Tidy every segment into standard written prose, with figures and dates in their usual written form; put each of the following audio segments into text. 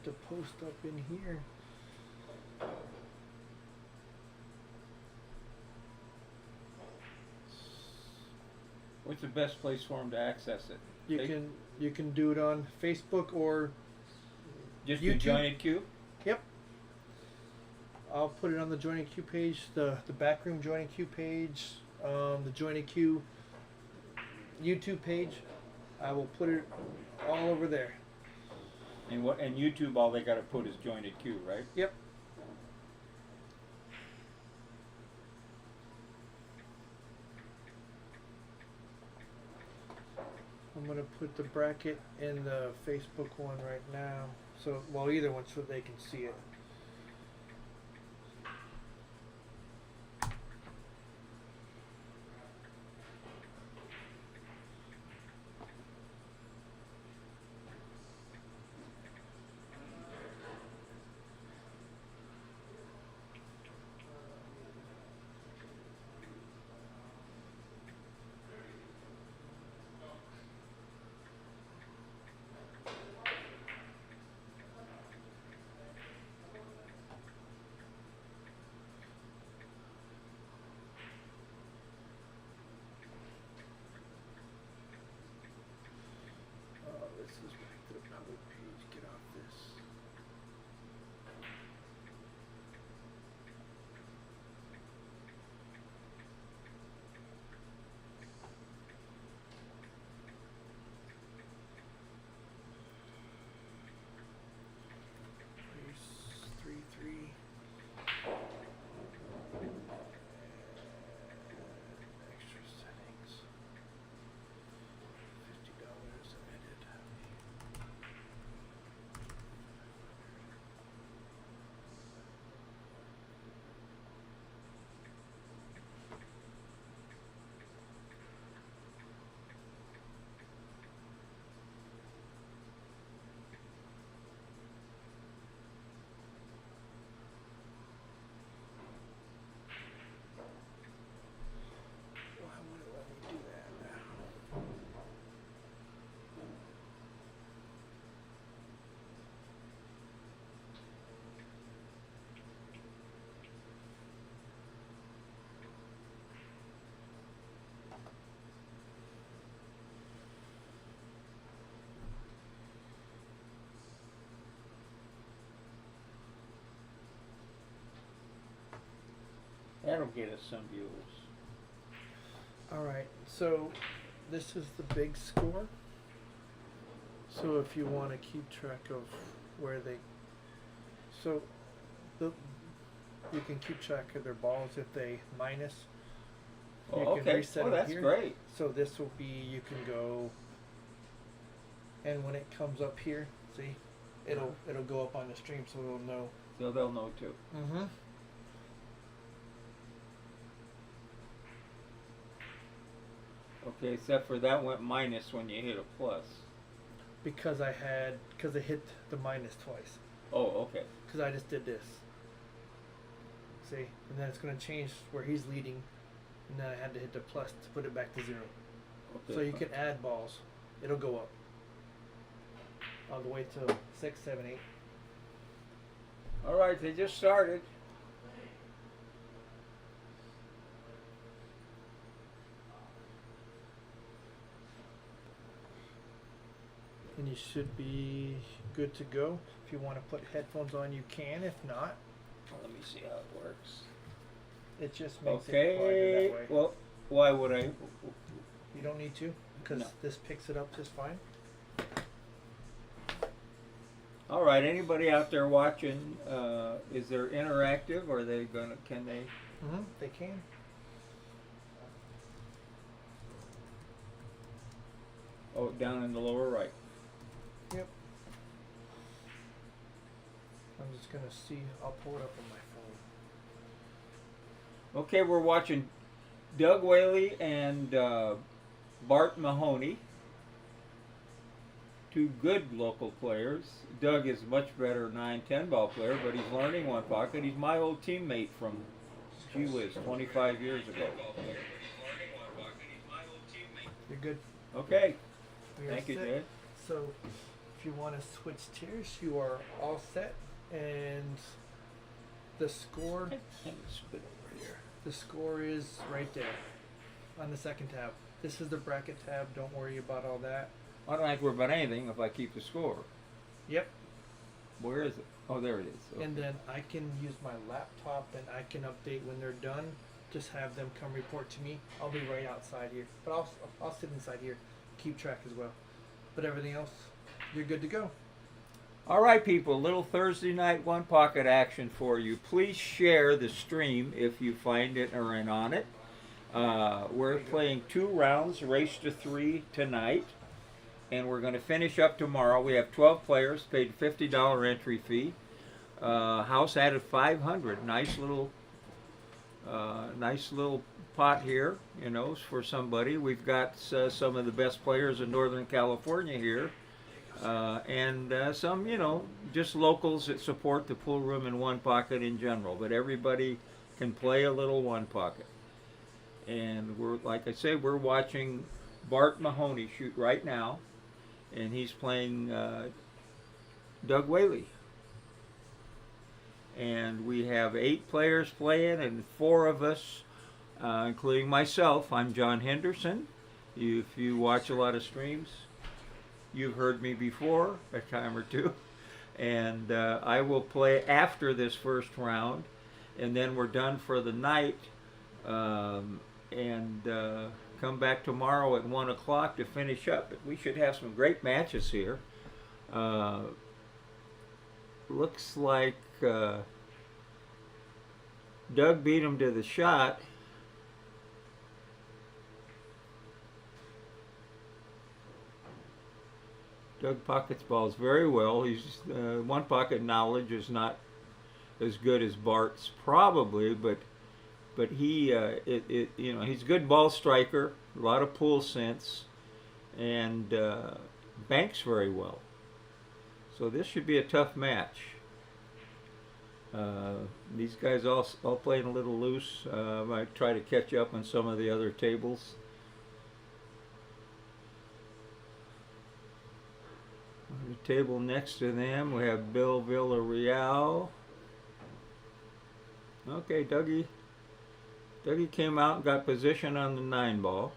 put the post up in here. What's the best place for them to access it? You can do it on Facebook or Just YouTube. the Jointed Cue? Yep. I'll put it on the Jointed Cue page, the Backroom Jointed Cue page, the Jointed Cue YouTube page. I will put it all over there. And YouTube, all they got to put is Jointed Cue, right? Yep. I'm gonna put the bracket in the Facebook one right now. So, well, either one, so they can see it. This is back to the public page. Get off this. Race 3-3. Extra settings. $50 added. Why would it let me do that now? That'll get us some viewers. Alright, so this is the big score. So if you want to keep track of where they, so you can keep track of their balls if they minus. Oh, You can okay. reset Oh, it that's here. great. So this will be, you can go, and when it comes up here, see, it'll go up on the stream, so it'll know. So they'll know too. Mm-hmm. Okay, except for that went minus when you hit a plus. Because I hit the minus twice. Oh, okay. Because I just did this. See, and then it's going to change where he's leading, and then I had to hit the plus to put it back to 0. Okay. So you can add balls. It'll go up all the way to 6, 7, 8. All right, they just started. And you should be good to go. If you want to put headphones on, you can. If not, Let me see how it works. it just makes it Okay. harder that way. Well, why would I? You don't need to, because No. this picks it up just fine. All right. Anybody out there watching? Is there interactive? Or are they gonna? Can they? Mm-hmm. They can. Oh, down in the lower right. Yep. I'm just gonna see. I'll pull it up on my phone. Okay, we're watching Doug Whaley and Bart Mahoney. Two good local players. Doug is a much better 9-10 ball player, but he's learning one pocket. He's my old teammate from, gee whiz, 25 years ago. You're good. Okay. We are Thank you, set. Jay. So, if you want to switch tiers, you are all set. And the score, the score is right there on the second tab. This is the bracket tab. Don't worry about all that. I don't have to worry about anything if I keep the score. Yep. Where is it? Oh, there it is. Okay. And then I can use my laptop and I can update when they're done. Just have them come report to me. I'll be right outside here, but I'll sit inside here, keep track as well. But everything else, you're good to go. All right, people, little Thursday night one pocket action for you. Please share the stream if you find it or are on it. We're playing 2 rounds, race to 3 tonight, and we're going to finish up tomorrow. We have 12 players, paid $50 entry fee. House added 500. Nice little pot here, you know, for somebody. We've got some of the best players in Northern California here. And some, you know, just locals that support the pool room and one pocket in general. But everybody can play a little one pocket. And we're, like I said, we're watching Bart Mahoney shoot right now. And he's playing Doug Whaley. And we have 8 players playing and 4 of us, including myself. I'm John Henderson. If you watch a lot of streams, you've heard me before a time or two, and I will play after this first round, and then we're done for the night, and come back tomorrow at 1 o'clock to finish up. But we should have some great matches here. Looks like Doug beat him to the shot. Doug pockets balls very well. He's one pocket knowledge is not as good as Bart's probably, but he you know, he's a good ball striker, a lot of pool sense, and banks very well. So this should be a tough match. These guys all playing a little loose. I might try to catch up on some of the other tables. On the table next to them, we have Bill Villarreal. Okay, Dougie came out and got position on the 9 ball.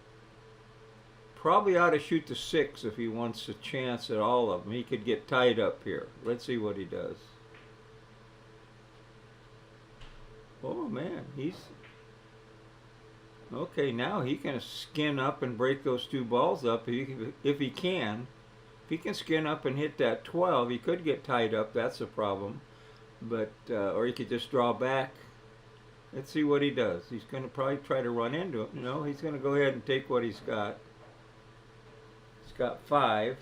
Probably ought to shoot the 6 if he wants a chance at all of them. He could get tied up here. Let's see what he does. Oh man, he's okay. Now he can skin up and break those 2 balls up if he can. If he can skin up and hit that 12, he could get tied up. That's a problem. But or he could just draw back. Let's see what he does. He's going to probably try to run into it. No, he's going to go ahead and take what he's got. He's got 5.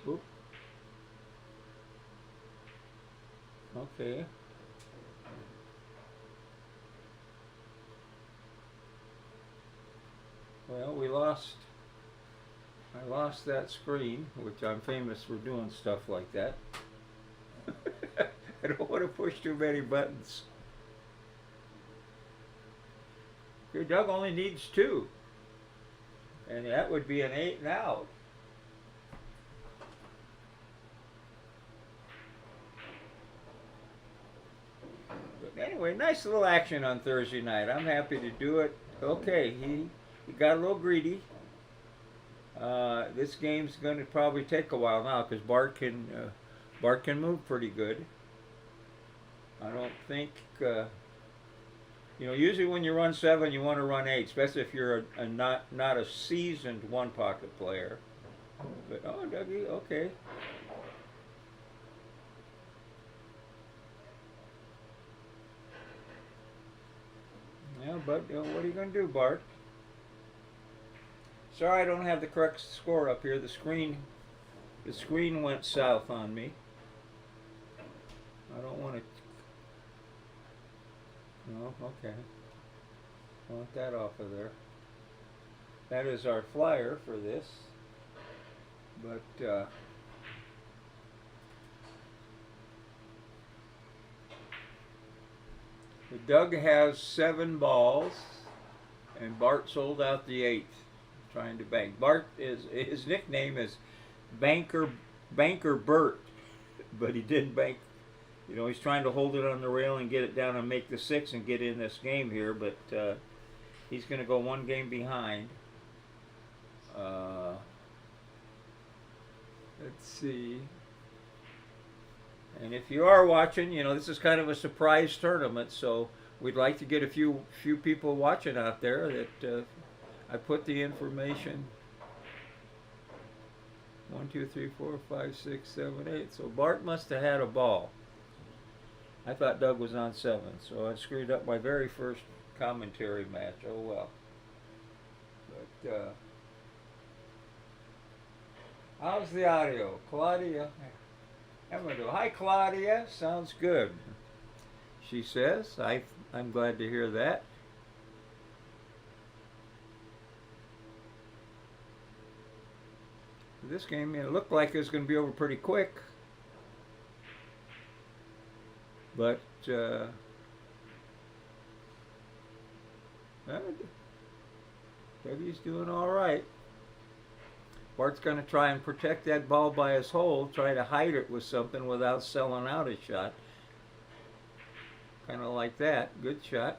Oop. Okay. Well, I lost that screen, which I'm famous for doing stuff like that. I don't want to push too many buttons. Your Doug only needs 2. And that would be an 8 and out. But anyway, nice little action on Thursday night. I'm happy to do it. Okay, he got a little greedy. This game's going to probably take a while now because Bart can move pretty good. I don't think you know. Usually when you run 7, you want to run 8, especially if you're not a seasoned one pocket player. But oh, Dougie, okay. Yeah, but you know, what are you going to do, Bart? Sorry, I don't have the correct score up here. The screen went south on me. I don't want to. No, okay. I want that off of there. That is our flyer for this. But Doug has 7 balls, and Bart sold out the 8th. Trying to bank. Bart is his nickname is banker banker Bert, but he didn't bank. You know, he's trying to hold it on the rail and get it down and make the 6 and get in this game here, but he's going to go one game behind. Let's see. And if you are watching, you know, this is kind of a surprise tournament, so we'd like to get a few people watching out there. That I put the information. 1, 2, 3, 4, 5, 6, 7, 8. So Bart must have had a ball. I thought Doug was on 7, so I screwed up my very first commentary match. Oh well. But how's the audio, Claudia? Emma, hi Claudia. Sounds good. She says. I'm glad to hear that. This game, it looked like it was going to be over pretty quick, but Dougie's doing all right. Bart's going to try and protect that ball by his hole, try to hide it with something without selling out his shot. Kind of like that. Good shot.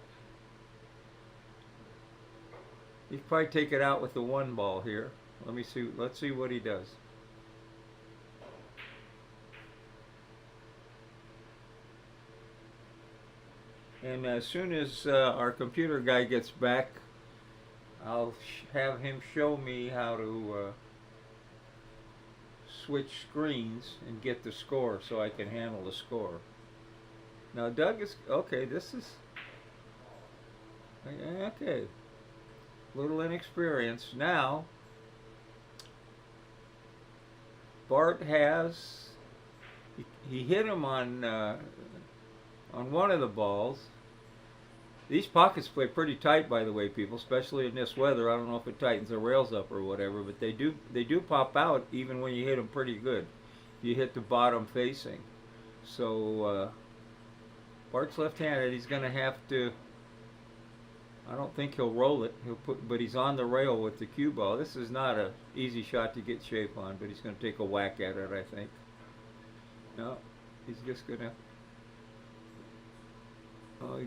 He'd probably take it out with the 1 ball here. Let me see. Let's see what he does. And as soon as our computer guy gets back, I'll have him show me how to switch screens and get the score so I can handle the score. Now Doug is okay. This is okay. Little inexperience now. Bart has he hit him on one of the balls. These pockets play pretty tight, by the way, people, especially in this weather. I don't know if it tightens the rails up or whatever, but they do pop out even when you hit them pretty good. You hit the bottom facing. So Bart's left-handed. He's going to have to. I don't think he'll roll it. But he's on the rail with the cue ball. This is not an easy shot to get shape on, but he's going to take a whack at it, I think. No, he's just going to. Oh,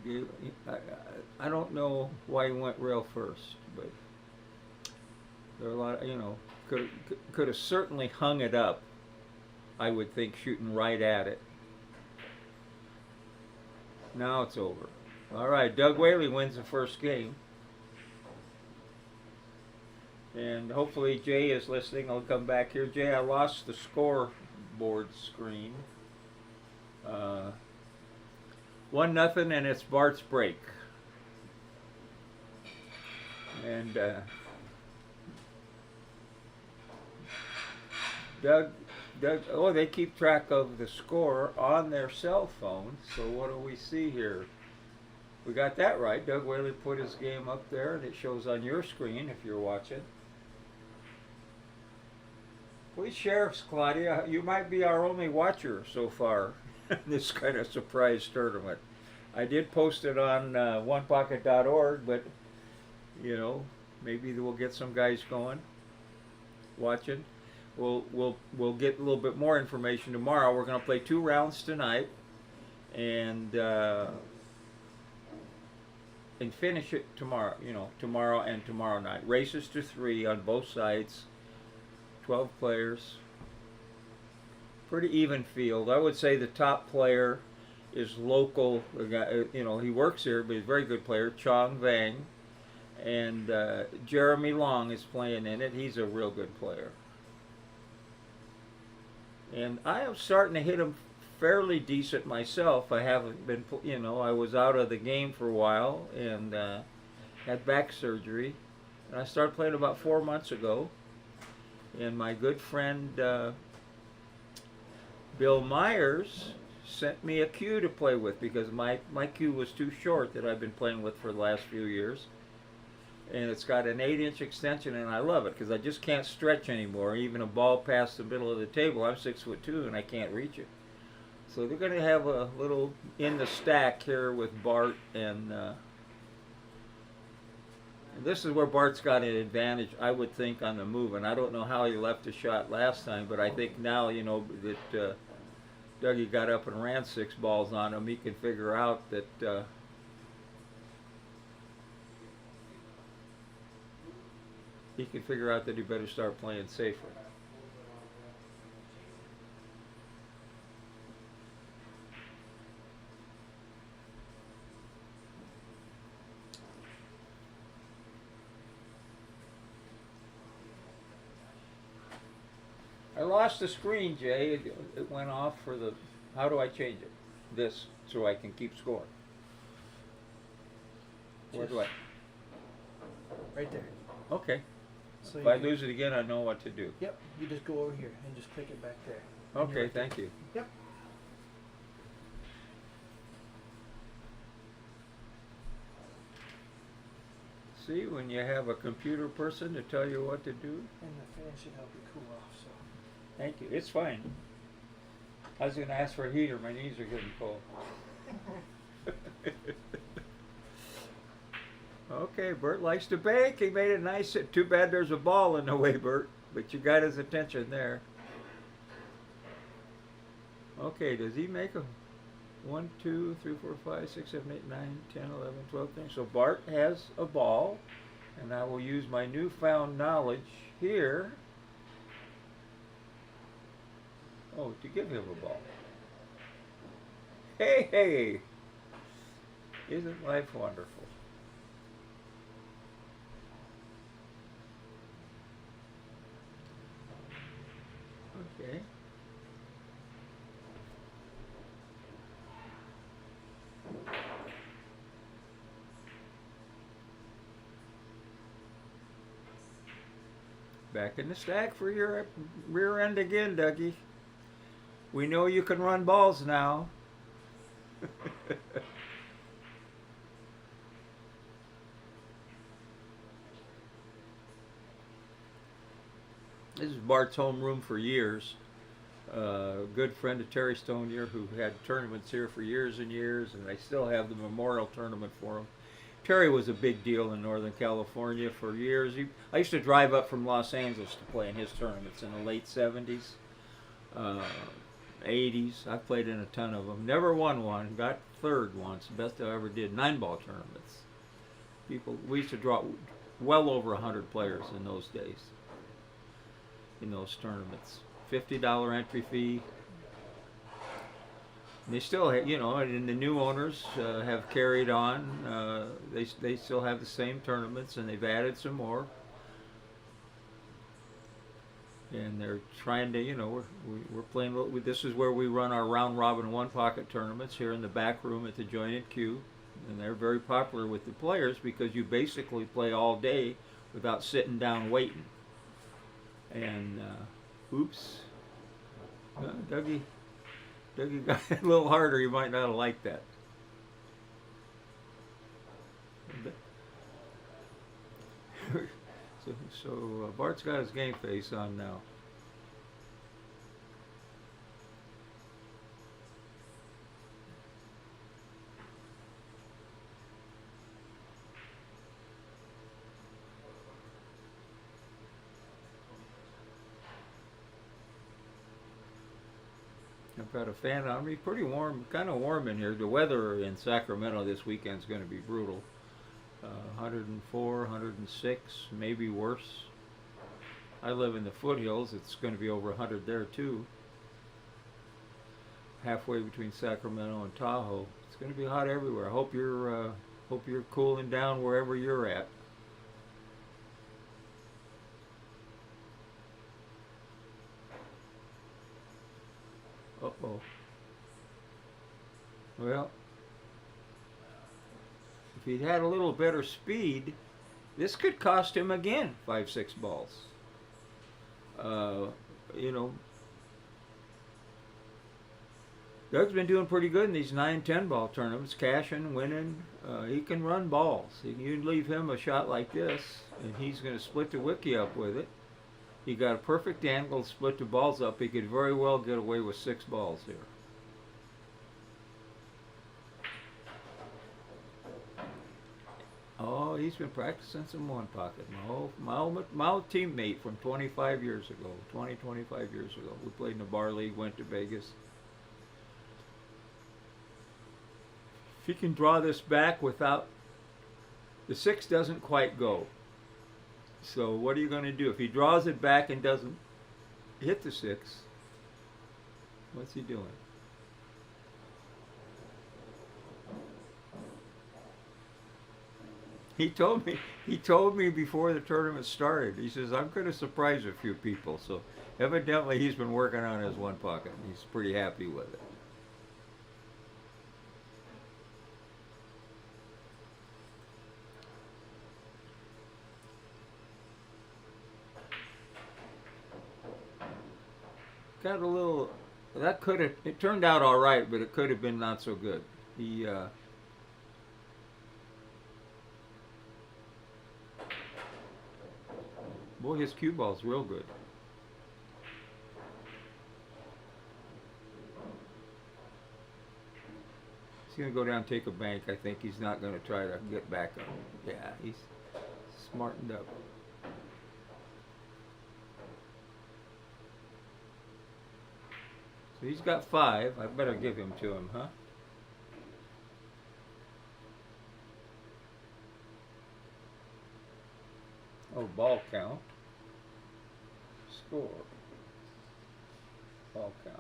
I don't know why he went rail first, but there are a lot. You know, could have certainly hung it up. I would think shooting right at it. Now it's over. All right, Doug Whaley wins the first game. And hopefully Jay is listening. I'll come back here. Jay, I lost the scoreboard screen. 1-0, and it's Bart's break. And Doug, oh, they keep track of the score on their cell phone. So what do we see here? We got that right. Doug Whaley put his game up there, and it shows on your screen if you're watching. Please share, Claudia. You might be our only watcher so far in this kind of surprise tournament. I did post it on onepocket.org, but you know, maybe we'll get some guys going, watching. We'll get a little bit more information tomorrow. We're going to play 2 rounds tonight, and finish it tomorrow. You know, tomorrow and tomorrow night. Races to 3 on both sides. 12 players. Pretty even field. I would say the top player is local. You know, he works here, but he's a very good player. Chong Vang, and Jeremy Long is playing in it. He's a real good player. And I am starting to hit him fairly decent myself. I haven't been, you know, I was out of the game for a while and had back surgery. And I started playing about 4 months ago. And my good friend Bill Myers sent me a cue to play with because my cue was too short that I've been playing with for the last few years. And it's got an 8-inch extension, and I love it because I just can't stretch anymore. Even a ball past the middle of the table, I'm 6'2", and I can't reach it. So they're going to have a little in the stack here with Bart and And this is where Bart's got an advantage, I would think, on the move. And I don't know how he left the shot last time, but I think now, you know, that Dougie got up and ran 6 balls on him. He can figure out that he better start playing safer. I lost the screen, Jay. It went off for the. How do I change it? This, so I can keep score. Where do I? Right there. Okay. So If you I can- lose it again, I know what to do. Yep, you just go over here and just click it back there. And you're Okay, right there. thank you. Yep. See, when you have a computer person to tell you what to do. And the fan should help you cool off. So. Thank you. It's fine. I was going to ask for a heater. My knees are getting cold. Okay, Bert likes to bake. He made it nice. Too bad there's a ball in the way, Bert. But you got his attention there. Okay, does he make a 1, 2, 3, 4, 5, 6, 7, 8, 9, 10, 11, 12 things? So Bart has a ball, and I will use my newfound knowledge here. Oh, to give him a ball. Hey, hey! Isn't life wonderful? Okay. Back in the stack for your rear end again, Dougie. We know you can run balls now. This is Bart's homeroom for years. A good friend of Terry Stone here who had tournaments here for years and years, and I still have the memorial tournament for him. Terry was a big deal in Northern California for years. I used to drive up from Los Angeles to play in his tournaments in the late 70s, 80s. I played in a ton of them. Never won one. Got third once. Best I ever did. 9-ball tournaments. We used to draw well over 100 players in those days. In those tournaments. $50 entry fee. They still, you know, and the new owners have carried on. They still have the same tournaments, and they've added some more. And they're trying to, you know, we're playing. This is where we run our round robin one pocket tournaments here in the back room at the Jointed Cue, and they're very popular with the players because you basically play all day without sitting down waiting. And oops, Dougie got a little harder. You might not have liked that. So Bart's got his game face on now. I've got a fan on me. Pretty warm, kind of warm in here. The weather in Sacramento this weekend is going to be brutal. 104, 106, maybe worse. I live in the foothills. It's going to be over 100 there too. Halfway between Sacramento and Tahoe. It's going to be hot everywhere. I hope you're cooling down wherever you're at. Uh-oh. Well, if he'd had a little better speed, this could cost him again 5-6 balls. You know, Doug's been doing pretty good in these 9-10 ball tournaments, cashing, winning. He can run balls. You leave him a shot like this, and he's going to split the wiki up with it. He got a perfect angle to split the balls up. He could very well get away with 6 balls here. Oh, he's been practicing some one pocket. My old teammate from 25 years ago, 25 years ago. We played in the bar league, went to Vegas. If he can draw this back without, the 6 doesn't quite go. So what are you going to do? If he draws it back and doesn't hit the 6, what's he doing? He told me before the tournament started. He says, I'm going to surprise a few people. So evidently he's been working on his one pocket. He's pretty happy with it. Got a little, that could have, it turned out all right, but it could have been not so good. He, boy, his cue ball's real good. He's going to go down and take a bank. I think he's not going to try to get back up. Yeah, he's smartened up. So he's got 5. I better give him to him, huh? Oh, ball count. Score. Ball count.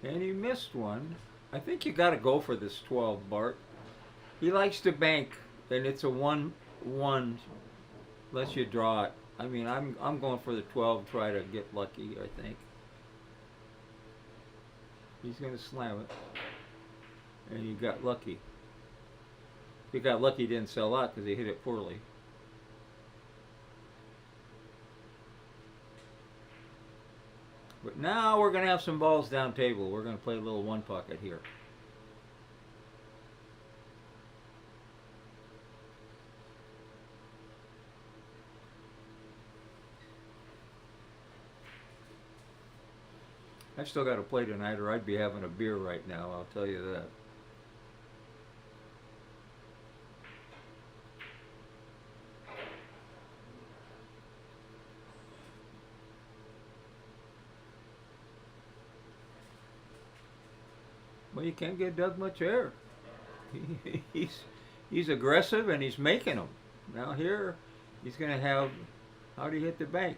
And he missed one. I think you got to go for this 12, Bart. He likes to bank, and it's a 1-1 unless you draw it. I mean, I'm going for the 12, try to get lucky, I think. He's going to slam it. And he got lucky. If he got lucky, he didn't sell out because he hit it poorly. But now we're going to have some balls down table. We're going to play a little one pocket here. I still got to play tonight, or I'd be having a beer right now, I'll tell you that. Well, you can't get Doug much air. He's aggressive and he's making them. Now here, he's going to have, how do you hit the bank?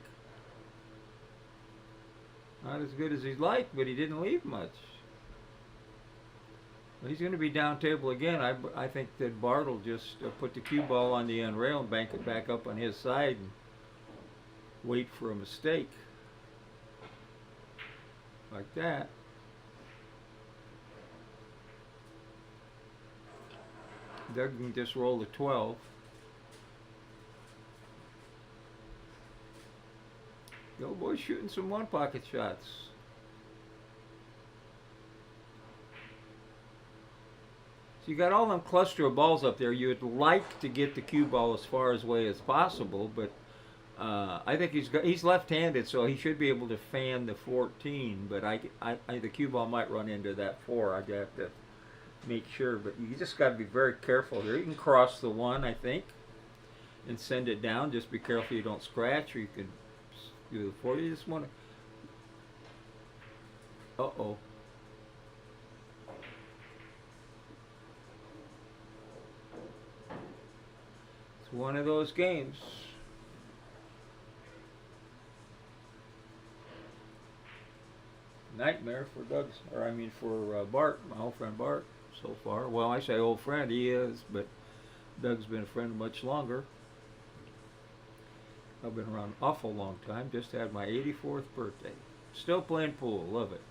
Not as good as he'd like, but he didn't leave much. Well, he's going to be down table again. I think that Bart will just put the cue ball on the end rail and bank it back up on his side and wait for a mistake. Like that. Doug can just roll the 12. The old boy's shooting some one pocket shots. So you got all them cluster of balls up there. You'd like to get the cue ball as far away as possible, but I think he's left-handed, so he should be able to fan the 14. But the cue ball might run into that 4. I'd have to make sure, but you just got to be very careful here. You can cross the 1, I think, and send it down. Just be careful you don't scratch, or you can do the 4. You just want to. Uh-oh. It's one of those games. Nightmare for Bart, my old friend Bart, so far. Well, I say old friend, he is, but Doug's been a friend much longer. I've been around an awful long time. Just had my 84th birthday. Still playing pool. Love it.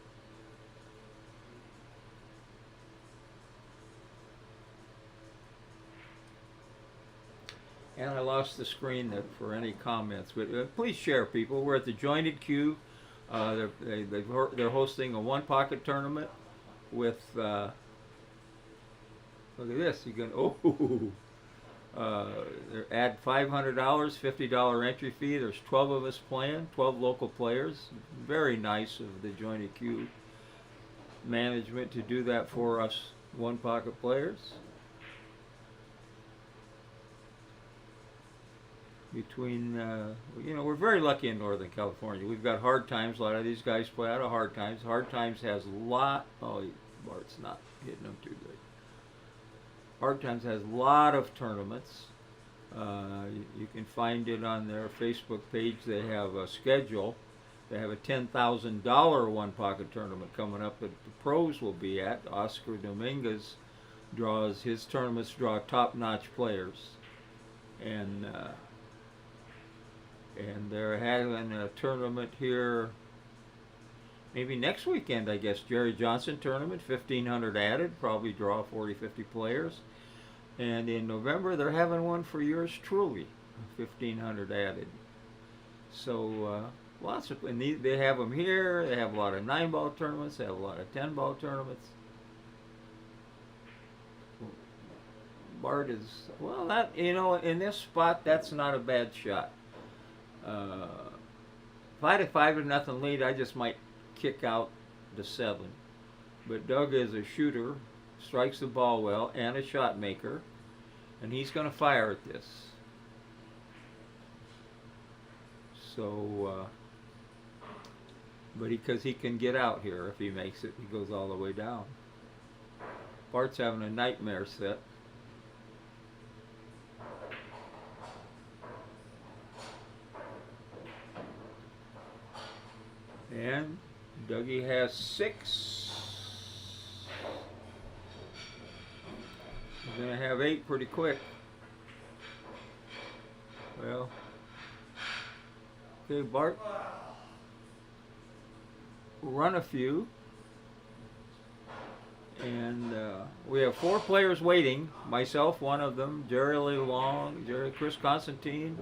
And I lost the screen for any comments. But please share, people. We're at the Jointed Cue. They're hosting a one pocket tournament with. Look at this. You can Add $500, $50 entry fee. There's 12 of us playing, 12 local players. Very nice of the Jointed Cue management to do that for us one pocket players. Between, we're very lucky in Northern California. We've got hard times. A lot of these guys play out of hard times. Hard times has Bart's not hitting them too good. Hard times has a lot of tournaments. You can find it on their Facebook page. They have a schedule. They have a $10,000 one pocket tournament coming up that the pros will be at. Oscar Dominguez his tournaments draw top-notch players. And they're having a tournament here maybe next weekend, I guess. Jerry Johnson tournament, 1,500 added, probably draw 40, 50 players. And in November, they're having one for yours truly, 1,500 added. So and they have them here. They have a lot of 9-ball tournaments. They have a lot of 10-ball tournaments. Bart is, in this spot, that's not a bad shot. If I had a 5-0 lead, I just might kick out the 7. But Doug is a shooter, strikes the ball well, and a shot maker, and he's going to fire at this. So, because he can get out here if he makes it, he goes all the way down. Bart's having a nightmare set. And Dougie has 6. He's going to have 8 pretty quick. Well, okay, Bart, we'll run a few. And we have 4 players waiting. Myself, one of them, Jerry Lee Long, Chris Constantine,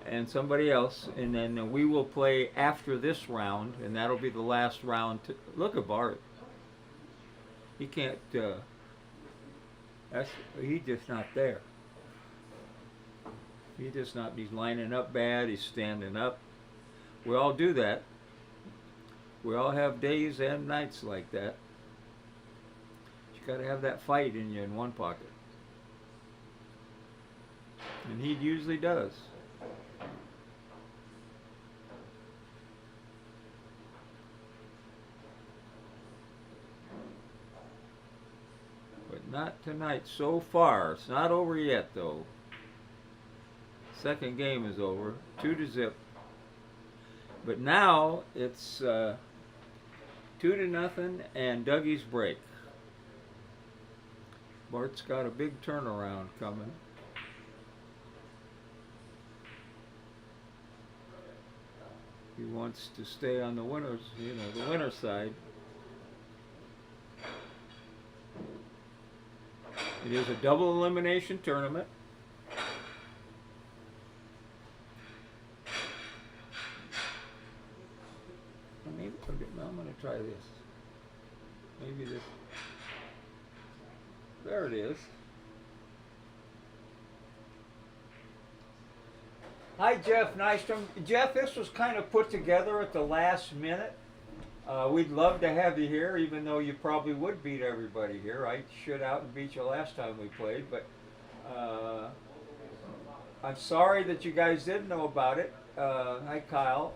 and somebody else, and then we will play after this round, and that'll be the last round. Look at Bart. He can't. He's just not there. He's lining up bad. He's standing up. We all do that. We all have days and nights like that. You got to have that fight in you in one pocket, and he usually does. Not tonight so far. It's not over yet though. Second game is over. 2-0. But now it's 2-0 and Dougie's break. Bart's got a big turnaround coming. He wants to stay on the winner's, the winner's side. It is a double elimination tournament. Maybe I'm going to try this. Maybe this. There it is. Hi, Jeff Nystrom. Jeff, this was kind of put together at the last minute. We'd love to have you here, even though you probably would beat everybody here. I shut out and beat you last time we played, but I'm sorry that you guys didn't know about it. Hi, Kyle.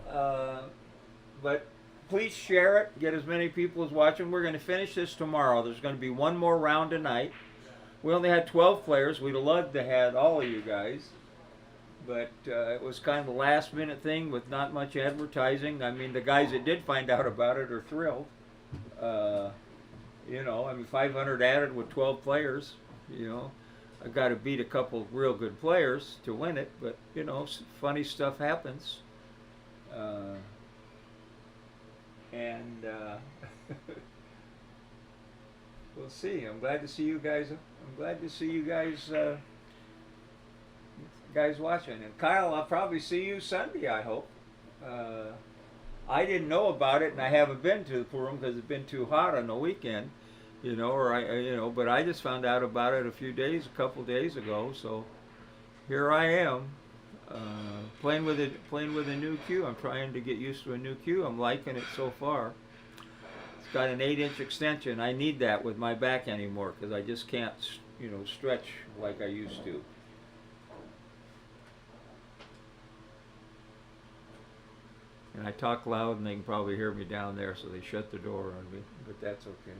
But please share it. Get as many people as watching. We're going to finish this tomorrow. There's going to be one more round tonight. We only had 12 players. We'd have loved to have all of you guys. But it was kind of a last-minute thing with not much advertising. I mean, the guys that did find out about it are thrilled. 500 added with 12 players. I got to beat a couple real good players to win it. But funny stuff happens. We'll see. I'm glad to see you guys. Guys watching, and Kyle, I'll probably see you Sunday, I hope. I didn't know about it, and I haven't been to the pool room because it's been too hot on the weekend. you know, or but I just found out about it a couple days ago. So here I am, playing with a new cue. I'm trying to get used to a new cue. I'm liking it so far. It's got an 8-inch extension. I need that with my back anymore because I just can't, stretch like I used to. And I talk loud and they can probably hear me down there, so they shut the door on me, but that's okay.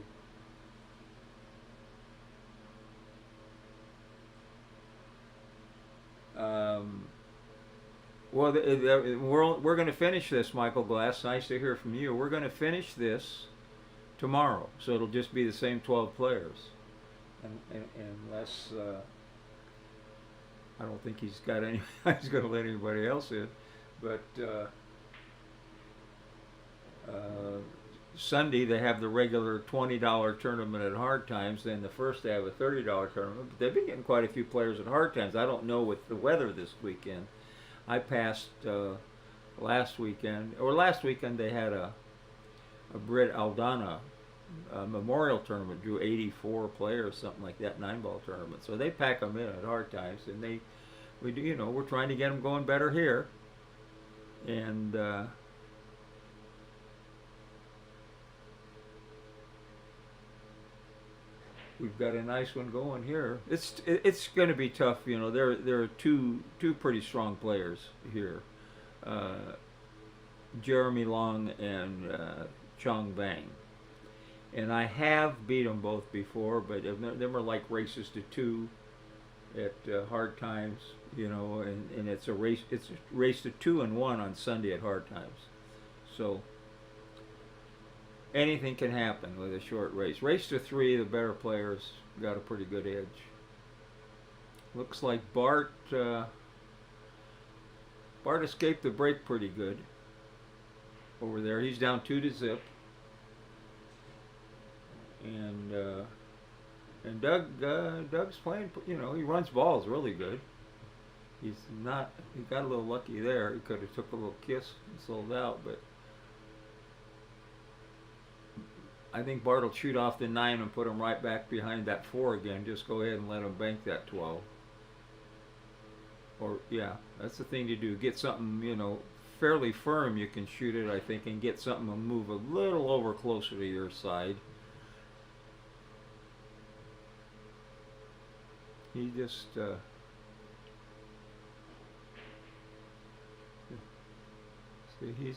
Well, we're going to finish this, Michael Glass. Nice to hear from you. We're going to finish this tomorrow, so it'll just be the same 12 players, unless I don't think he's got any. He's going to let anybody else in, but Sunday they have the regular $20 tournament at Hard Times. Then the first they have a $30 tournament. But they've been getting quite a few players at Hard Times. I don't know with the weather this weekend. I passed last weekend they had a Brit Aldana memorial tournament, drew 84 players, something like that, 9-ball tournament. So they pack them in at Hard Times, and we're trying to get them going better here, and we've got a nice one going here. It's going to be tough, There are two pretty strong players here, Jeremy Long and Chong Bang, and I have beat them both before, but them are like races to 2 at Hard Times, and it's a race to 2 and 1 on Sunday at Hard Times, so. Anything can happen with a short race. Race to 3, the better players got a pretty good edge. Looks like Bart escaped the break pretty good over there. He's down 2-0. And Doug's playing. He runs balls really good. He got a little lucky there. He could have took a little kiss and sold out, but. I think Bart will shoot off the 9 and put him right back behind that 4 again. Just go ahead and let him bank that 12. Or, yeah, that's the thing to do. Get something, fairly firm. You can shoot it, I think, and get something to move a little over closer to your side. He just, see,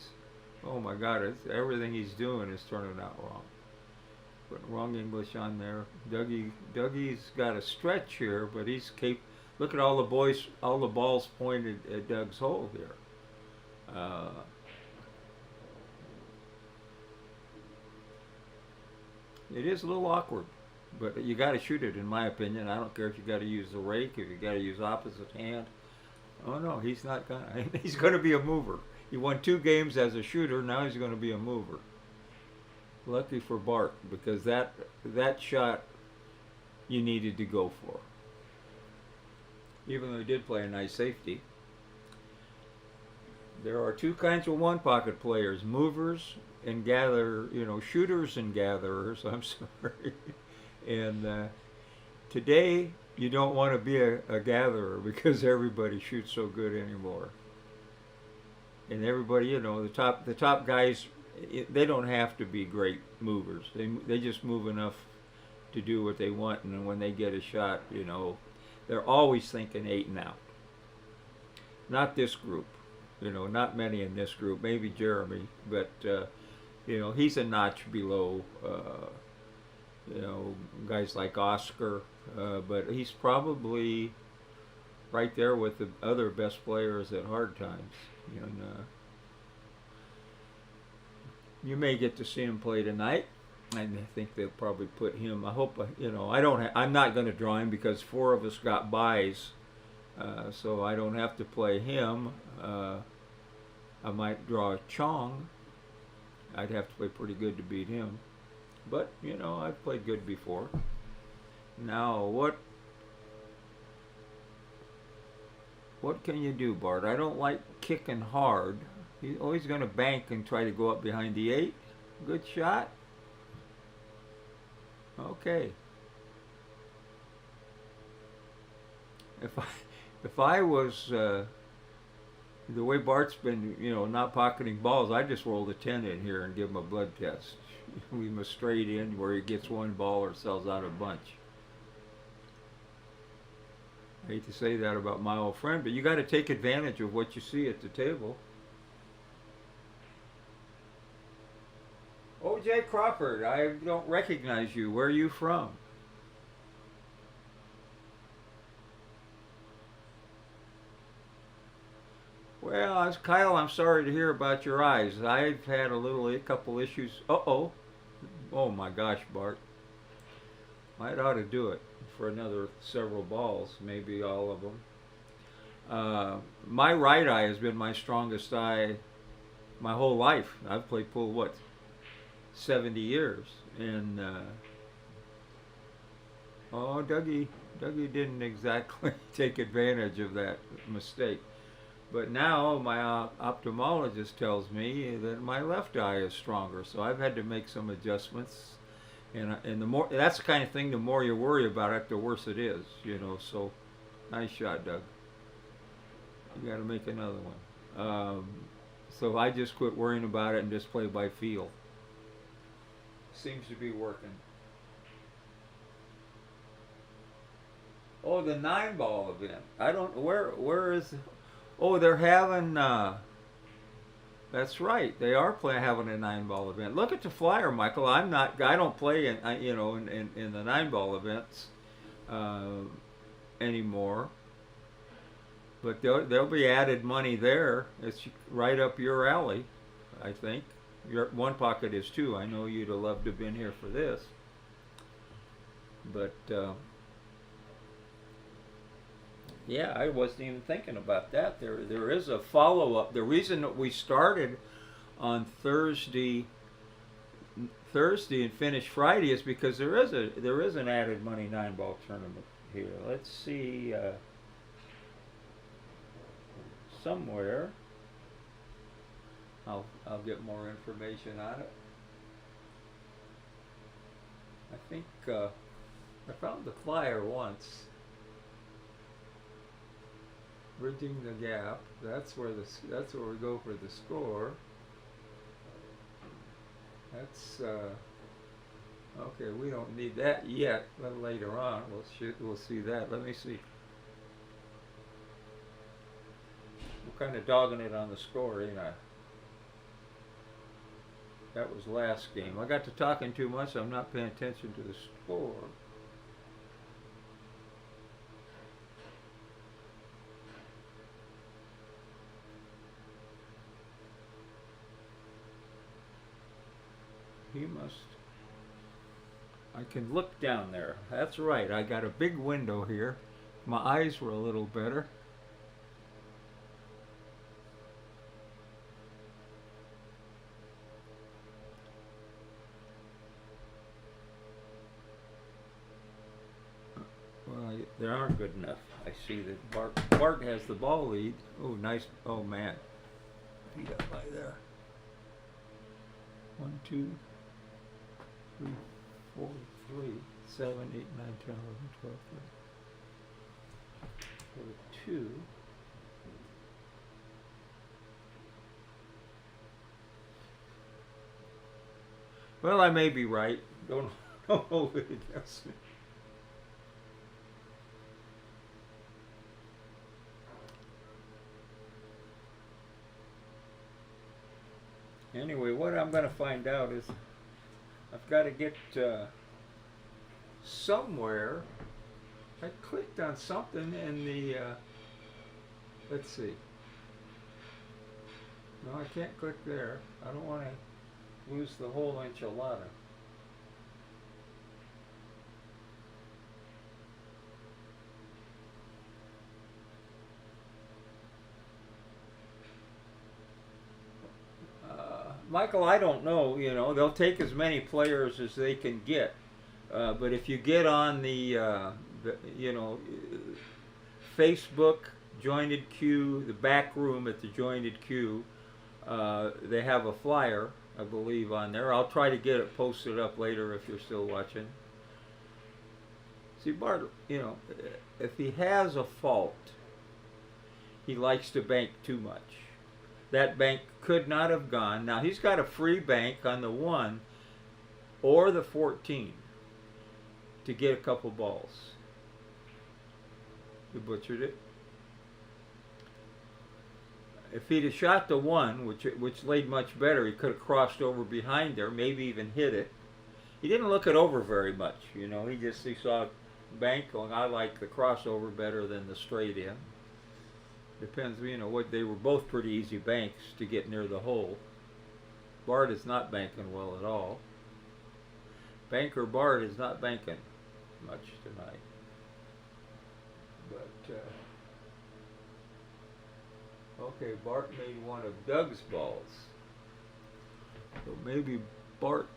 oh my God, everything he's doing is turning out wrong. Putting wrong English on there. Dougie's got a stretch here, but he's look at all the balls pointed at Doug's hole here. It is a little awkward, but you got to shoot it, in my opinion. I don't care if you got to use the rake, if you got to use opposite hand. Oh no, he's not gonna. He's going to be a mover. He won 2 games as a shooter. Now he's going to be a mover. Lucky for Bart, because that shot you needed to go for. Even though he did play a nice safety. There are 2 kinds of one-pocket players: movers and shooters and gatherers. I'm sorry. And today you don't want to be a gatherer because everybody shoots so good anymore. And everybody, the top guys, they don't have to be great movers. They just move enough to do what they want, and then when they get a shot, they're always thinking 8 and out. Not this group, not many in this group. Maybe Jeremy, but he's a notch below, guys like Oscar, but he's probably right there with the other best players at Hard Times. And you may get to see him play tonight. I think they'll probably put him. I hope I'm not going to draw him because 4 of us got buys, so I don't have to play him. I might draw Chong. I'd have to play pretty good to beat him, but I've played good before. Now what can you do, Bart? I don't like kicking hard. He's always going to bank and try to go up behind the 8. Good shot. Okay. If I if I was the way Bart's been, not pocketing balls, I just rolled a 10 in here and give him a blood test. Leave him a straight in where he gets one ball or sells out a bunch. I hate to say that about my old friend, but you got to take advantage of what you see at the table. O.J. Crawford, I don't recognize you. Where are you from? Well, Kyle, I'm sorry to hear about your eyes. I've had a couple issues. Uh-oh. Oh my gosh, Bart. Might ought to do it for another several balls, maybe all of them. My right eye has been my strongest eye my whole life. I've played pool, 70 years. And, Dougie didn't exactly take advantage of that mistake. But now my ophthalmologist tells me that my left eye is stronger, so I've had to make some adjustments. And the more, that's the kind of thing, the more you worry about it, the worse it is, So, nice shot, Doug. You got to make another one. So I just quit worrying about it and just play by feel. Seems to be working. Oh, the 9-ball event. I don't. Where is? Oh, they're having. That's right. They are having a 9-ball event. Look at the flyer, Michael. I'm not. I don't play in the 9-ball events anymore. But there'll be added money there. It's right up your alley, I think. Your One Pocket is too. I know you'd have loved to have been here for this. But yeah, I wasn't even thinking about that. There is a follow-up. The reason that we started on Thursday and finished Friday is because there is an added money 9-ball tournament here. Let's see somewhere. I'll get more information on it. I think I found the flyer once. Bridging the gap. That's where we go for the score. That's okay. We don't need that yet. But later on, we'll see that. Let me see. We're kind of dogging it on the score, ain't I? That was last game. I got to talking too much. I'm not paying attention to the score. He must. I can look down there. That's right. I got a big window here. My eyes were a little better. Well, they aren't good enough. I see that Bart has the ball lead. Oh, nice. Oh, man. Beat up by there. 1, 2, 3, 4, 3, 7, 8, 9, 10, 11, 12, 13. 2. Well, I may be right. Don't hold it against me. Anyway, what I'm going to find out is I've got to get somewhere. I clicked on something in the, let's see. No, I can't click there. I don't want to lose the whole enchilada. Michael, I don't know. They'll take as many players as they can get. But if you get on the Facebook Jointed Cue, the back room at the Jointed Cue, they have a flyer, I believe, on there. I'll try to get it posted up later if you're still watching. See, Bart, you know, if he has a fault, he likes to bank too much. That bank could not have gone. Now he's got a free bank on the 1 or the 14 to get a couple balls. He butchered it. If he'd have shot the 1, which laid much better, he could have crossed over behind there, maybe even hit it. He didn't look it over very much, you know. He saw bank going. I like the crossover better than the straight in. Depends, you know, what they were both pretty easy banks to get near the hole. Bart is not banking well at all. Banker Bart is not banking much tonight. But okay, Bart made one of Doug's balls. So maybe Bart.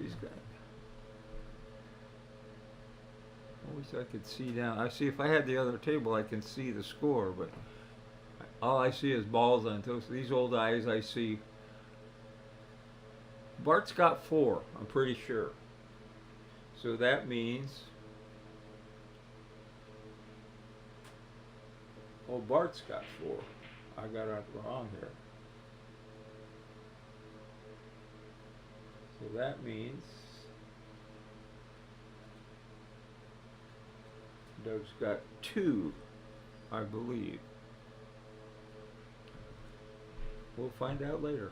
He's got. I wish I could see down. I see if I had the other table, I can see the score, but all I see is balls on toast. These old eyes, I see. Bart's got 4, I'm pretty sure. So that means. Oh, Bart's got 4. I got it wrong here. So that means Doug's got 2, I believe. We'll find out later.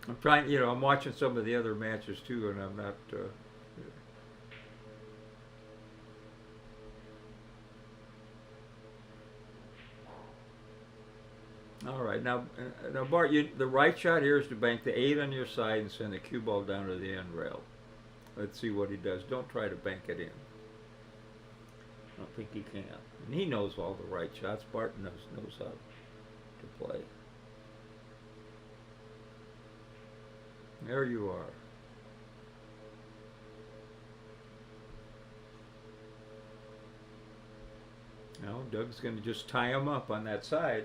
I'm trying, you know, I'm watching some of the other matches too, and I'm not. All right, now Bart, the right shot here is to bank the 8 on your side and send the cue ball down to the end rail. Let's see what he does. Don't try to bank it in. I don't think he can. And he knows all the right shots. Bart knows how to play. There you are. Now Doug's going to just tie him up on that side.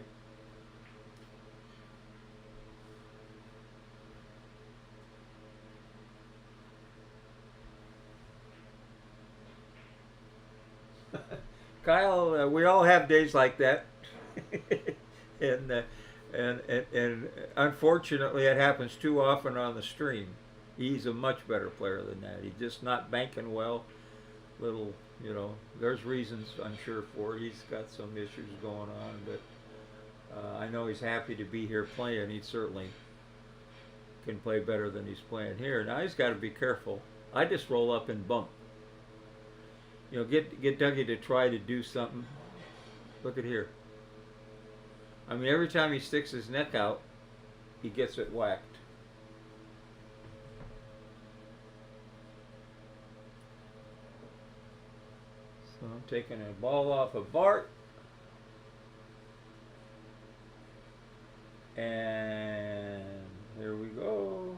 Kyle, we all have days like that, and unfortunately, it happens too often on the stream. He's a much better player than that. He's just not banking well. Little, you know, there's reasons I'm sure for it. He's got some issues going on, but I know he's happy to be here playing. He certainly can play better than he's playing here. Now he's got to be careful. I just roll up and bump. You know, get Dougie to try to do something. Look at here. I mean, every time he sticks his neck out, he gets it whacked. So I'm taking a ball off of Bart. And here we go.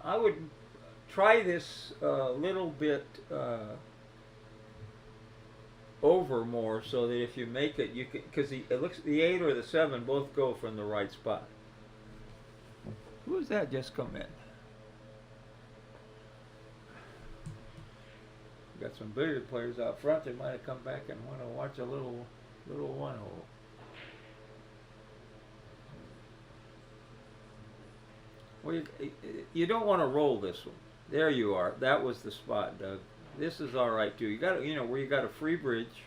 I would try this a little bit over more, so that if you make it, you can, because it looks the 8 or the 7 both go from the right spot. Who's that just come in? Got some billiard players out front. They might have come back and want to watch a little 1-hole. Well, you don't want to roll this one. There you are. That was the spot, Doug. This is all right too. You got, you know, where you got a free bridge.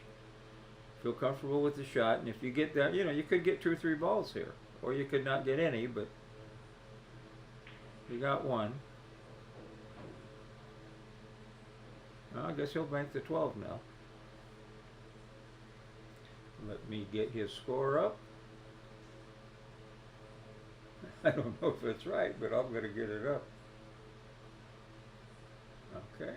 Feel comfortable with the shot, and if you get that, you know, you could get 2 or 3 balls here, or you could not get any, but you got one. Well, I guess he'll bank the 12 now. Let me get his score up. I don't know if it's right, but I'm going to get it up. Okay.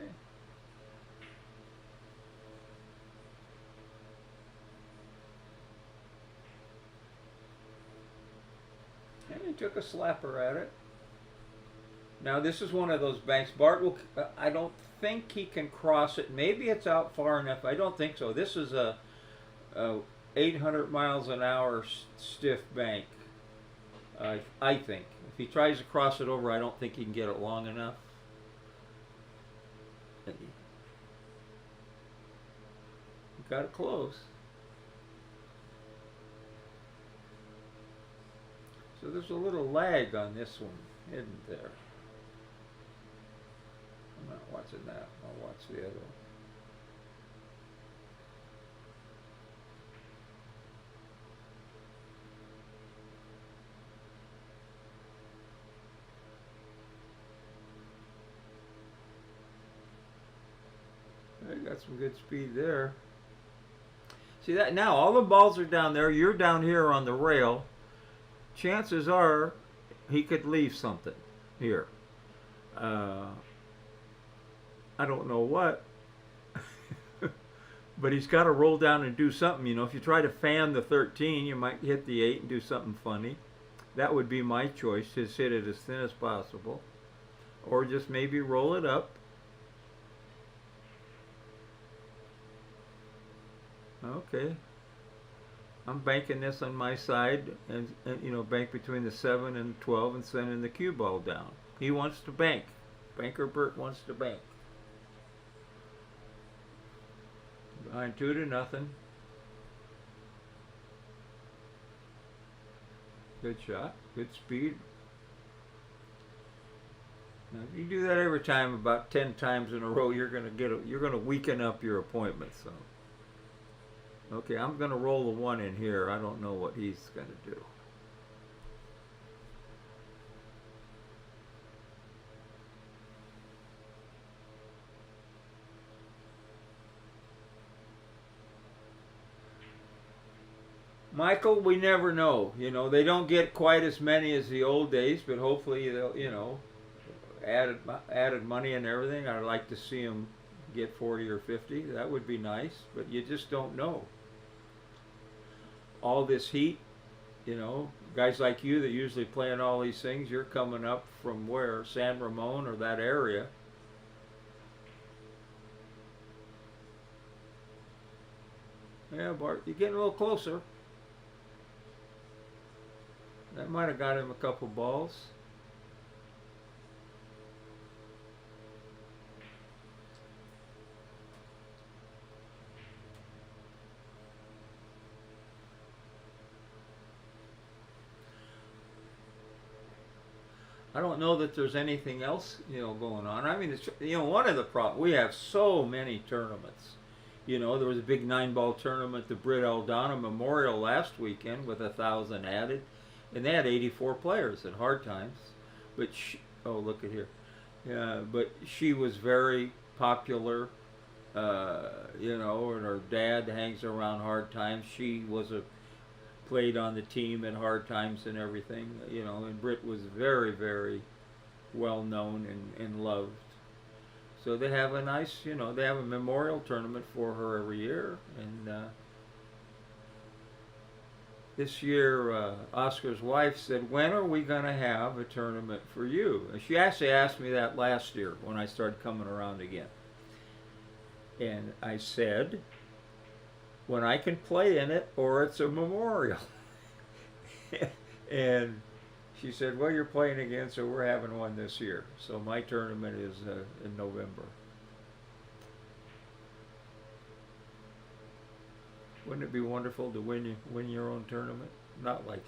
He took a slapper at it. Now this is one of those banks. Bart will. I don't think he can cross it. Maybe it's out far enough. I don't think so. This is a 800 miles an hour stiff bank. I think if he tries to cross it over, I don't think he can get it long enough. He got it close. So there's a little lag on this one, isn't there? I'm not watching that. I'll watch the other one. I got some good speed there. See that now? All the balls are down there. You're down here on the rail. Chances are he could leave something here. I don't know what, but he's got to roll down and do something. You know, if you try to fan the 13, you might hit the 8 and do something funny. That would be my choice, just hit it as thin as possible, or just maybe roll it up. Okay, I'm banking this on my side, and you know, bank between the 7 and 12 and sending the cue ball down. He wants to bank. Banker Bert wants to bank. Behind 2-0. Good shot. Good speed. Now, if you do that every time, about 10 times in a row, you're gonna weaken up your appointment. So. Okay, I'm going to roll the 1 in here. I don't know what he's going to do. Michael, we never know. You know, they don't get quite as many as the old days, but hopefully they'll, you know, added money and everything. I'd like to see them get 40 or 50. That would be nice, but you just don't know. All this heat, you know, guys like you that usually play in all these things, you're coming up from where? San Ramon or that area. Yeah, Bart, you're getting a little closer. That might have got him a couple balls. I don't know that there's anything else, you know, going on. I mean, it's, you know, one of the problems, we have so many tournaments. You know, there was a big 9-ball tournament, the Britt Aldana Memorial last weekend with 1,000 added, and they had 84 players at hard times. But oh, look at here. Yeah, but she was very popular, you know, and her dad hangs around hard times. She was played on the team in hard times and everything, you know, and Britt was very, very well known and loved. So they have a nice, you know, they have a memorial tournament for her every year. And this year, Oscar's wife said, when are we going to have a tournament for you? And she actually asked me that last year when I started coming around again. And I said, when I can play in it or it's a memorial. And she said, well, you're playing again, so we're having one this year. So my tournament is in November. Wouldn't it be wonderful to win your own tournament? Not likely.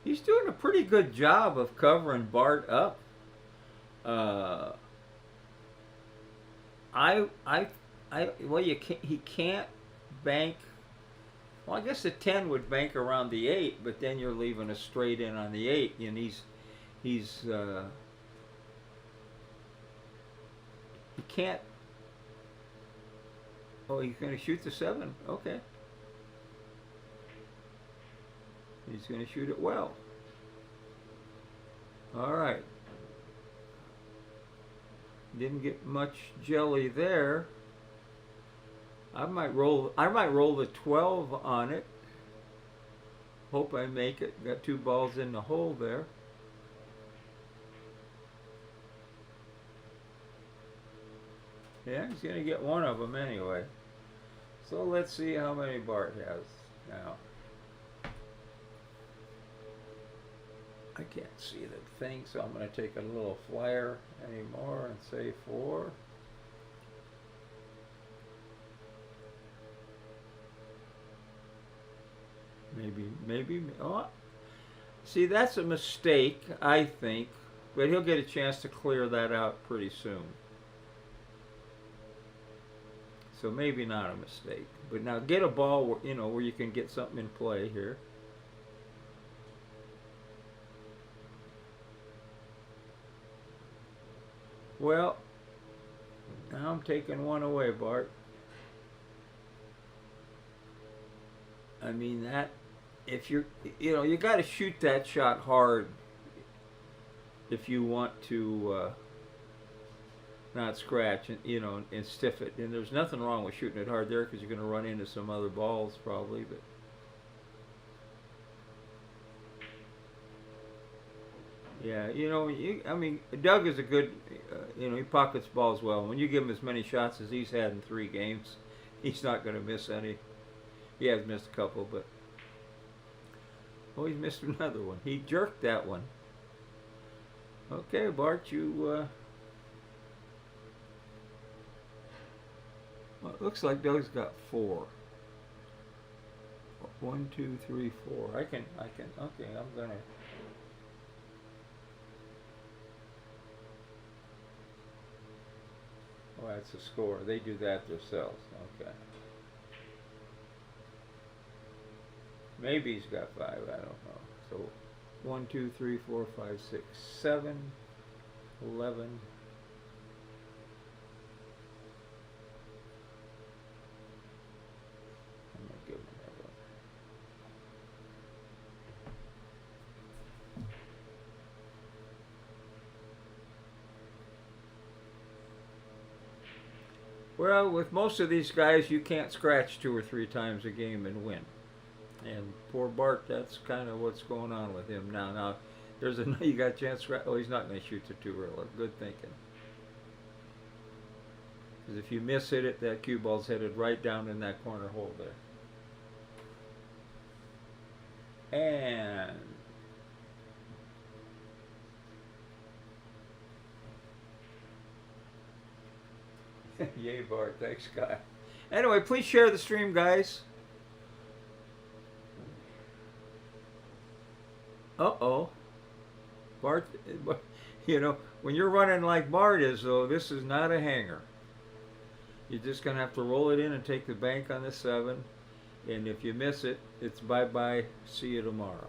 He's doing a pretty good job of covering Bart up. Well, he can't bank. Well, I guess the 10 would bank around the 8, but then you're leaving a straight in on the 8, and he can't. Oh, he's going to shoot the 7. Okay. He's going to shoot it well. All right. Didn't get much jelly there. I might roll. I might roll the 12 on it. Hope I make it. Got 2 balls in the hole there. Yeah, he's gonna get one of them anyway. So let's see how many Bart has now. I can't see the thing, so I'm gonna take a little flyer anymore and say 4. Maybe. Oh, see, that's a mistake, I think, but he'll get a chance to clear that out pretty soon. So maybe not a mistake. But now get a ball where, where you can get something in play here. Well, now I'm taking one away, Bart. I mean, that, if you're, you got to shoot that shot hard if you want to not scratch and stiff it. And there's nothing wrong with shooting it hard there because you're going to run into some other balls probably. But yeah, I mean, Doug is a good, he pockets balls well. When you give him as many shots as he's had in 3 games, he's not going to miss any. He has missed a couple, but he's missed another one. He jerked that one. Okay, Bart, you. Well, it looks like Doug's got 4. 1, 2, 3, 4. I can. Okay, I'm gonna. Oh, that's a score. They do that themselves. Okay. Maybe he's got 5. I don't know. So 1, 2, 3, 4, 5, 6, 7, 11. I'm gonna give him that one. Well, with most of these guys, you can't scratch 2 or 3 times a game and win. And poor Bart, that's kind of what's going on with him now. Now, you got a chance to, he's not going to shoot the 2 reeler. Good thinking. Because if you miss hit it, that cue ball's headed right down in that corner hole there. And yay, Bart. Thanks, Scott. Anyway, please share the stream, guys. Uh-oh. Bart, when you're running like Bart is, though, this is not a hanger. You're just going to have to roll it in and take the bank on the 7. And if you miss it, it's bye-bye. See you tomorrow.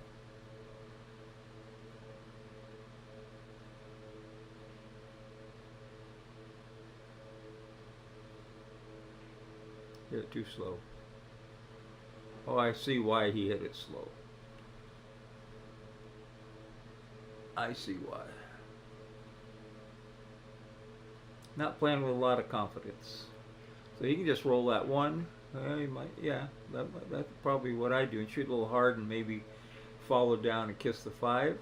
Hit it too slow. Oh, I see why he hit it slow. I see why. Not playing with a lot of confidence. So he can just roll that 1. He might, yeah, that's probably what I do. And shoot a little hard and maybe follow down and kiss the 5.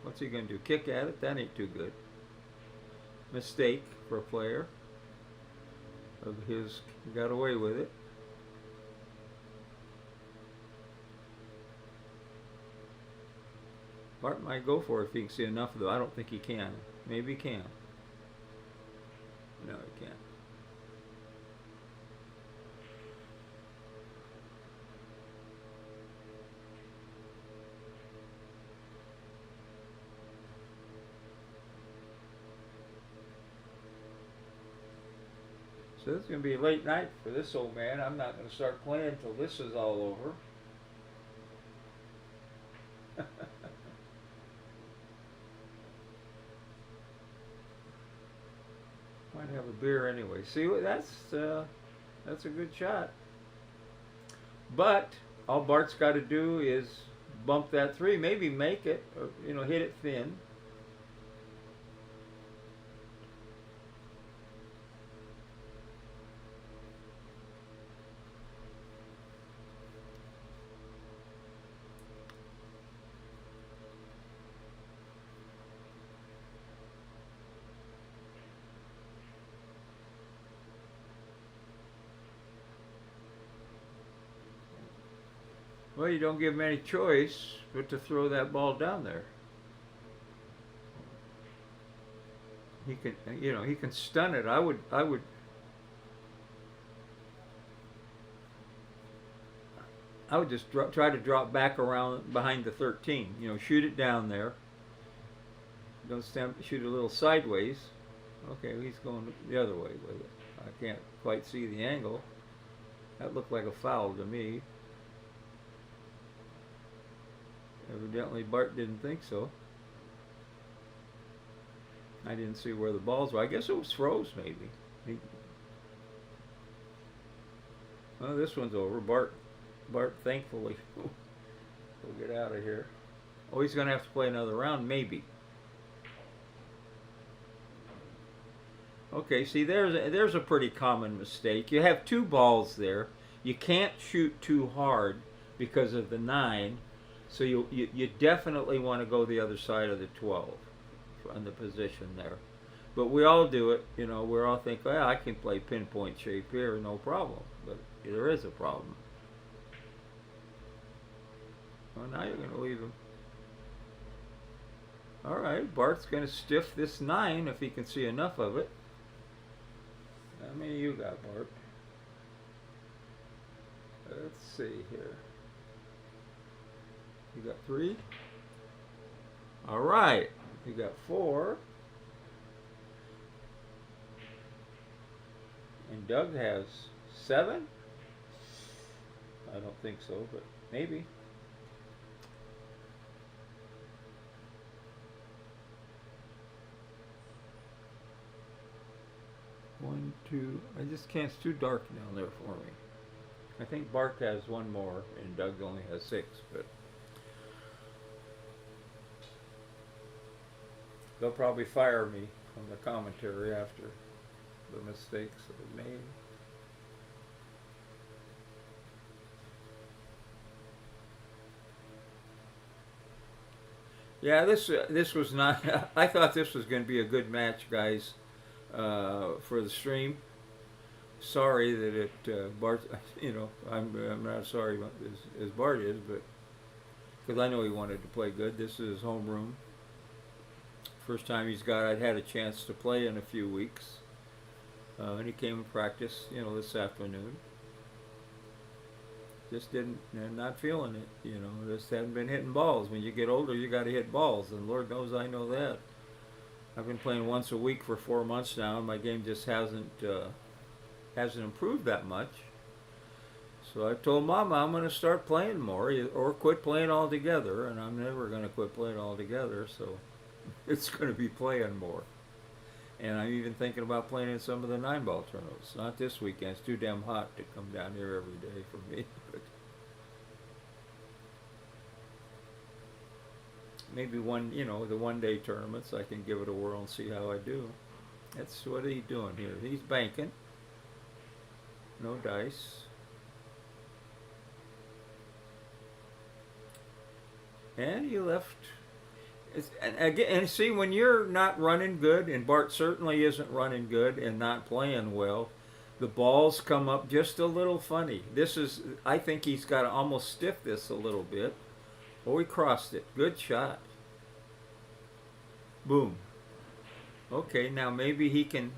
What's he going to do? Kick at it? That ain't too good. Mistake for a player of his. Got away with it. Bart might go for it if he can see enough of it. I don't think he can. Maybe he can. No, he can't. So this is going to be a late night for this old man. I'm not going to start playing until this is all over. Might have a beer anyway. See, that's a good shot. But all Bart's got to do is bump that 3, maybe make it, or hit it thin. Well, you don't give him any choice but to throw that ball down there. He can, he can stun it. I would just try to drop back around behind the 13. Shoot it down there. Don't shoot a little sideways. Okay, he's going the other way with it. I can't quite see the angle. That looked like a foul to me. Evidently Bart didn't think so. I didn't see where the balls were. I guess it was froze maybe. Well, this one's over. Bart thankfully will get out of here. Oh, he's going to have to play another round, maybe. Okay, see, there's a pretty common mistake. You have two balls there. You can't shoot too hard because of the 9, so you definitely want to go the other side of the 12 on the position there. But we all do it, we're all think, well, I can play pinpoint shape here, no problem. But there is a problem. Well, now you're going to leave him. All right, Bart's going to stiff this 9 if he can see enough of it. How many you got, Bart? Let's see here. You got 3? All right. You got 4. And Doug has 7? I don't think so, but maybe. One, 2. I just can't. It's too dark down there for me. I think Bart has 1 more, and Doug only has 6. But they'll probably fire me from the commentary after the mistakes that I made. Yeah, this was not. I thought this was going to be a good match, guys. For the stream. Sorry that Bart, I'm not sorry as Bart is, but because I know he wanted to play good. This is his homeroom. First time I'd had a chance to play in a few weeks, and he came and practiced, this afternoon. Just not feeling it, Just hadn't been hitting balls. When you get older, you got to hit balls, and Lord knows I know that. I've been playing once a week for 4 months now, and my game just hasn't improved that much. So I told Mama I'm going to start playing more, or quit playing altogether, and I'm never going to quit playing altogether. So it's going to be playing more, and I'm even thinking about playing in some of the 9-ball tournaments. Not this weekend; it's too damn hot to come down here every day for me. But maybe the 1-day tournaments, I can give it a whirl and see how I do. That's what he's doing here. He's banking. No dice. And he left. And see, when you're not running good, and Bart certainly isn't running good and not playing well, the balls come up just a little funny. I think he's got to almost stiff this a little bit. Oh, he crossed it. Good shot. Boom. Okay, now maybe he can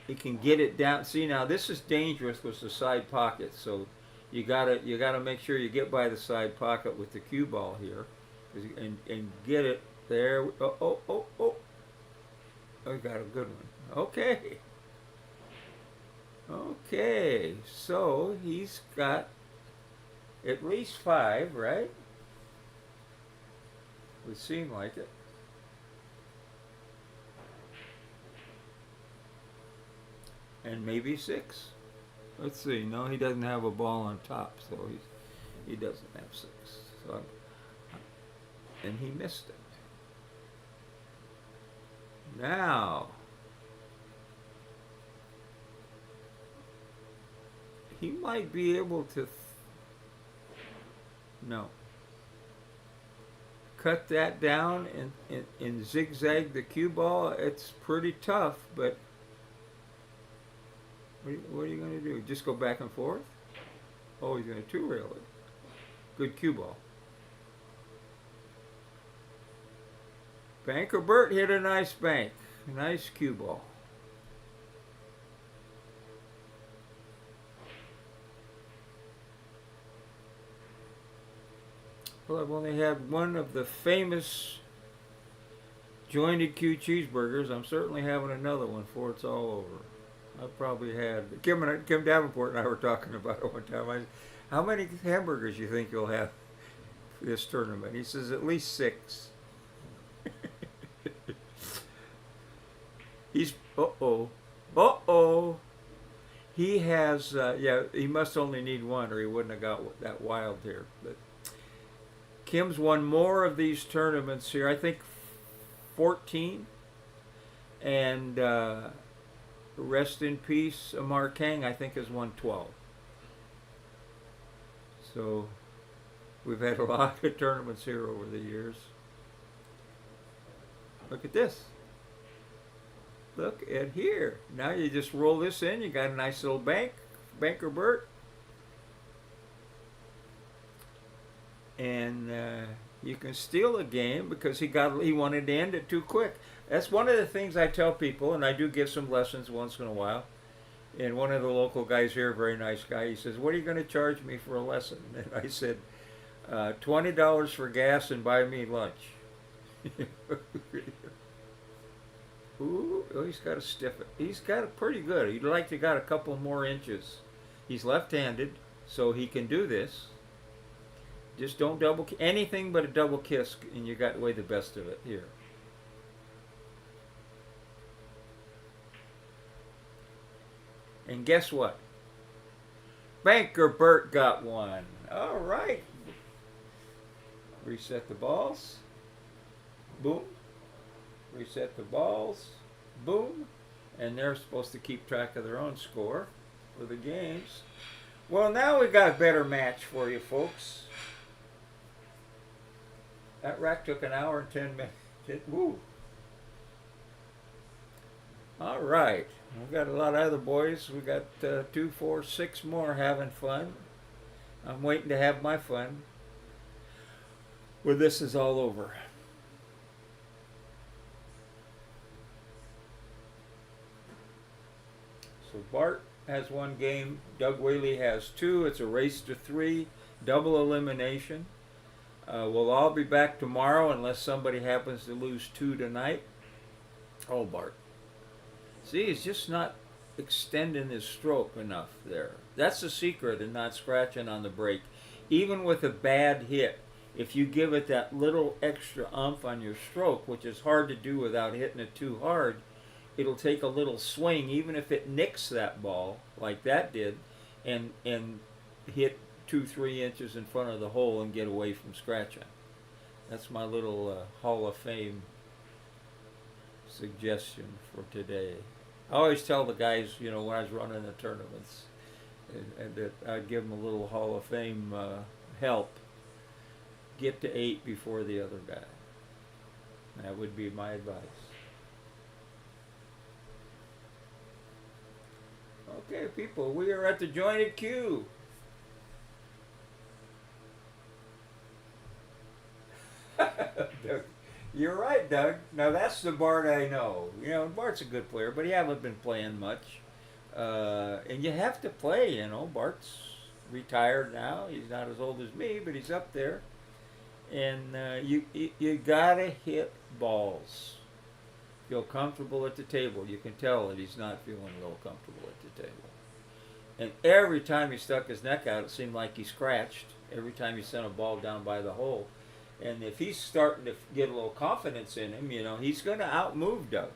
get it down. See, now this is dangerous with the side pocket. So you gotta make sure you get by the side pocket with the cue ball here, and get it there. Oh! We got a good one. Okay. So he's got at least 5, right? Would seem like it. And maybe 6. Let's see. No, he doesn't have a ball on top, so he doesn't have 6. So, and he missed it. Now, he might be able to. No. Cut that down and zigzag the cue ball. It's pretty tough, but what are you going to do? Just go back and forth? Oh, he's going to two-rail it. Good cue ball. Banker Bert hit a nice bank. Nice cue ball. Well, I've only had one of the famous jointed cue cheeseburgers. I'm certainly having another one before it's all over. I've probably had Kim Davenport and I were talking about it one time. How many hamburgers you think you'll have for this tournament? He says at least 6. He's He has he must only need one or he wouldn't have got that wild here. But Kim's won more of these tournaments here. I think 14, and rest in peace, Amar Kang, I think has won 12. So we've had a lot of tournaments here over the years. Look at this. Look at here. Now you just roll this in. You got a nice little Banker Bert. And you can steal a game because he wanted to end it too quick. That's one of the things I tell people, and I do give some lessons once in a while. And one of the local guys here, a very nice guy, he says, "What are you going to charge me for a lesson?" And I said, $20 for gas and buy me lunch. Ooh, oh, he's got to stiff it. He's got it pretty good. He'd like to got a couple more inches. He's left-handed, so he can do this. Just don't anything but a double kiss, and you got away the best of it here. And guess what? Banker Bert got one. All right. Reset the balls. Boom. Reset the balls. Boom. And they're supposed to keep track of their own score for the games. Well, now we got a better match for you folks. That rack took an hour and 10 minutes. Woo. All right. We've got a lot of other boys. We got 2, 4, 6 more having fun. I'm waiting to have my fun when this is all over. So Bart has 1 game. Doug Whaley has 2. It's a race to 3. Double elimination. We'll all be back tomorrow unless somebody happens to lose 2 tonight. Oh, Bart. See, he's just not extending his stroke enough there. That's the secret in not scratching on the break. Even with a bad hit, if you give it that little extra oomph on your stroke, which is hard to do without hitting it too hard, it'll take a little swing, even if it nicks that ball, like that did, and hit 2-3 inches in front of the hole and get away from scratching. That's my little Hall of Fame suggestion for today. I always tell the guys, when I was running the tournaments, and that I'd give them a little Hall of Fame help. Get to 8 before the other guy. That would be my advice. Okay, people, we are at the jointed cue. You're right, Doug. Now that's the Bart I know. Bart's a good player, but he hasn't been playing much. And you have to play, Bart's retired now. He's not as old as me, but he's up there. And you gotta hit balls. Feel comfortable at the table. You can tell that he's not feeling real comfortable at the table. And every time he stuck his neck out, it seemed like he scratched. Every time he sent a ball down by the hole. And if he's starting to get a little confidence in him, he's going to outmove Doug.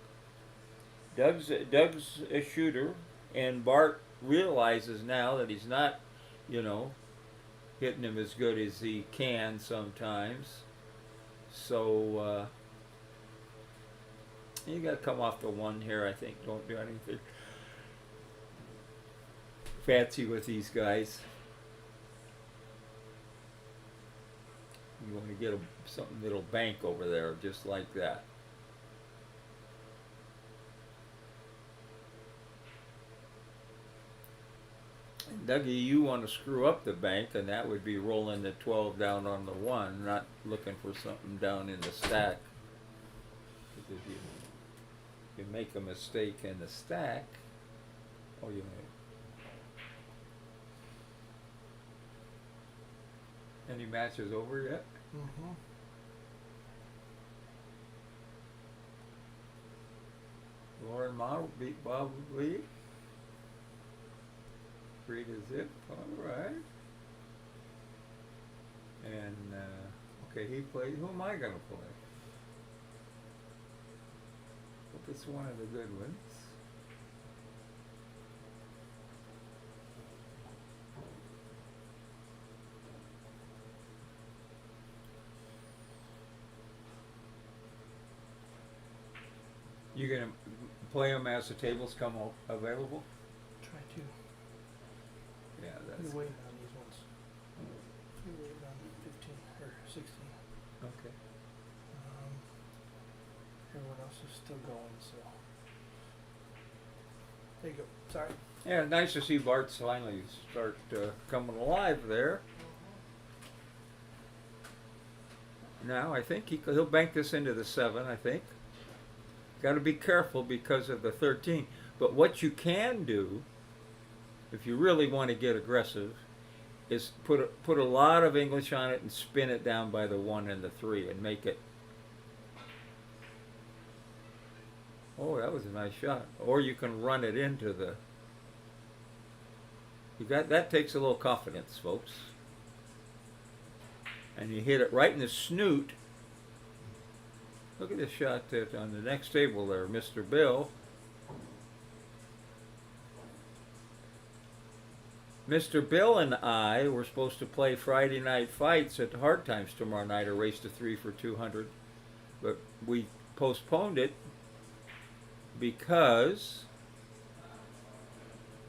Doug's a shooter, and Bart realizes now that he's not, hitting him as good as he can sometimes. So you got to come off the 1 here, I think. Don't do anything fancy with these guys. You want to get something that'll bank over there, just like that. And Dougie, you want to screw up the bank, and that would be rolling the 12 down on the 1, not looking for something down in the stack. Because if you make a mistake in the stack, oh, you may. Any matches over yet? Mm-hmm. Lauren Ma beat Bob Lee. 3 to zip. All right. And okay, he played. Who am I gonna play? Hope it's one of the good ones. You gonna play them as the tables come available? Try to. Yeah, that's You're waiting on these ones. You're waiting on 15 or 16. okay. Everyone else is still going, so. There you go. Sorry. Yeah, nice to see Bart's finally start coming alive there. Now I think he'll bank this into the 7. I think. Got to be careful because of the 13. But what you can do, if you really want to get aggressive, is put a lot of English on it and spin it down by the 1 and the 3 and make it. Oh, that was a nice shot. Or you can run it into the. That takes a little confidence, folks. And you hit it right in the snoot. Look at this shot that on the next table there, Mr. Bill. Mr. Bill and I were supposed to play Friday night fights at the Hard Times tomorrow night, a race to 3 for 200, but we postponed it because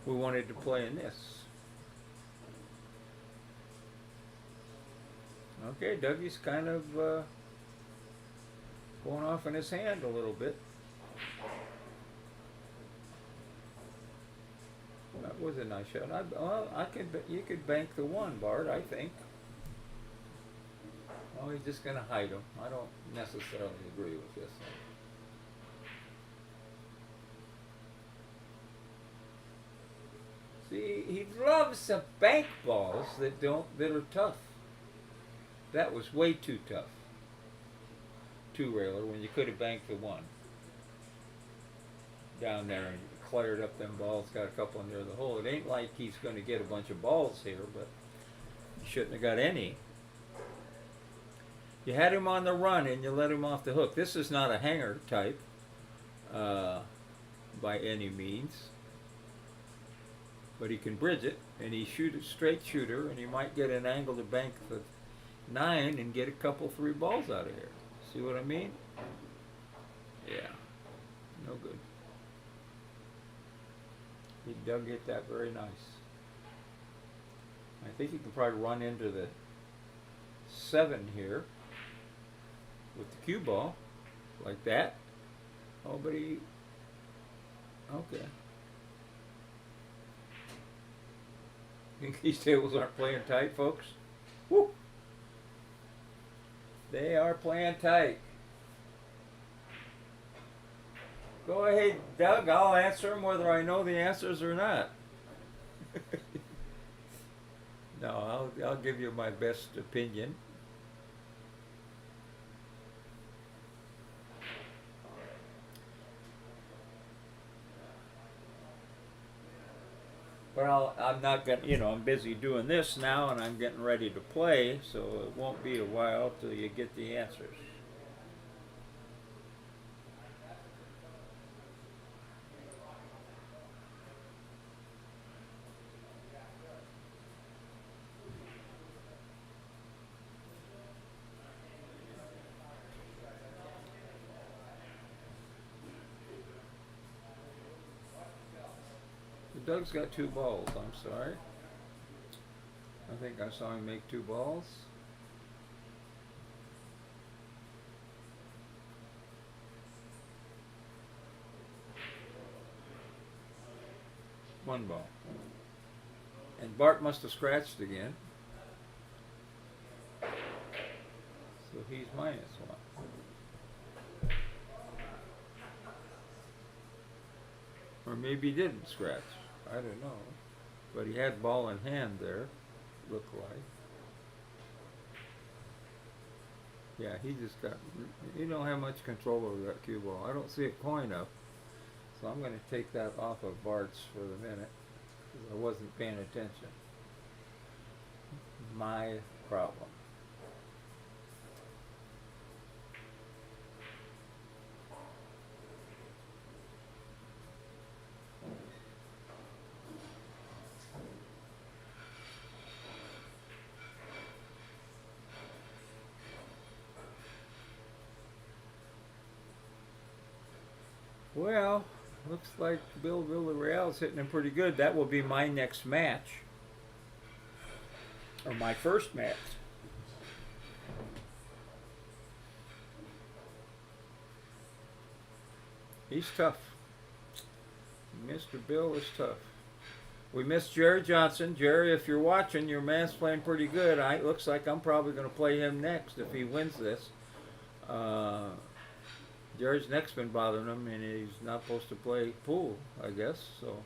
we wanted to play in this. Okay, Dougie's kind of going off in his hand a little bit. That was a nice shot. You could bank the 1, Bart, I think. Oh, he's just going to hide him. I don't necessarily agree with this. See, he loves the bank balls that are tough. That was way too tough. 2-railer when you could have banked the 1 down there and cleared up them balls, got a couple near the hole. It ain't like he's going to get a bunch of balls here, but he shouldn't have got any. You had him on the run and you let him off the hook. This is not a hanger type by any means, but he can bridge it, and he's a straight shooter, and he might get an angle to bank the 9 and get a couple 3 balls out of here. See what I mean? Yeah, no good. He dug hit that very nice. I think he can probably run into the 7 here with the cue ball, like that. Oh, but he, okay. Think these tables aren't playing tight, folks? Woo! They are playing tight. Go ahead, Doug. I'll answer them whether I know the answers or not. No, I'll give you my best opinion. But I'm not gonna, I'm busy doing this now, and I'm getting ready to play, so it won't be a while till you get the answers. Doug's got 2 balls, I'm sorry. I think I saw him make 2 balls. One ball. And Bart must have scratched again. So he's -1. Or maybe he didn't scratch. I don't know. But he had ball in hand there, looked like. Yeah, he just got, he don't have much control over that cue ball. I don't see a coin up. So I'm going to take that off of Bart's for the minute. Because I wasn't paying attention. My problem. Well, looks like Bill Villarreal's hitting him pretty good. That will be my next match. Or my first match. He's tough. Mr. Bill is tough. We missed Jerry Johnson. Jerry, if you're watching, your man's playing pretty good. It looks like I'm probably going to play him next if he wins this. Jerry's neck's been bothering him, and he's not supposed to play pool, I guess. So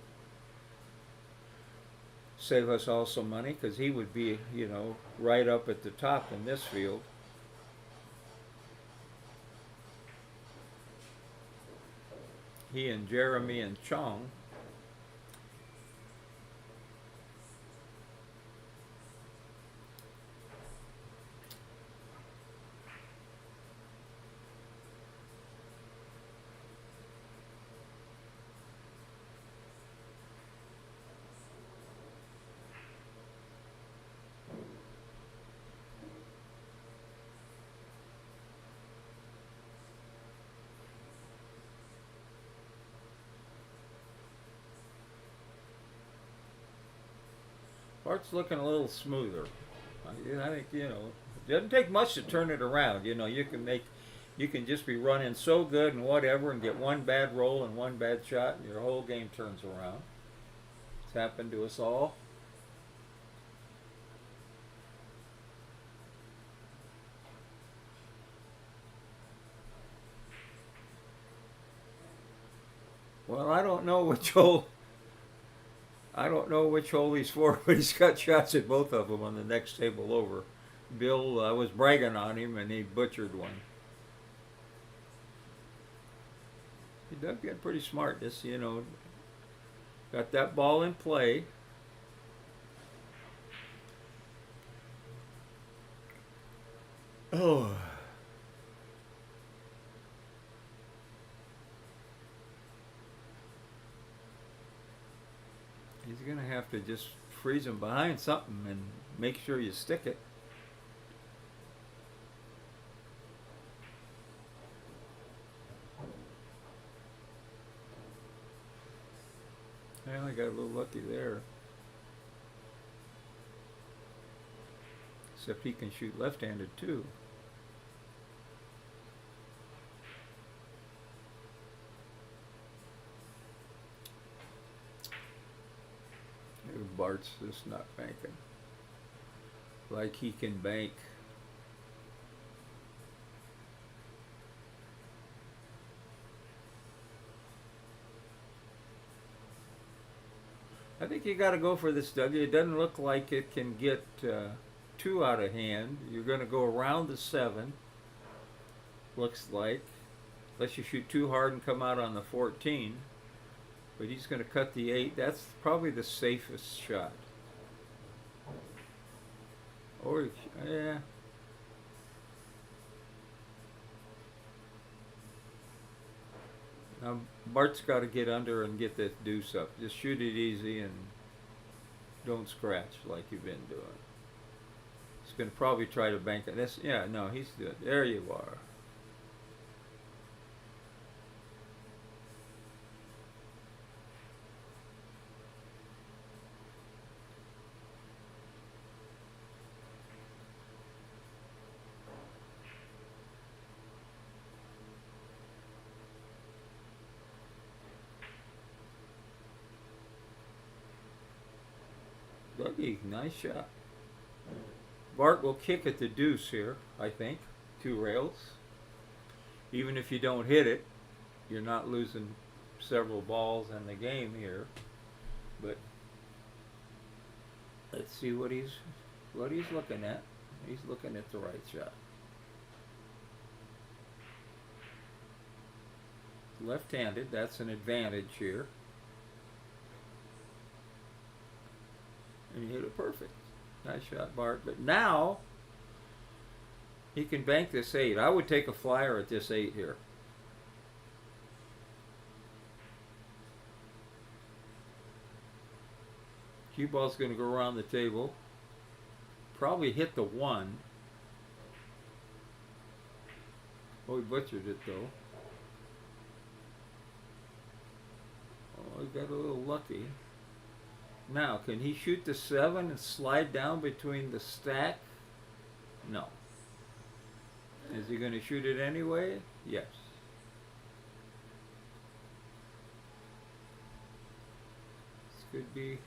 save us all some money, because he would be, you know, right up at the top in this field. He and Jeremy and Chong. Bart's looking a little smoother. I think, you know, it doesn't take much to turn it around. You know, you can just be running so good and whatever and get one bad roll and one bad shot and your whole game turns around. It's happened to us all. Well, I don't know which hole he's for, but he's got shots at both of them on the next table over. Bill, I was bragging on him, and he butchered one. He does get pretty smart. This, you know, got that ball in play. Oh. He's going to have to just freeze him behind something and make sure you stick it. Well, I got a little lucky there. Except he can shoot left-handed too. Bart's just not banking. Like he can bank. I think you got to go for this, Doug. It doesn't look like it can get too out of hand. You're going to go around the 7. Looks like. Unless you shoot too hard and come out on the 14. But he's going to cut the 8. That's probably the safest shot. Or, yeah. Now, Bart's got to get under and get that deuce up. Just shoot it easy and don't scratch like you've been doing. He's going to probably try to bank it. That's, yeah, no, he's good. There you are. Dougie, nice shot. Bart will kick at the deuce here, I think. 2 rails. Even if you don't hit it, you're not losing several balls in the game here. But let's see what he's looking at. He's looking at the right shot. Left-handed, that's an advantage here. And he hit it perfect. Nice shot, Bart. But now he can bank this 8. I would take a flyer at this 8 here. Cue ball's going to go around the table. Probably hit the 1. Oh, he butchered it though. Oh, he got a little lucky. Now, can he shoot the 7 and slide down between the stack? No. Is he going to shoot it anyway? Yes. This could be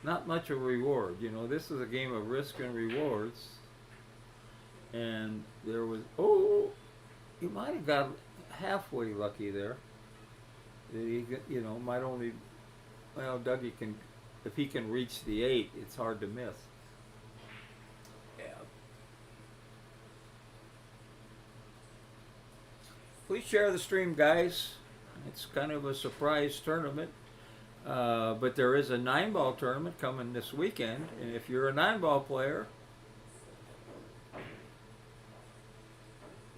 not much of a reward. You know, this is a game of risk and rewards. And there was, oh, he might have got halfway lucky there. He, you know, might only, well, Dougie can, if he can reach the 8, it's hard to miss. Yeah. Please share the stream, guys. It's kind of a surprise tournament. But there is a 9-ball tournament coming this weekend. And if you're a 9-ball player,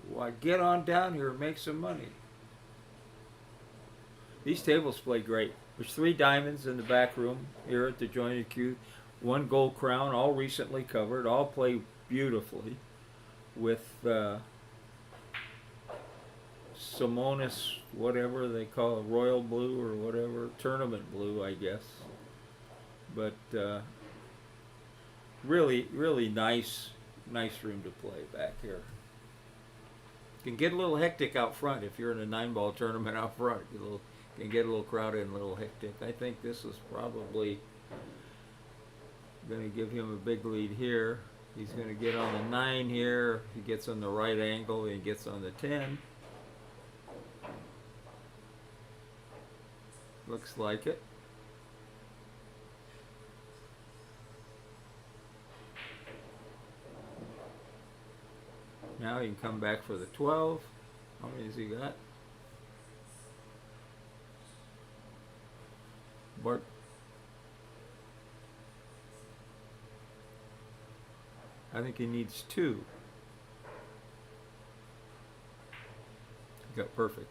why, get on down here and make some money. These tables play great. There's 3 diamonds in the back room here at the Jointed Cue. 1 gold crown, all recently covered. All play beautifully with Simonis, whatever they call it, royal blue or whatever, tournament blue, I guess. But really, really nice room to play back here. Can get a little hectic out front if you're in a 9-ball tournament out front. Can get a little crowded and a little hectic. I think this is probably going to give him a big lead here. He's going to get on the 9 here. He gets on the right angle and he gets on the 10. Looks like it. Now he can come back for the 12. How many has he got? Bart. I think he needs 2. He got perfect.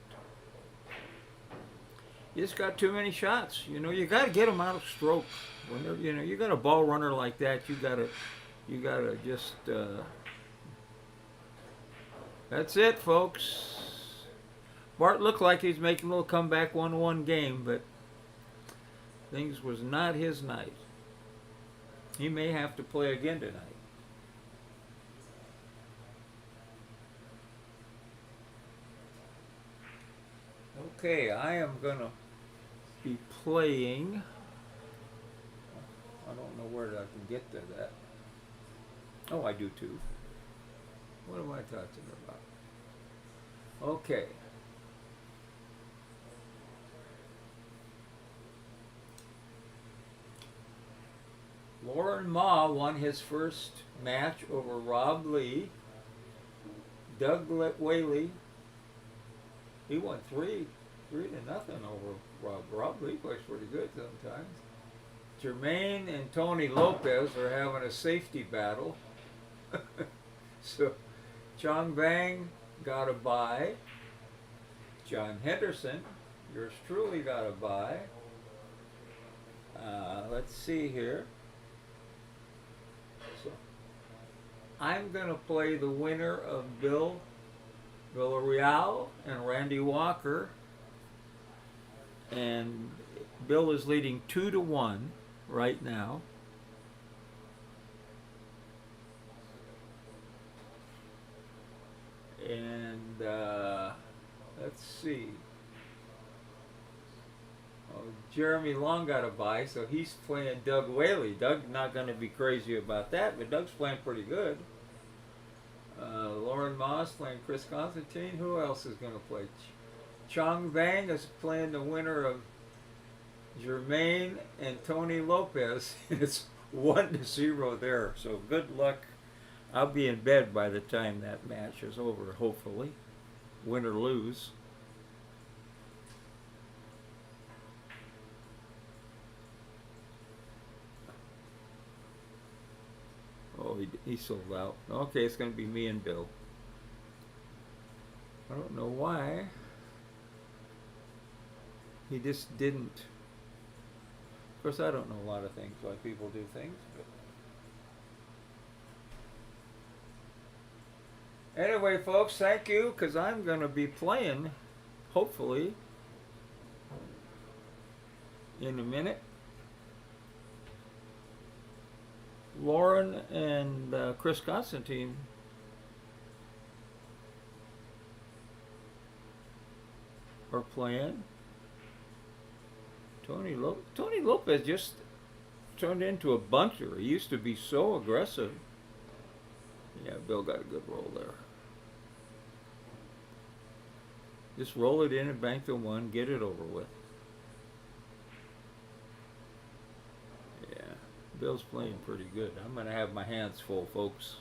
You just got too many shots. You know, you got to get them out of stroke. When you know, you got a ball runner like that, you got to just. That's it, folks. Bart looked like he's making a little comeback 1-1 game, but things was not his night. He may have to play again tonight. Okay, I am gonna be playing. I don't know where I can get to that. Oh, I do too. What am I talking about? Okay. Lauren Ma won his first match over Rob Lee. Doug Whaley, he won 3-0 over Rob. Rob Lee plays pretty good sometimes. Jermaine and Tony Lopez are having a safety battle. So Chong Bang got a bye. John Henderson, yours truly, got a bye. Let's see here. So I'm going to play the winner of Villarreal and Randy Walker. And Bill is leading 2-1 right now. And let's see. Oh, Jeremy Long got a bye, so he's playing Doug Whaley. Doug's not going to be crazy about that, but Doug's playing pretty good. Lauren Moss playing Chris Constantine. Who else is going to play? Chong Vang is playing the winner of Jermaine and Tony Lopez. It's 1-0 there, so good luck. I'll be in bed by the time that match is over, hopefully, win or lose. Oh, he sold out. Okay, it's going to be me and Bill. I don't know why. He just didn't. Of course, I don't know a lot of things, why people do things. But anyway, folks, thank you, because I'm going to be playing, hopefully, in a minute. Lauren and Chris Constantine are playing. Tony Lopez just turned into a bunter. He used to be so aggressive. Yeah, Bill got a good roll there. Just roll it in and bank the one, get it over with. Yeah, Bill's playing pretty good. I'm going to have my hands full, folks.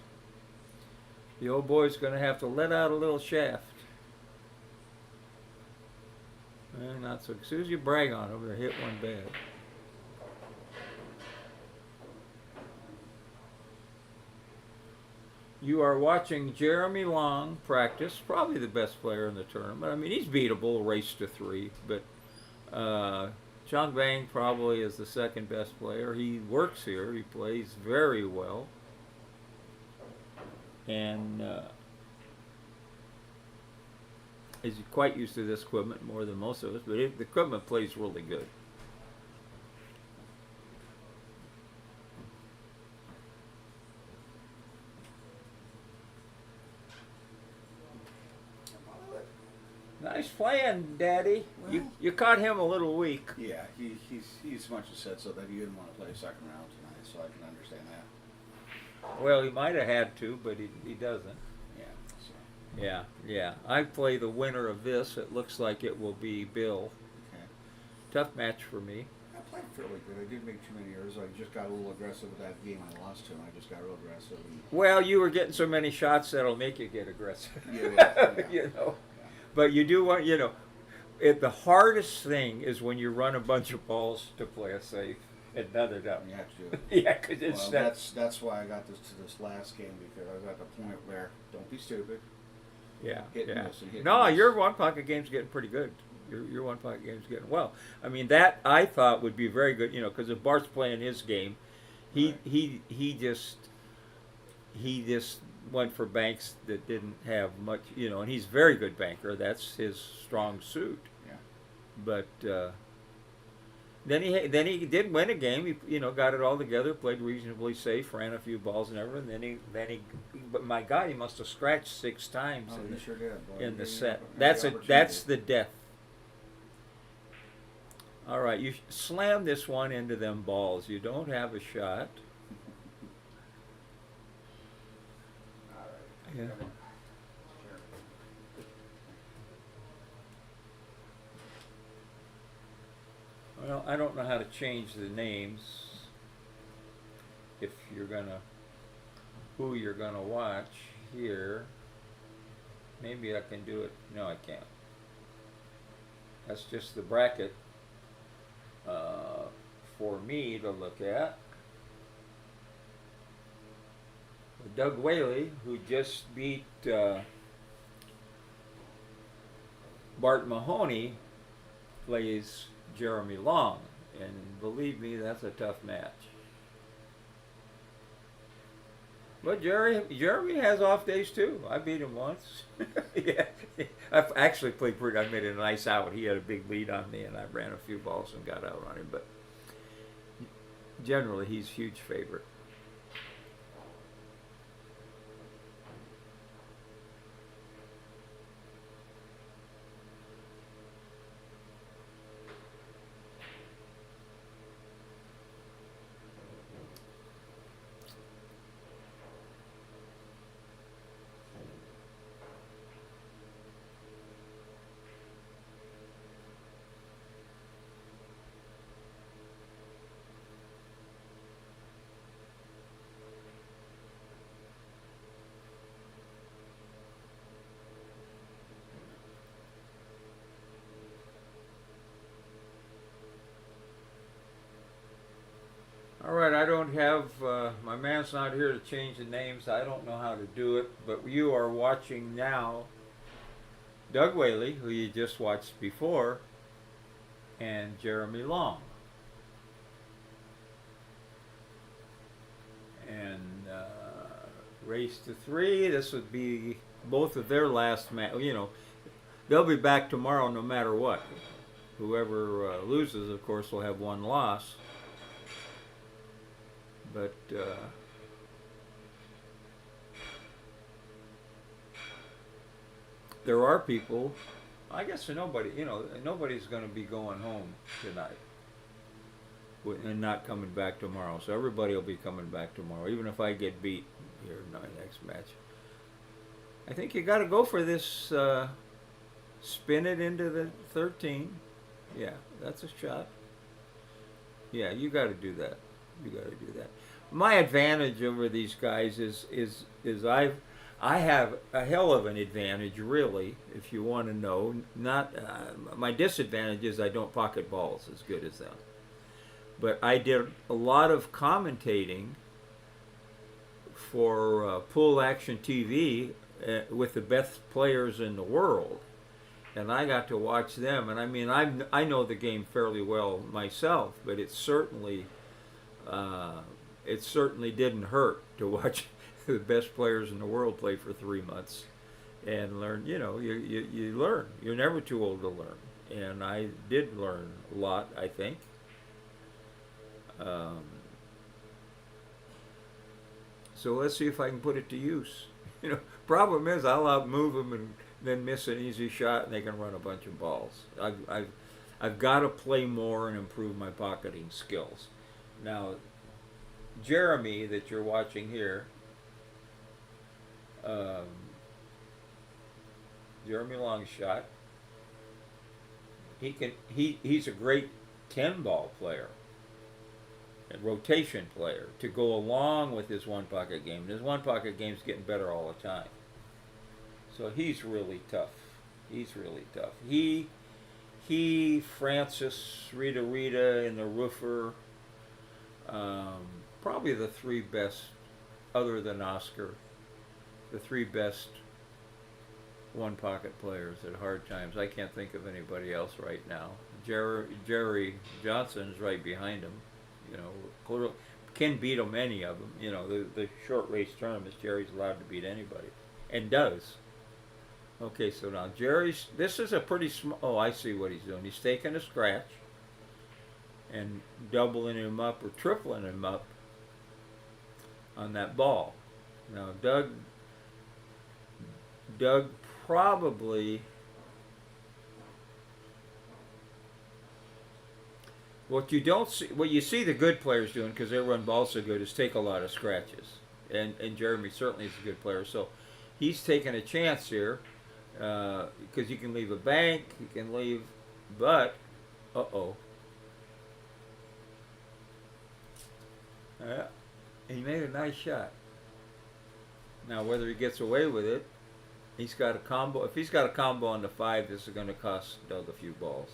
The old boy's going to have to let out a little shaft. Not so. As soon as you brag on him, they hit one bad. You are watching Jeremy Long practice, probably the best player in the tournament. I mean, he's beatable, race to 3, but Chong Vang probably is the second best player. He works here. He plays very well. And he's quite used to this equipment more than most of us, but the equipment plays really good. Nice playing, Daddy. Well, You caught him a little weak. yeah, he's much as said so that he didn't want to play second round tonight, so I can understand that. Well, he might have had to, but he doesn't. Yeah. So. Yeah. I play the winner of this. It looks like it will be Bill. Okay. Tough match for me. I played fairly good. I didn't make too many errors. I just got a little aggressive with that game I lost to, and I just got real aggressive. And Well, you were getting so many shots that'll make you get aggressive. Yeah. You know. Yeah. But you do want, the hardest thing is when you run a bunch of balls to play a safe, and none of them. You have to do it. Yeah, because it's Well, that's why I got this last game, because I was at the point where don't be stupid. Yeah, Hit and yeah. miss and hit No, and miss. your one pocket game's getting pretty good. Your one pocket game's getting well. I mean, that I thought would be very good, because if Bart's playing his game, he just went for banks that didn't have much, and he's a very good banker. That's his strong suit. Yeah. But then he did win a game. He got it all together, played reasonably safe, ran a few balls and everything. Then he but my God, he must have scratched 6 times Oh, in he the, sure did. Boy, in he the gave set. up That's every that's opportunity. the death. All right, you slam this one into them balls. You don't have a shot. All right. Yeah. Well, I don't know how to change the names. If you're who you're gonna watch here. Maybe I can do it. No, I can't. That's just the bracket for me to look at. Doug Whaley, who just beat Bart Mahoney, plays Jeremy Long, and believe me, that's a tough match. But Jeremy has off days too. I beat him once. Yeah, I've actually played pretty. I made a nice out. He had a big lead on me, and I ran a few balls and got out on him. But generally, he's a huge favorite. don't have, my man's not here to change the names. I don't know how to do it, but you are watching now Doug Whaley, who you just watched before, and Jeremy Long. And race to 3, this would be both of their last match. You know, they'll be back tomorrow no matter what. Whoever loses, of course, will have one loss. But there are people, I guess nobody, you know, nobody's going to be going home tonight and not coming back tomorrow. So everybody will be coming back tomorrow, even if I get beat here in my next match. I think you got to go for this, spin it into the 13. Yeah, that's a shot. Yeah, you got to do that. You got to do that. My advantage over these guys is I have a hell of an advantage, really, if you want to know. Not my disadvantage is I don't pocket balls as good as them. But I did a lot of commentating for Pool Action TV with the best players in the world, and I got to watch them. And I mean, I know the game fairly well myself, but it certainly didn't hurt to watch the best players in the world play for 3 months and learn. You know, you learn. You're never too old to learn, and I did learn a lot, I think. So let's see if I can put it to use. You know, problem is I'll outmove them and then miss an easy shot, and they can run a bunch of balls. I've got to play more and improve my pocketing skills. Now, Jeremy, that you're watching here, Jeremy Longshot, he's a great 10-ball player, a rotation player, to go along with his one-pocket game. And his one-pocket game's getting better all the time. So he's really tough. He's really tough. He, Francis, Rita, and the Roofer, probably the 3 best, other than Oscar, the 3 best one-pocket players at hard times. I can't think of anybody else right now. Jerry Johnson's right behind him. You know, can beat them, any of them. You know, the short race tournaments, Jerry's allowed to beat anybody, and does. Okay, so now this is a pretty small, oh, I see what he's doing. He's taking a scratch and doubling him up or tripling him up on that ball. Now, Doug probably, what you see the good players doing, because they run balls so good, is take a lot of scratches. And Jeremy certainly is a good player, so he's taking a chance here, because you can leave a bank, you can leave, but, yeah, he made a nice shot. Now, whether he gets away with it, he's got a combo. If he's got a combo on the 5, this is going to cost Doug a few balls.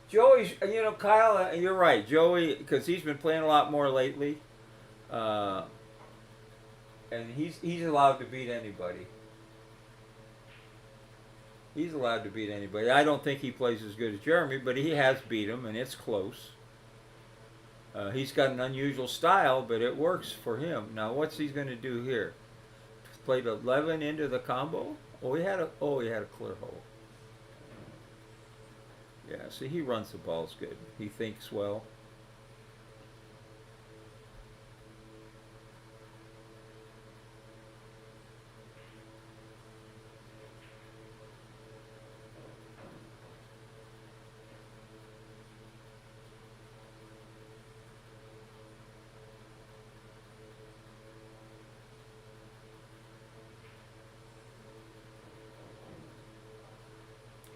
Joey, you know, Kyle, you're right. Joey, because he's been playing a lot more lately, and he's allowed to beat anybody. He's allowed to beat anybody. I don't think he plays as good as Jeremy, but he has beat him, and it's close. He's got an unusual style, but it works for him. Now, what's he going to do here? Played 11 into the combo. He had a clear hole. Yeah, see, he runs the balls good. He thinks well.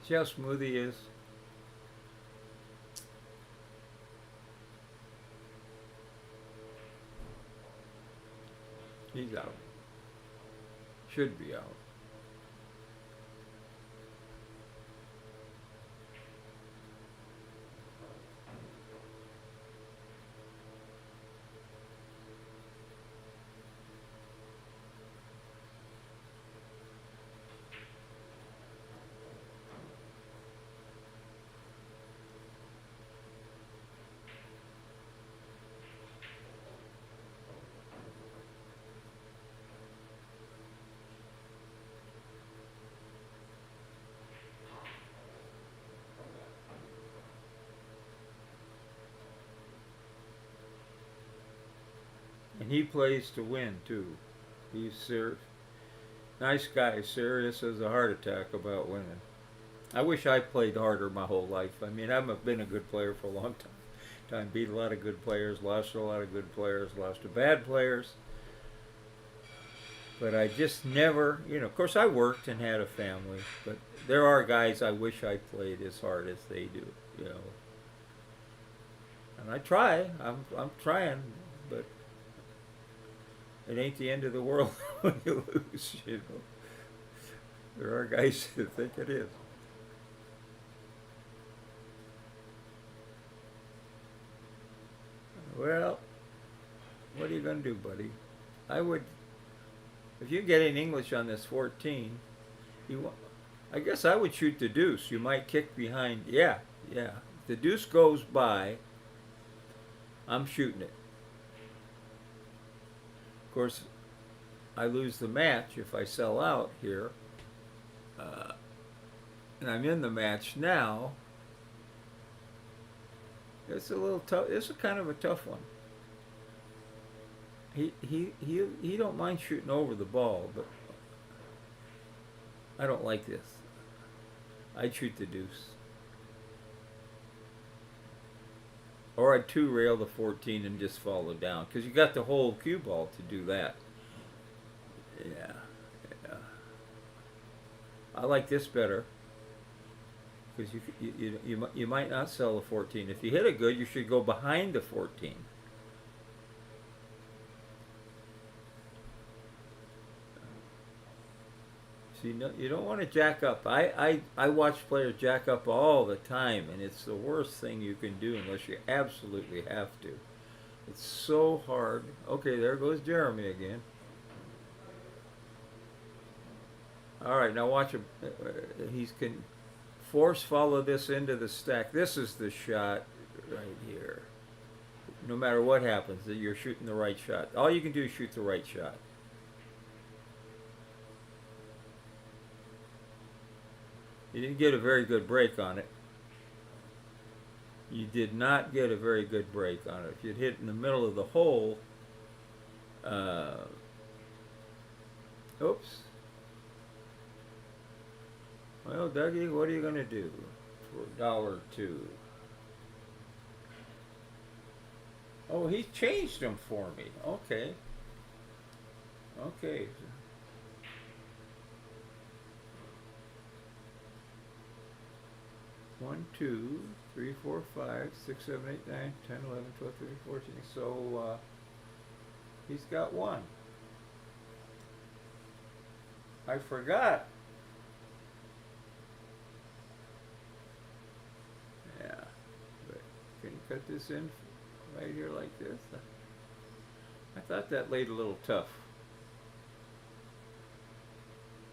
See how smooth he is? He's out. Should be out. And he plays to win too. He's nice guy, serious as a heart attack about winning. I wish I played harder my whole life. I mean, I've been a good player for a long time. Beat a lot of good players, lost a lot of good players, lost to bad players. But I just never, of course I worked and had a family, but there are guys I wish I played as hard as they do. And I try, I'm trying, but it ain't the end of the world when you lose, There are guys who think it is. Well, what are you going to do, buddy? If you get in English on this 14, I guess I would shoot the deuce. You might kick behind. Yeah. If the deuce goes by, I'm shooting it. Of course, I lose the match if I sell out here. And I'm in the match now. It's a little tough. It's a kind of a tough one. He don't mind shooting over the ball, but I don't like this. I'd shoot the deuce. Or I'd two rail the 14 and just follow down, because you got the whole cue ball to do that. Yeah. I like this better, because you might not sell the 14. If you hit it good, you should go behind the 14. So you don't want to jack up. I watch players jack up all the time, and it's the worst thing you can do unless you absolutely have to. It's so hard. Okay, there goes Jeremy again. All right, now watch him. He can force follow this into the stack. This is the shot right here. No matter what happens, that you're shooting the right shot. All you can do is shoot the right shot. You didn't get a very good break on it. You did not get a very good break on it. If you'd hit in the middle of the hole, oops. Well, Dougie, what are you going to do for $1.02? Oh, he changed them for me. Okay. 1, 2, 3, 4, 5, 6, 7, 8, 9, 10, 11, 12, 13, 14. So he's got one. I forgot. Yeah. But can you cut this in right here like this? I thought that laid a little tough.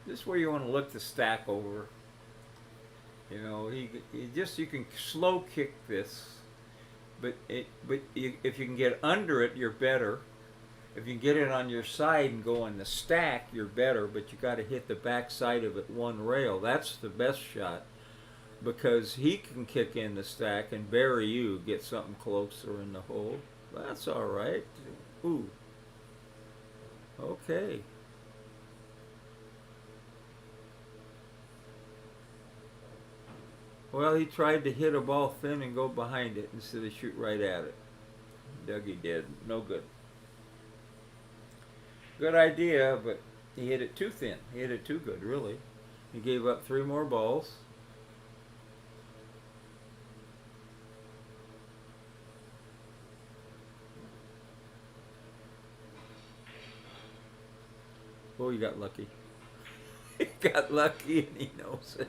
This is where you want to look the stack over. You can slow kick this, but if you can get under it, you're better. If you can get it on your side and go on the stack, you're better. But you got to hit the back side of it one rail. That's the best shot, because he can kick in the stack and bury you, get something closer in the hole. That's all right. Ooh. Okay. Well, he tried to hit a ball thin and go behind it instead of shoot right at it. Dougie did. No good. Good idea, but he hit it too thin. He hit it too good, really. He gave up 3 more balls. Oh, he got lucky. He got lucky and he knows it.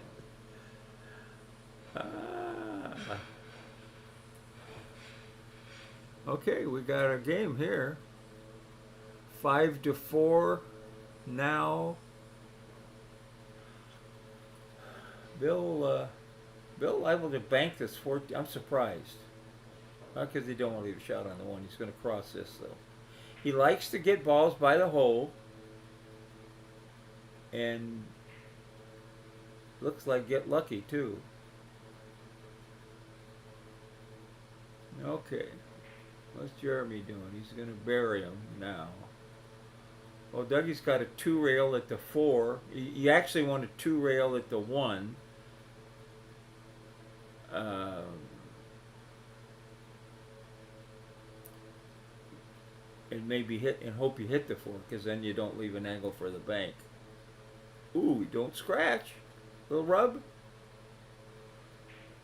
Okay, we got a game here. 5-4 now. Bill liable to bank this 14. I'm surprised. Not because he don't want to leave a shot on the one. He's going to cross this though. He likes to get balls by the hole, and looks like get lucky too. Okay. What's Jeremy doing? He's going to bury him now. Well, Dougie's got a 2 rail at the 4. He actually wanted 2 rail at the 1. Um, and maybe hit and hope you hit the 4, because then you don't leave an angle for the bank. Ooh, don't scratch. Little rub.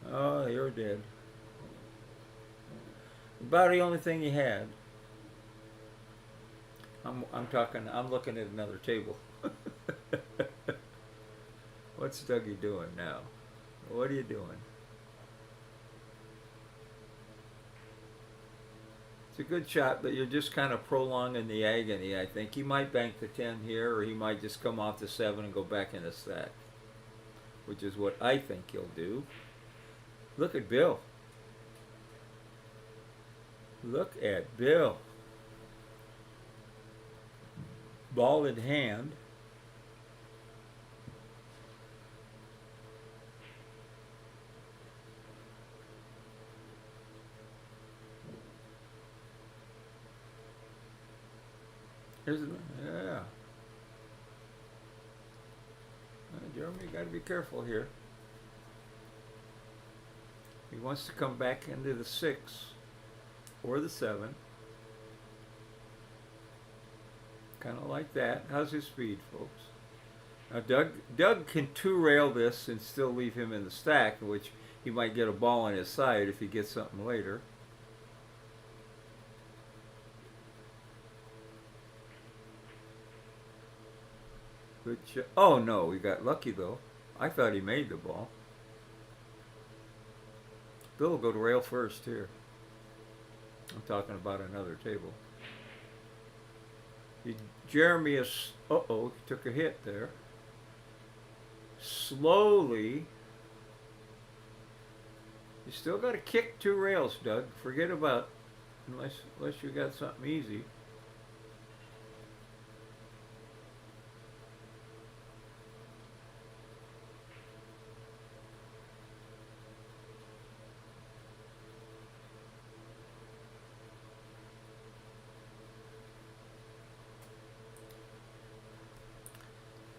Oh, you're dead. About the only thing he had. I'm looking at another table. What's Dougie doing now? What are you doing? It's a good shot, but you're just kind of prolonging the agony, I think. He might bank the 10 here, or he might just come off the 7 and go back in the stack, which is what I think he'll do. Look at Bill. Look at Bill. Ball in hand. Yeah. Jeremy, you got to be careful here. He wants to come back into the 6 or the 7. Kind of like that. How's his speed, folks? Now, Doug can 2-rail this and still leave him in the stack, which he might get a ball on his side if he gets something later. Good shot. Oh no, we got lucky though. I thought he made the ball. Bill will go to rail first here. I'm talking about another table. Jeremy is, he took a hit there. Slowly. You still got to kick 2 rails, Doug. Forget about, unless you got something easy.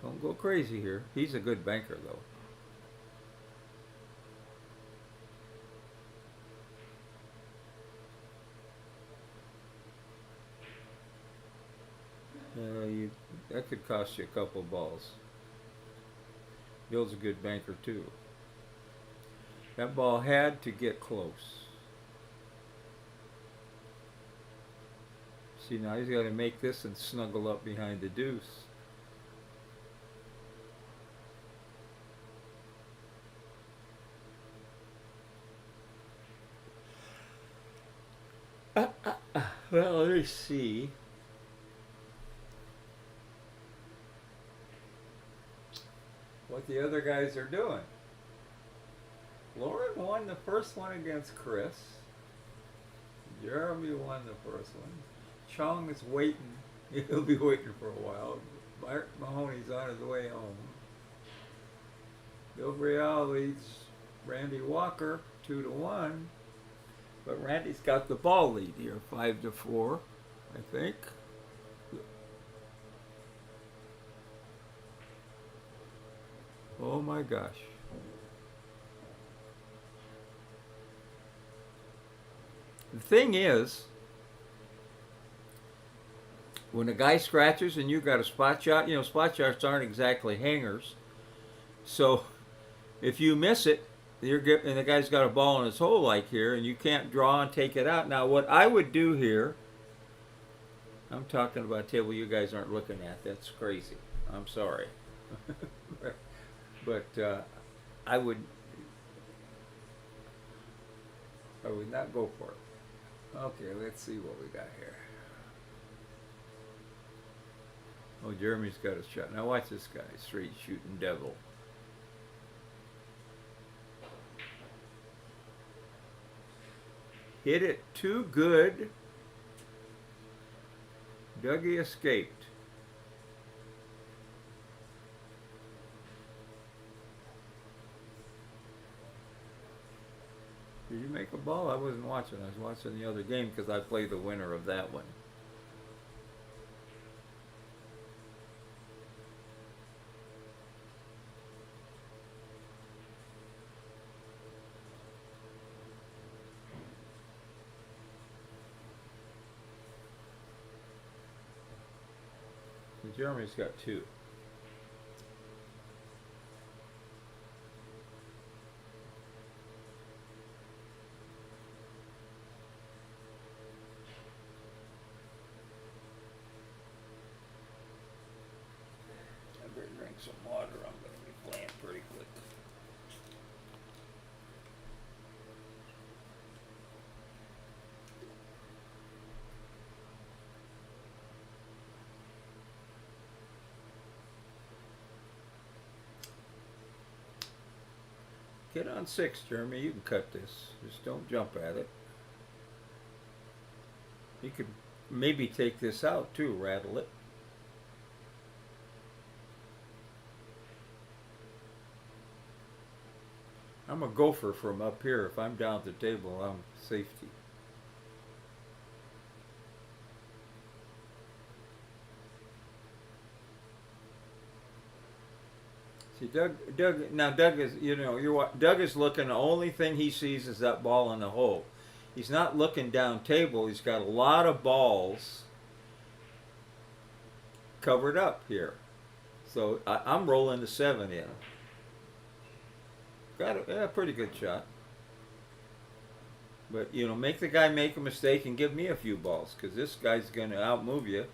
Don't go crazy here. He's a good banker, though. That could cost you a couple balls. Bill's a good banker, too. That ball had to get close. See, now he's got to make this and snuggle up behind the deuce. Well, let me see. What the other guys are doing. Lauren won the first one against Chris. Jeremy won the first one. Chong is waiting. He'll be waiting for a while. Bart Mahoney's on his way home. Bill Brial leads Randy Walker 2-1. But Randy's got the ball lead here, 5-4, I think. Oh my gosh. The thing is, when a guy scratches and you've got a spot shot, spot shots aren't exactly hangers. So if you miss it, and the guy's got a ball in his hole like here, and you can't draw and take it out. Now, what I would do here, I'm talking about a table you guys aren't looking at. That's crazy. I'm sorry. but I would not go for it. Okay, let's see what we got here. Oh, Jeremy's got a shot. Now watch this guy, straight shooting devil. Hit it too good. Dougie escaped. Did you make a ball? I wasn't watching. I was watching the other game because I played the winner of that one. And Jeremy's got 2. I better drink some water. I'm going to be playing pretty quick. Get on 6, Jeremy. You can cut this. Just don't jump at it. You could maybe take this out too, rattle it. I'm a gopher from up here. If I'm down at the table, I'm safety. See, Doug is, Doug is looking, the only thing he sees is that ball in the hole. He's not looking down table. He's got a lot of balls covered up here. So I'm rolling the 7 in. Got a pretty good shot. But, make the guy make a mistake and give me a few balls, because this guy's going to outmove you.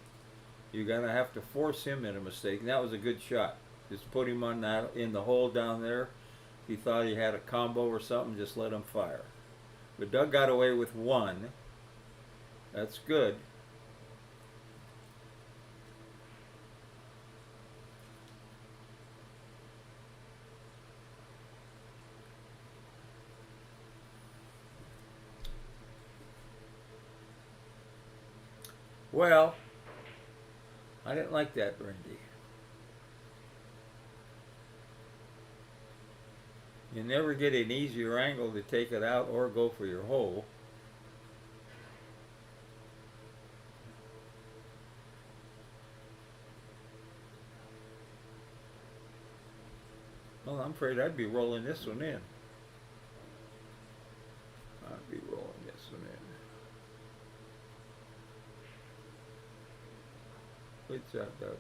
You're going to have to force him in a mistake. And that was a good shot. Just put him on that in the hole down there. If he thought he had a combo or something, just let him fire. But Doug got away with 1. That's good. Well, I didn't like that, Brandy. You never get an easier angle to take it out or go for your hole. Well, I'm afraid I'd be rolling this one in. I'd be rolling this one in. Good job, Doug.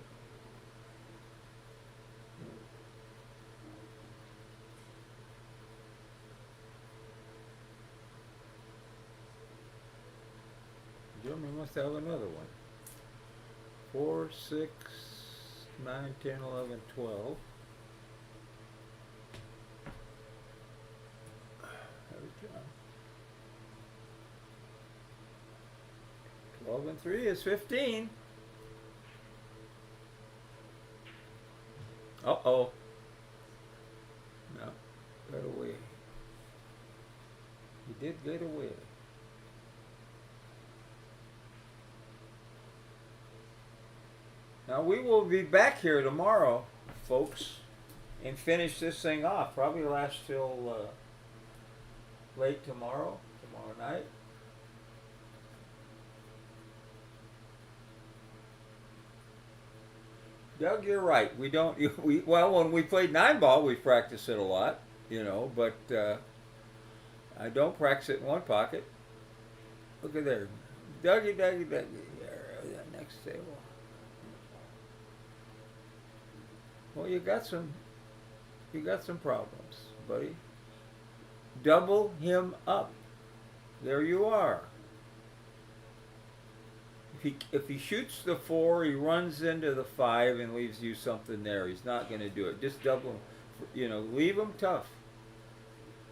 Jeremy must have another one. 4, 6, 9, 10, 11, 12. There's John. 12 and 3 is 15. Uh-oh. No, got away. He did get away. Now we will be back here tomorrow, folks, and finish this thing off. Probably last till late tomorrow night. Doug, you're right. We don't. Well, when we played 9-ball, we practiced it a lot, But I don't practice it in one pocket. Look at there, Dougie. There, that next table. Well, you got some problems, buddy. Double him up. There you are. If he shoots the 4, he runs into the 5 and leaves you something there. He's not going to do it. Just double him. Leave him tough.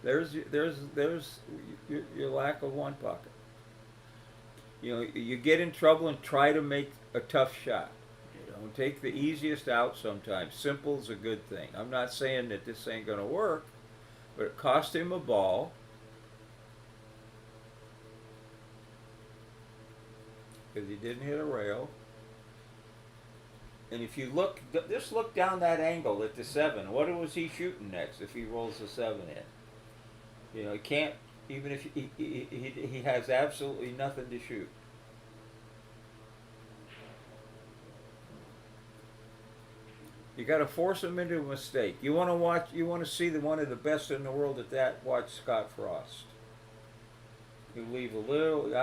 There's your lack of one pocket. You get in trouble and try to make a tough shot. Take the easiest out sometimes. Simple's a good thing. I'm not saying that this ain't going to work, but it cost him a ball. Because he didn't hit a rail. And if you just look down that angle at the 7. What was he shooting next if he rolls the 7 in? He can't even if he has absolutely nothing to shoot. You got to force him into a mistake. You want to watch. You want to see one of the best in the world at that. Watch Scott Frost. You leave a little.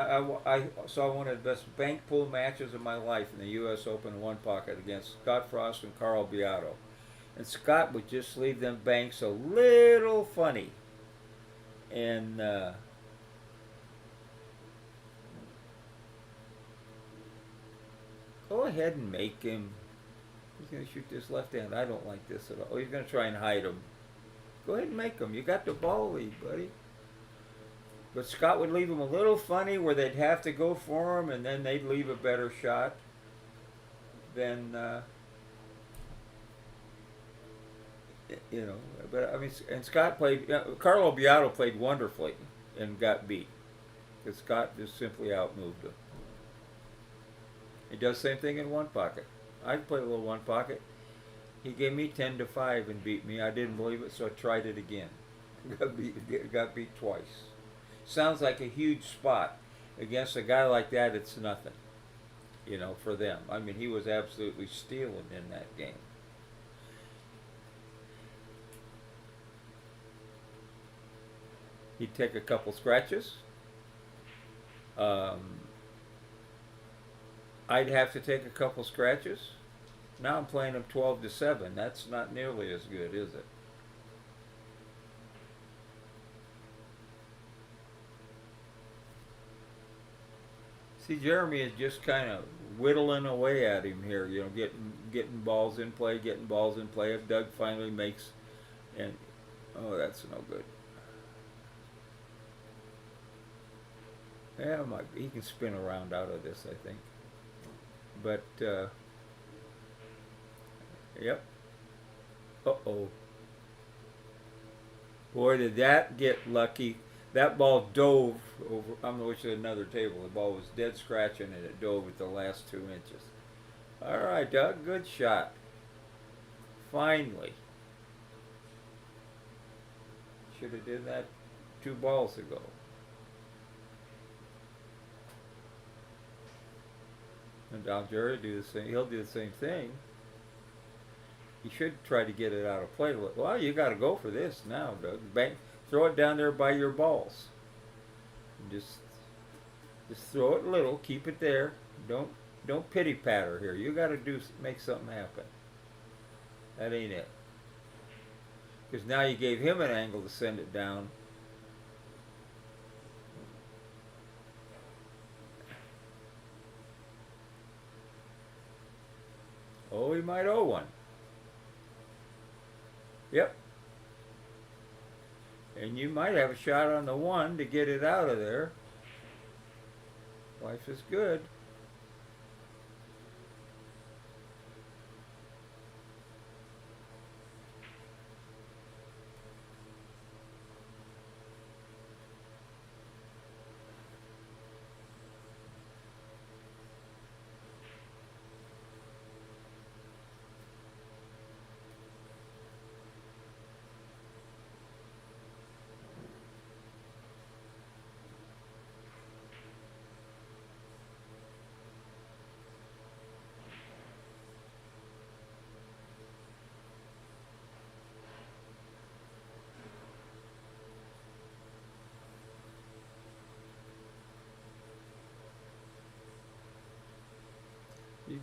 I saw one of the best bank pool matches of my life in the U.S. Open in one pocket against Scott Frost and Carl Beato, and Scott would just leave them banks a little funny, and go ahead and make him. He's going to shoot this left hand. I don't like this at all. He's going to try and hide him. Go ahead and make him. You got the ball lead, buddy. But Scott would leave him a little funny where they'd have to go for him, and then they'd leave a better shot than, you know. But, I mean, and Scott played, Carlo Beato played wonderfully and got beat. Because Scott just simply outmoved him. He does the same thing in one pocket. I played a little one pocket. He gave me 10-5 and beat me. I didn't believe it, so I tried it again. Got beat twice. Sounds like a huge spot. Against a guy like that, it's nothing. You know, for them. I mean, he was absolutely stealing in that game. He'd take a couple scratches. I'd have to take a couple scratches. Now I'm playing him 12-7. That's not nearly as good, is it? See, Jeremy is just kind of whittling away at him here. You know, getting balls in play, getting balls in play. If Doug finally makes, and oh, that's no good. Yeah, he can spin around out of this, I think. But, yep. Uh-oh. Boy, did that get lucky. That ball dove over, I'm going to wish it another table. The ball was dead scratching and it dove at the last 2 inches. All right, Doug, good shot. Finally. Should have did that 2 balls ago. And Don Jerry do the same. He'll do the same thing. He should try to get it out of play. Well, you got to go for this now, Doug. Bank, throw it down there by your balls. And just throw it little. Keep it there. Don't pity patter here. You got to make something happen. That ain't it. Because now you gave him an angle to send it down. Oh, he might owe one. Yep. And you might have a shot on the 1 to get it out of there. Life is good.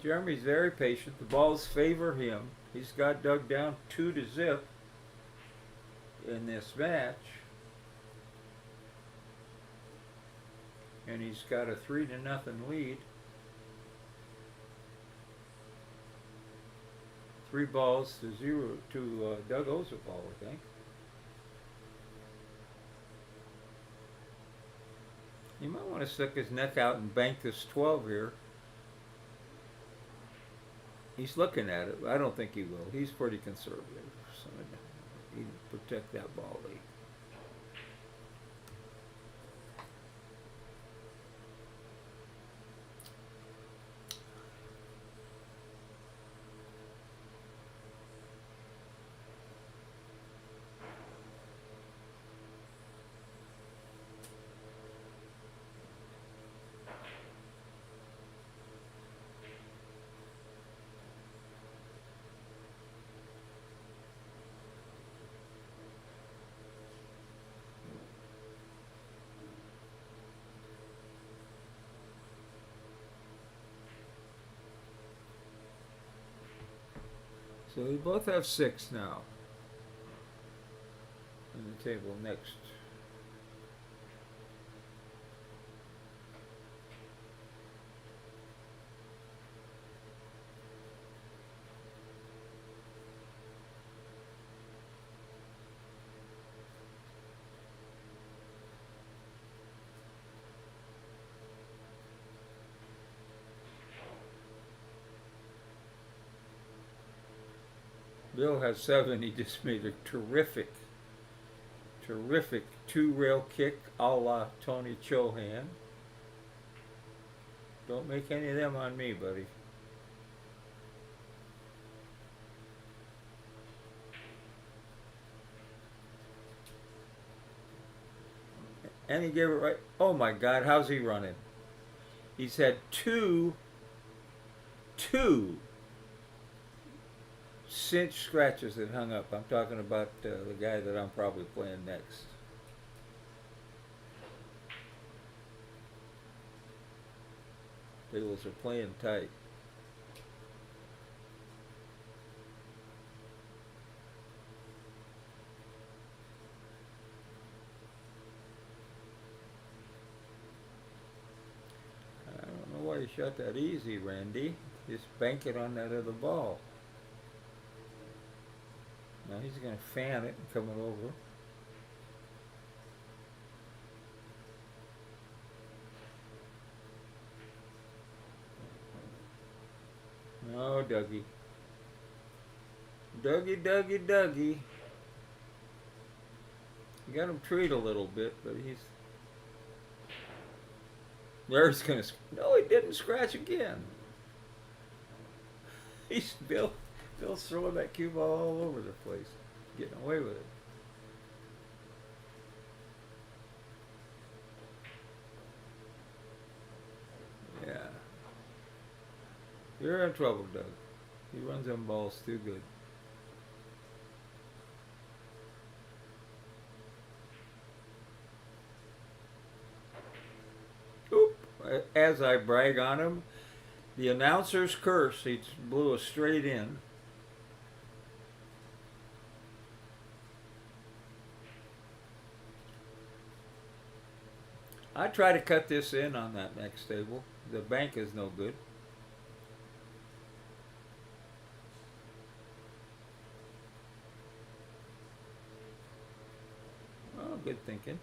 Jeremy's very patient. The balls favor him. He's got Doug down 2-0 in this match. And he's got a 3-0 lead. 3 balls to 0 to Doug owes a ball, I think. He might want to stick his neck out and bank this 12 here. He's looking at it, but I don't think he will. He's pretty conservative, so he'd protect that ball lead. So they both have 6 now. On the table next. Bill has 7. He just made a terrific 2-rail kick a la Tony Chohan. Don't make any of them on me, buddy. And he gave it right. Oh my God, how's he running? He's had two cinch scratches that hung up. I'm talking about the guy that I'm probably playing next. Tables are playing tight. I don't know why you shot that easy, Randy. Just bank it on that other ball. Now he's going to fan it and come it over. No, Dougie. Dougie. You got him treat a little bit, but he's... There's going to... No, he didn't scratch again. He's Bill's throwing that cue ball all over the place, getting away with it. Yeah. You're in trouble, Doug. He runs them balls too good. Oop. As I brag on him, the announcer's curse, he blew a straight in. I try to cut this in on that next table. The bank is no good. Oh, good thinking.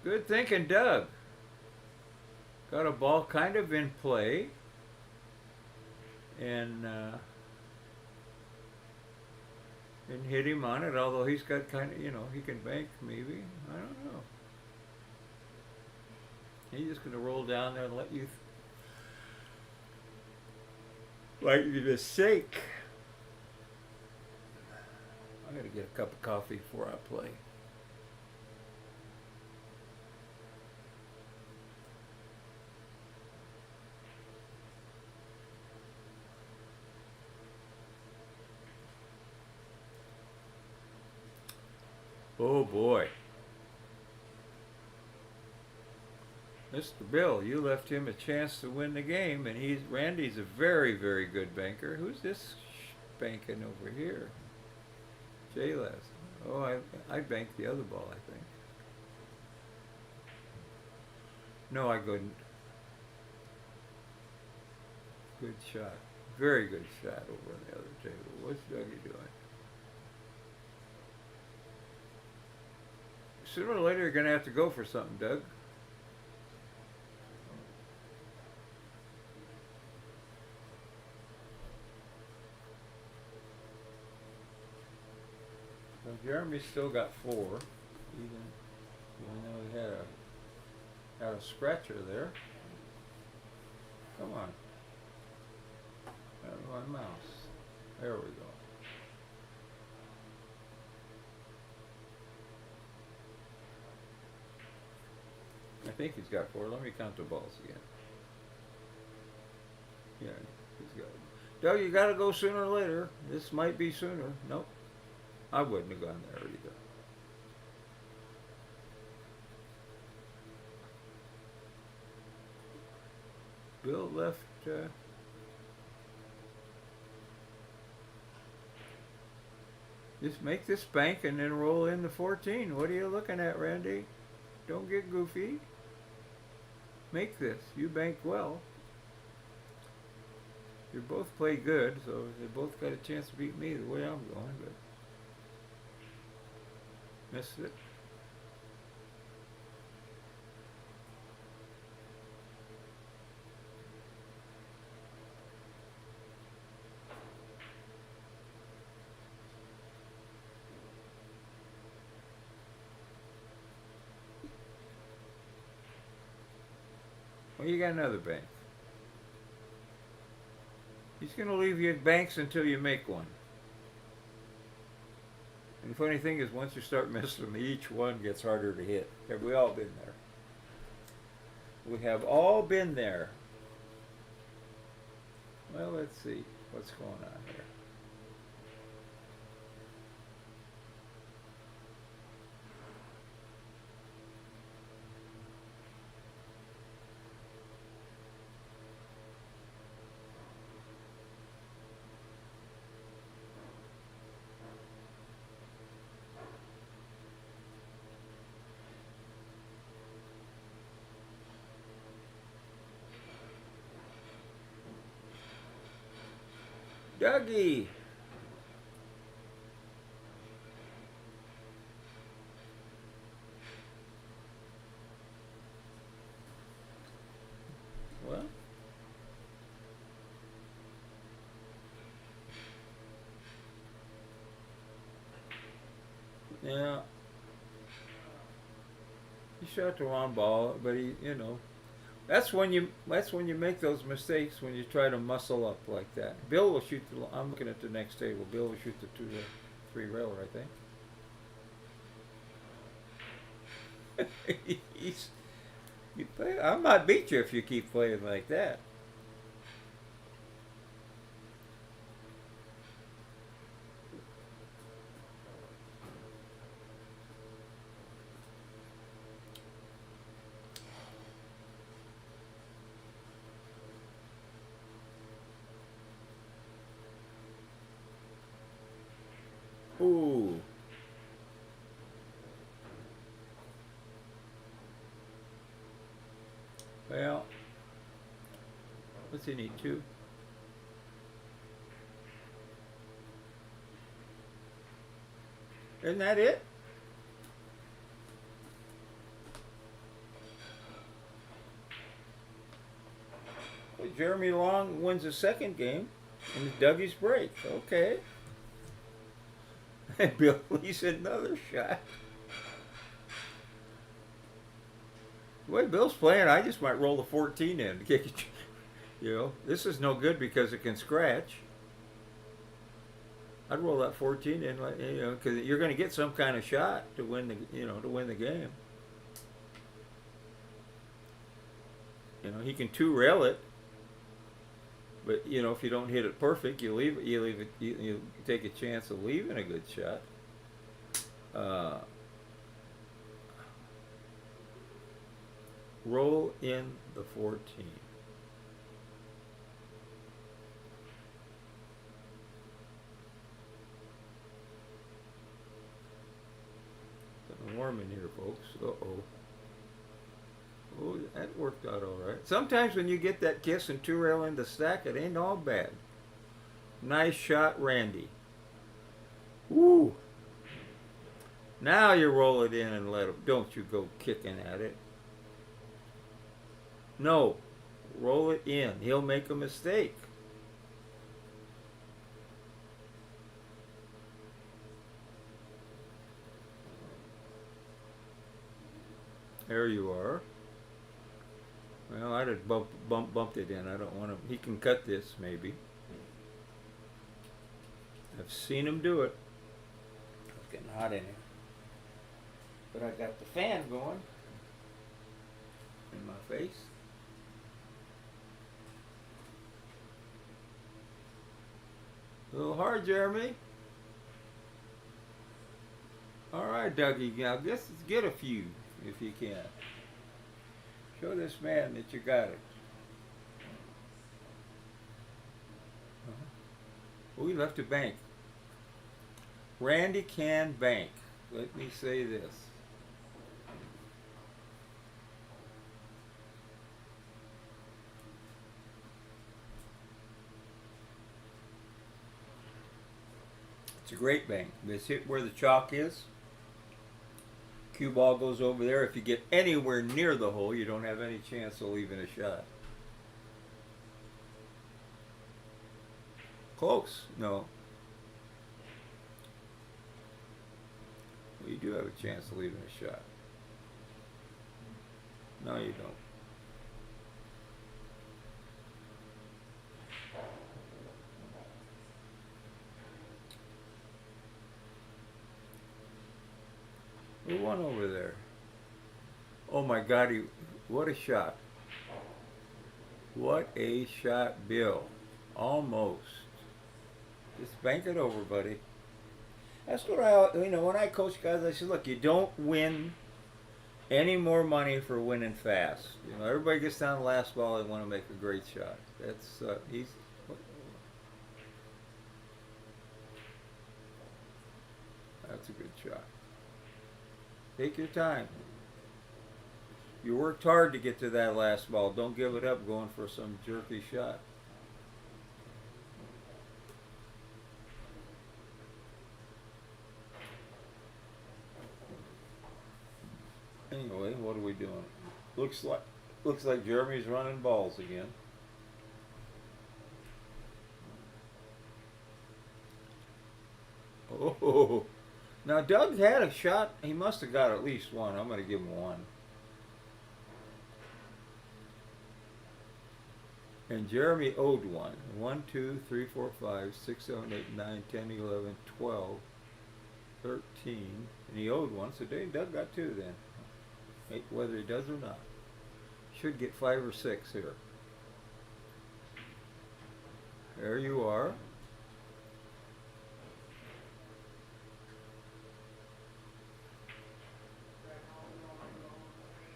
Good thinking, Doug. Got a ball kind of in play. And hit him on it, although he's got kind of, he can bank maybe. I don't know. He's just going to roll down there and let you just shake. I got to get a cup of coffee before I play. Oh boy. Mr. Bill, you left him a chance to win the game, and Randy's a very, very good banker. Who's this banking over here? Jay last. Oh, I banked the other ball, I think. No, I couldn't. Good shot. Very good shot over on the other table. What's Dougie doing? Sooner or later, you're going to have to go for something, Doug. Well, Jeremy's still got 4, even though he had a scratcher there. Come on. Out of my mouse. There we go. I think he's got 4. Let me count the balls again. Yeah, he's got. Doug, you got to go sooner or later. This might be sooner. Nope. I wouldn't have gone there either. Bill left. Just make this bank and then roll in the 14. What are you looking at, Randy? Don't get goofy. Make this. You bank well. You both play good, so they both got a chance to beat me the way I'm going, but missed it. Well, you got another bank. He's going to leave you at banks until you make one. And the funny thing is, once you start missing them, each one gets harder to hit. Have we all been there? We have all been there. Well, let's see what's going on here. Dougie! Well, yeah. He shot the wrong ball, but that's when you make those mistakes when you try to muscle up like that. Bill will shoot I'm looking at the next table. Bill will shoot the 2-3 railer, I think. I might beat you if you keep playing like that. Ooh. Well, what's he need? 2? Isn't that it? Well, Jeremy Long wins the second game, and it's Dougie's break. Okay. And Bill leaves another shot. The way Bill's playing, I just might roll the 14 in to kick it. This is no good because it can scratch. I'd roll that 14 in, because you're going to get some kind of shot to win the game. He can 2-rail it, but if you don't hit it perfect, you leave it. You take a chance of leaving a good shot. Roll in the 14. It's warm in here, folks. Uh-oh. Oh, that worked out all right. Sometimes when you get that kiss and 2-rail in the stack, it ain't all bad. Nice shot, Randy. Woo! Now you roll it in and let him. Don't you go kicking at it. No. Roll it in. He'll make a mistake. There you are. Well, I'd have bumped it in. I don't want to. He can cut this, maybe. I've seen him do it. It's getting hot in here. But I got the fan going in my face. A little hard, Jeremy. All right, Dougie. Now, let's get a few if you can. Show this man that you got it. We left a bank. Randy can bank. Let me say this. It's a great bank. It's hit where the chalk is. Cue ball goes over there. If you get anywhere near the hole, you don't have any chance of leaving a shot. Close. No. Well, you do have a chance of leaving a shot. No, you don't. Who won over there? Oh my God, what a shot. What a shot, Bill. Almost. Just bank it over, buddy. That's what when I coach guys, I say, look, you don't win any more money for winning fast. Everybody gets down the last ball, they want to make a great shot. That's, that's a good shot. Take your time. You worked hard to get to that last ball. Don't give it up going for some jerky shot. Anyway, what are we doing? Looks like Jeremy's running balls again. Oh. Now, Doug had a shot. He must have got at least one. I'm going to give him one. And Jeremy owed one. 1, 2, 3, 4, 5, 6, 7, 8, 9, 10, 11, 12, 13. And he owed one, so Doug got two then. Whether he does or not. Should get 5 or 6 here. There you are.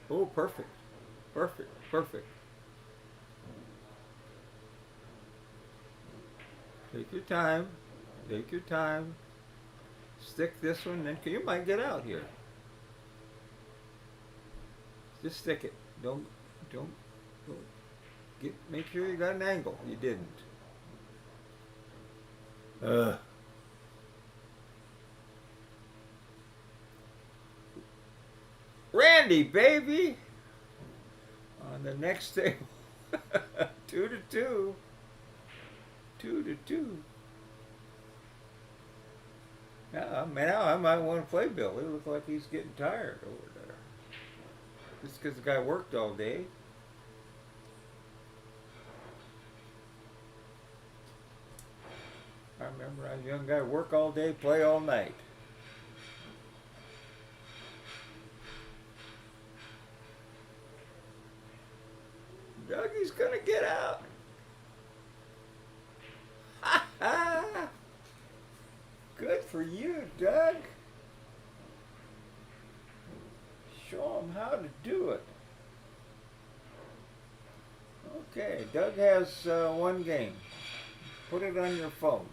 Oh, perfect. Perfect. Perfect. Take your time. Take your time. Stick this one, then you might get out here. Just stick it. Don't make sure you got an angle. You didn't. Randy, baby! On the next table. 2-2. 2-2. Now I might want to play Bill. He looks like he's getting tired over there. Just because the guy worked all day. I remember I was a young guy, work all day, play all night. Dougie's gonna get out. Ha ha! Good for you, Doug. Show him how to do it. Okay, Doug has one game. Put it on your phone.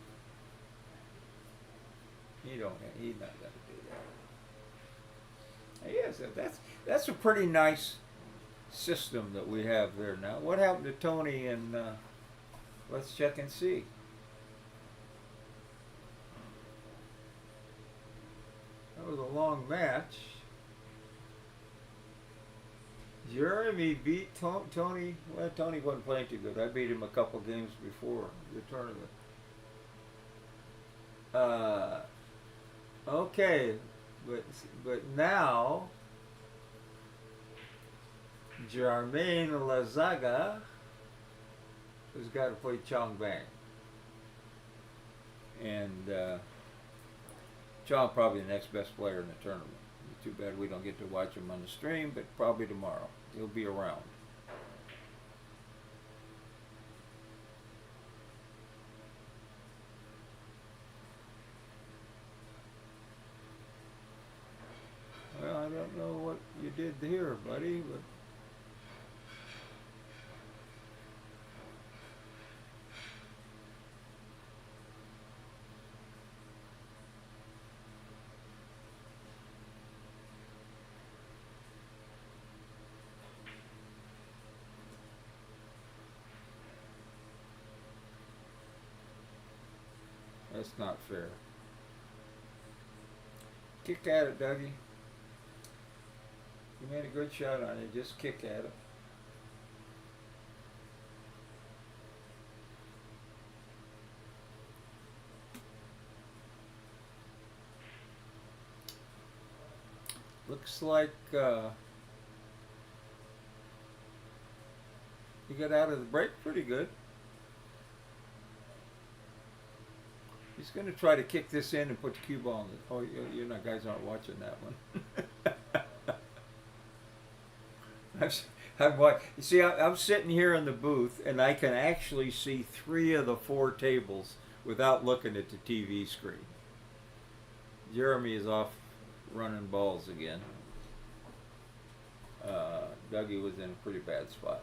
He's not gonna do that. Yes, that's a pretty nice system that we have there now. What happened to Tony and let's check and see. That was a long match. Jeremy beat Tony. Well, Tony wasn't playing too good. I beat him a couple games before the tournament. Okay, but now Jermaine Lazaga has got to play Chong Bang. And Chong probably the next best player in the tournament. Too bad we don't get to watch him on the stream, but probably tomorrow. He'll be around. Well, I don't know what you did here, buddy, but That's not fair. Kick at it, Dougie. You made a good shot on it. Just kick at it. Looks like you got out of the break pretty good. He's going to try to kick this in and put the cue ball in the... Oh, you know, guys aren't watching that one. You see, I'm sitting here in the booth, and I can actually see 3 of the 4 tables without looking at the TV screen. Jeremy is off running balls again. Dougie was in a pretty bad spot.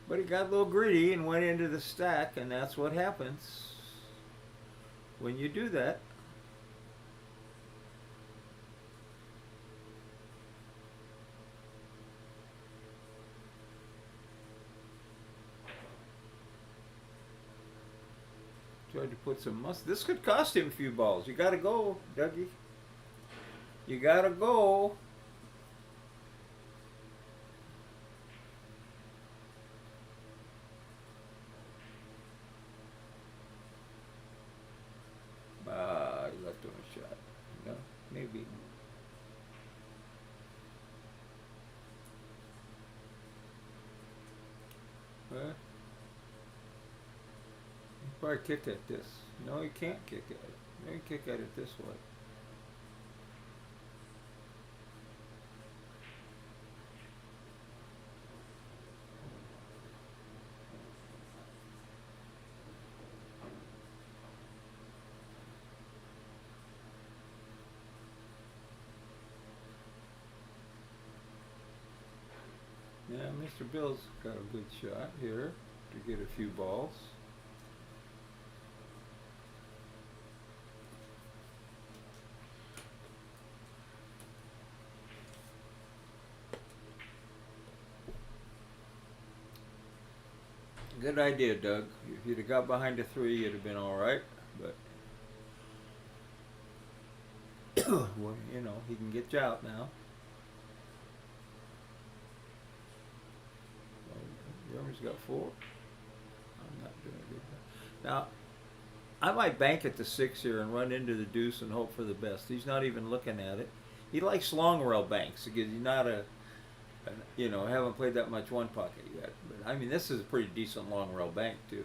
But he got a little greedy and went into the stack, and that's what happens when you do that. Tried to put some muscle. This could cost him a few balls. You gotta go, Dougie. You gotta go. You left him a shot. No, maybe. Probably kick at this. No, you can't kick at it. You can kick at it this way. Yeah, Mr. Bill's got a good shot here to get a few balls. Good idea, Doug. If you'd have got behind a 3, you'd have been all right. But well, you know, he can get you out now. Jeremy's got 4. I'm not doing good. Now, I might bank at the 6 here and run into the deuce and hope for the best. He's not even looking at it. He likes long rail banks because he's not you know, haven't played that much one pocket yet. But I mean, this is a pretty decent long rail bank too.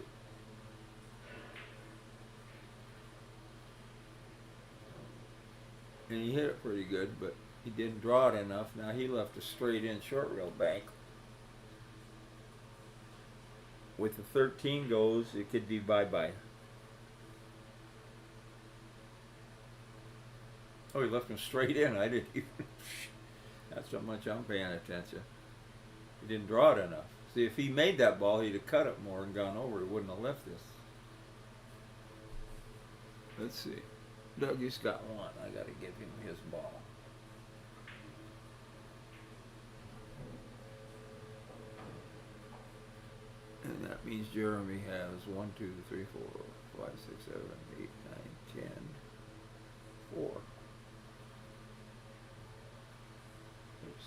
And he hit it pretty good, but he didn't draw it enough. Now he left a straight in short rail bank. With the 13 goes, it could be bye-bye. Oh, he left him straight in. I didn't even... That's how much I'm paying attention. He didn't draw it enough. See, if he made that ball, he'd have cut it more and gone over. He wouldn't have left this. Let's see. Dougie's got 1. I got to give him his ball. And that means Jeremy has 1, 2, 3, 4, 5, 6, 7, 8, 9, 10, 4. Oops.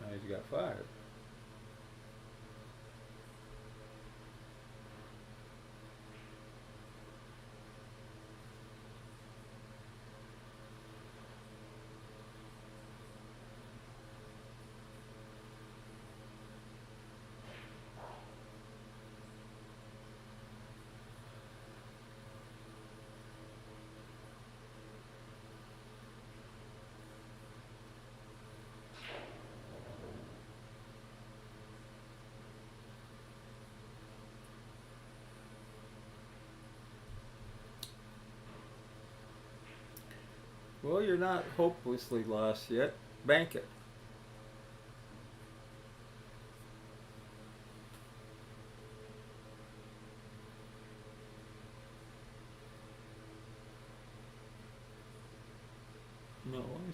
Now he's got 5. Well, you're not hopelessly lost yet. Bank it.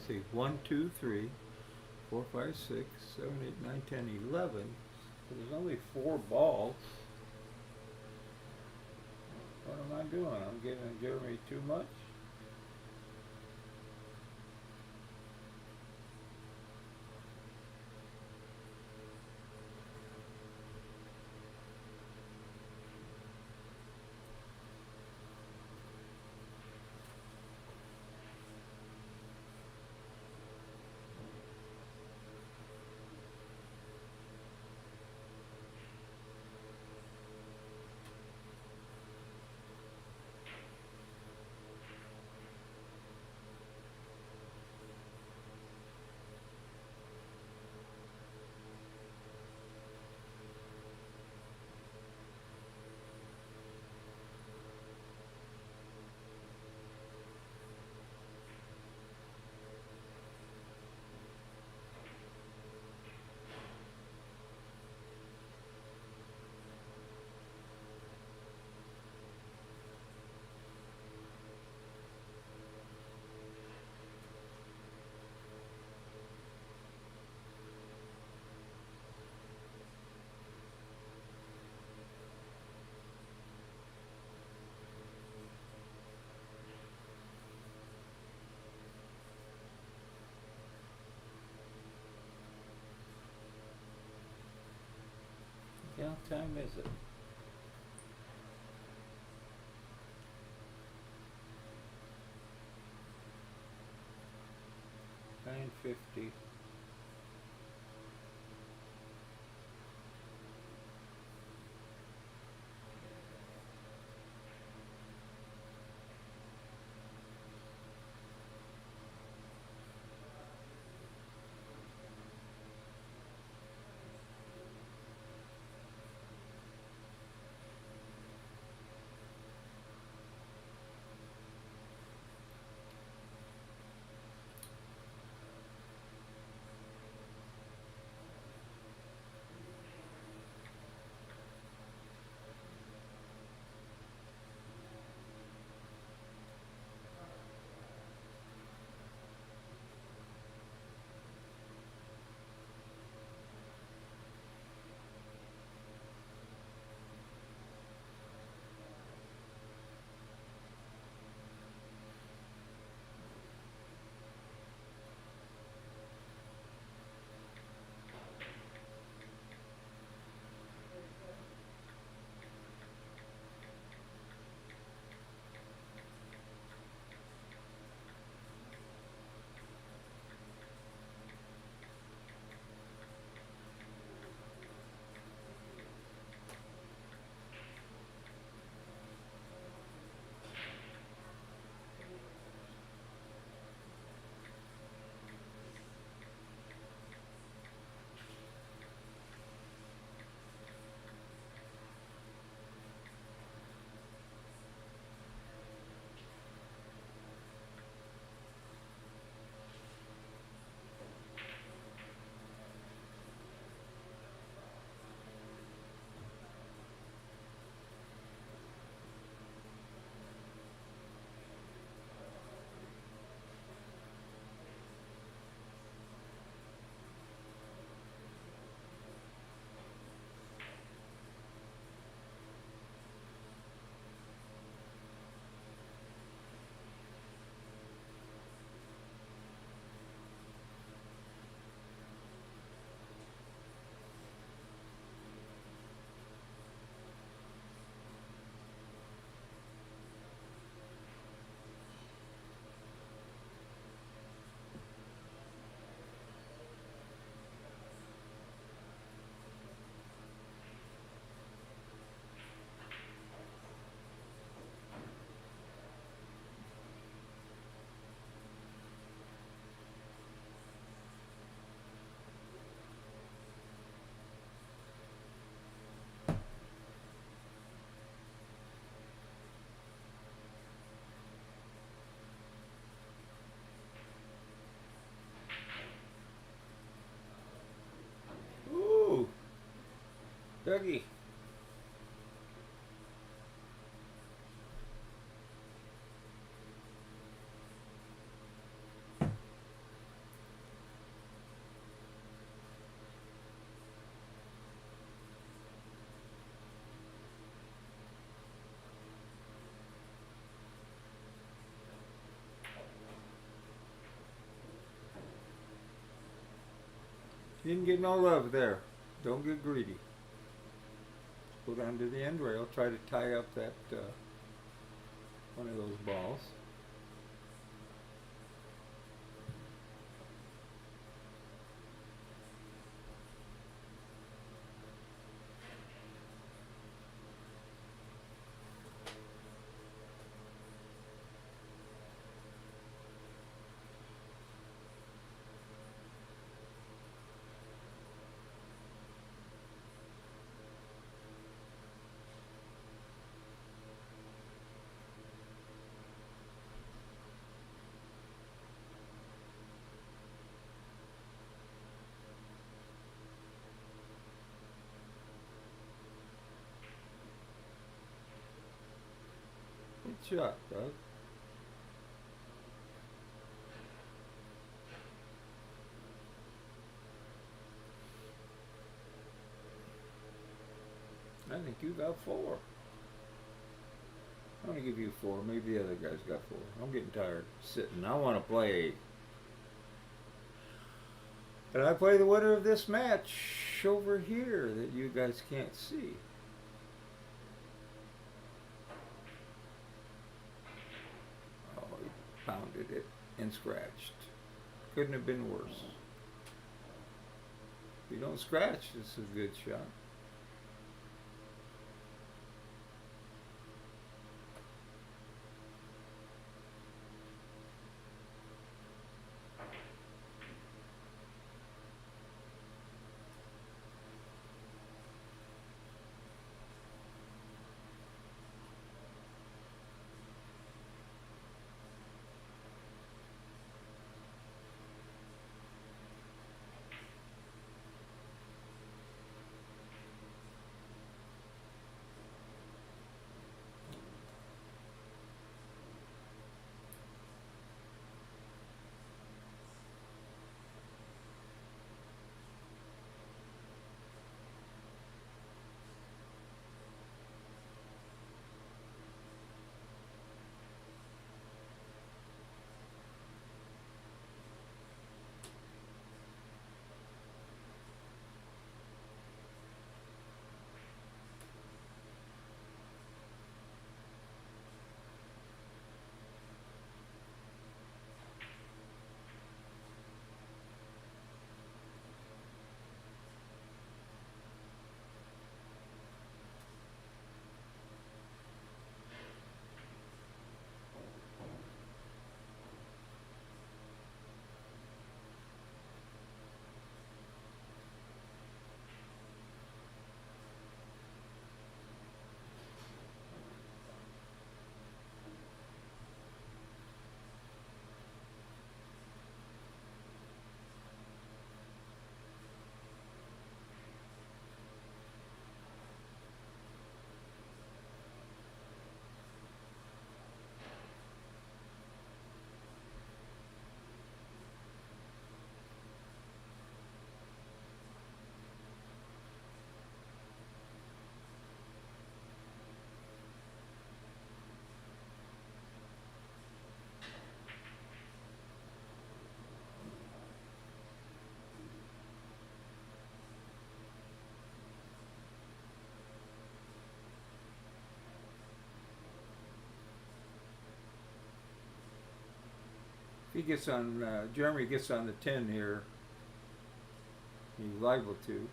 let's see, 1, 2, 3, 4, 5, 6, 7, 8, 9, 10, 11. So there's only 4 balls. What am I doing? I'm giving Jeremy too much? Yeah, what time is it? 9:50. Ooh, Dougie. Didn't get no love there. Don't get greedy. Go down to the end rail. Try to tie up that one of those balls. Good shot, Doug. I think you got 4. I'm gonna give you 4. Maybe the other guy's got 4. I'm getting tired of sitting. I want to play. And I play the winner of this match over here that you guys can't see. Oh, he pounded it and scratched. Couldn't have been worse. If you don't scratch, it's a good shot. If he gets on, Jeremy gets on the 10 here, he's liable to.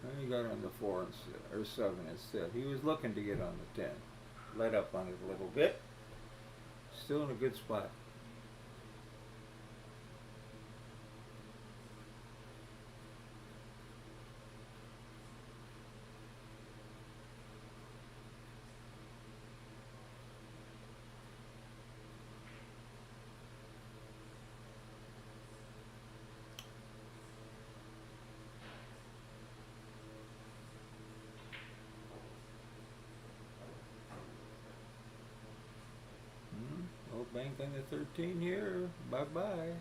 And he got on the 4 instead, or 7 instead. He was looking to get on the 10. Let up on it a little bit. Still in a good spot. Bank on the 13 here. Bye-bye.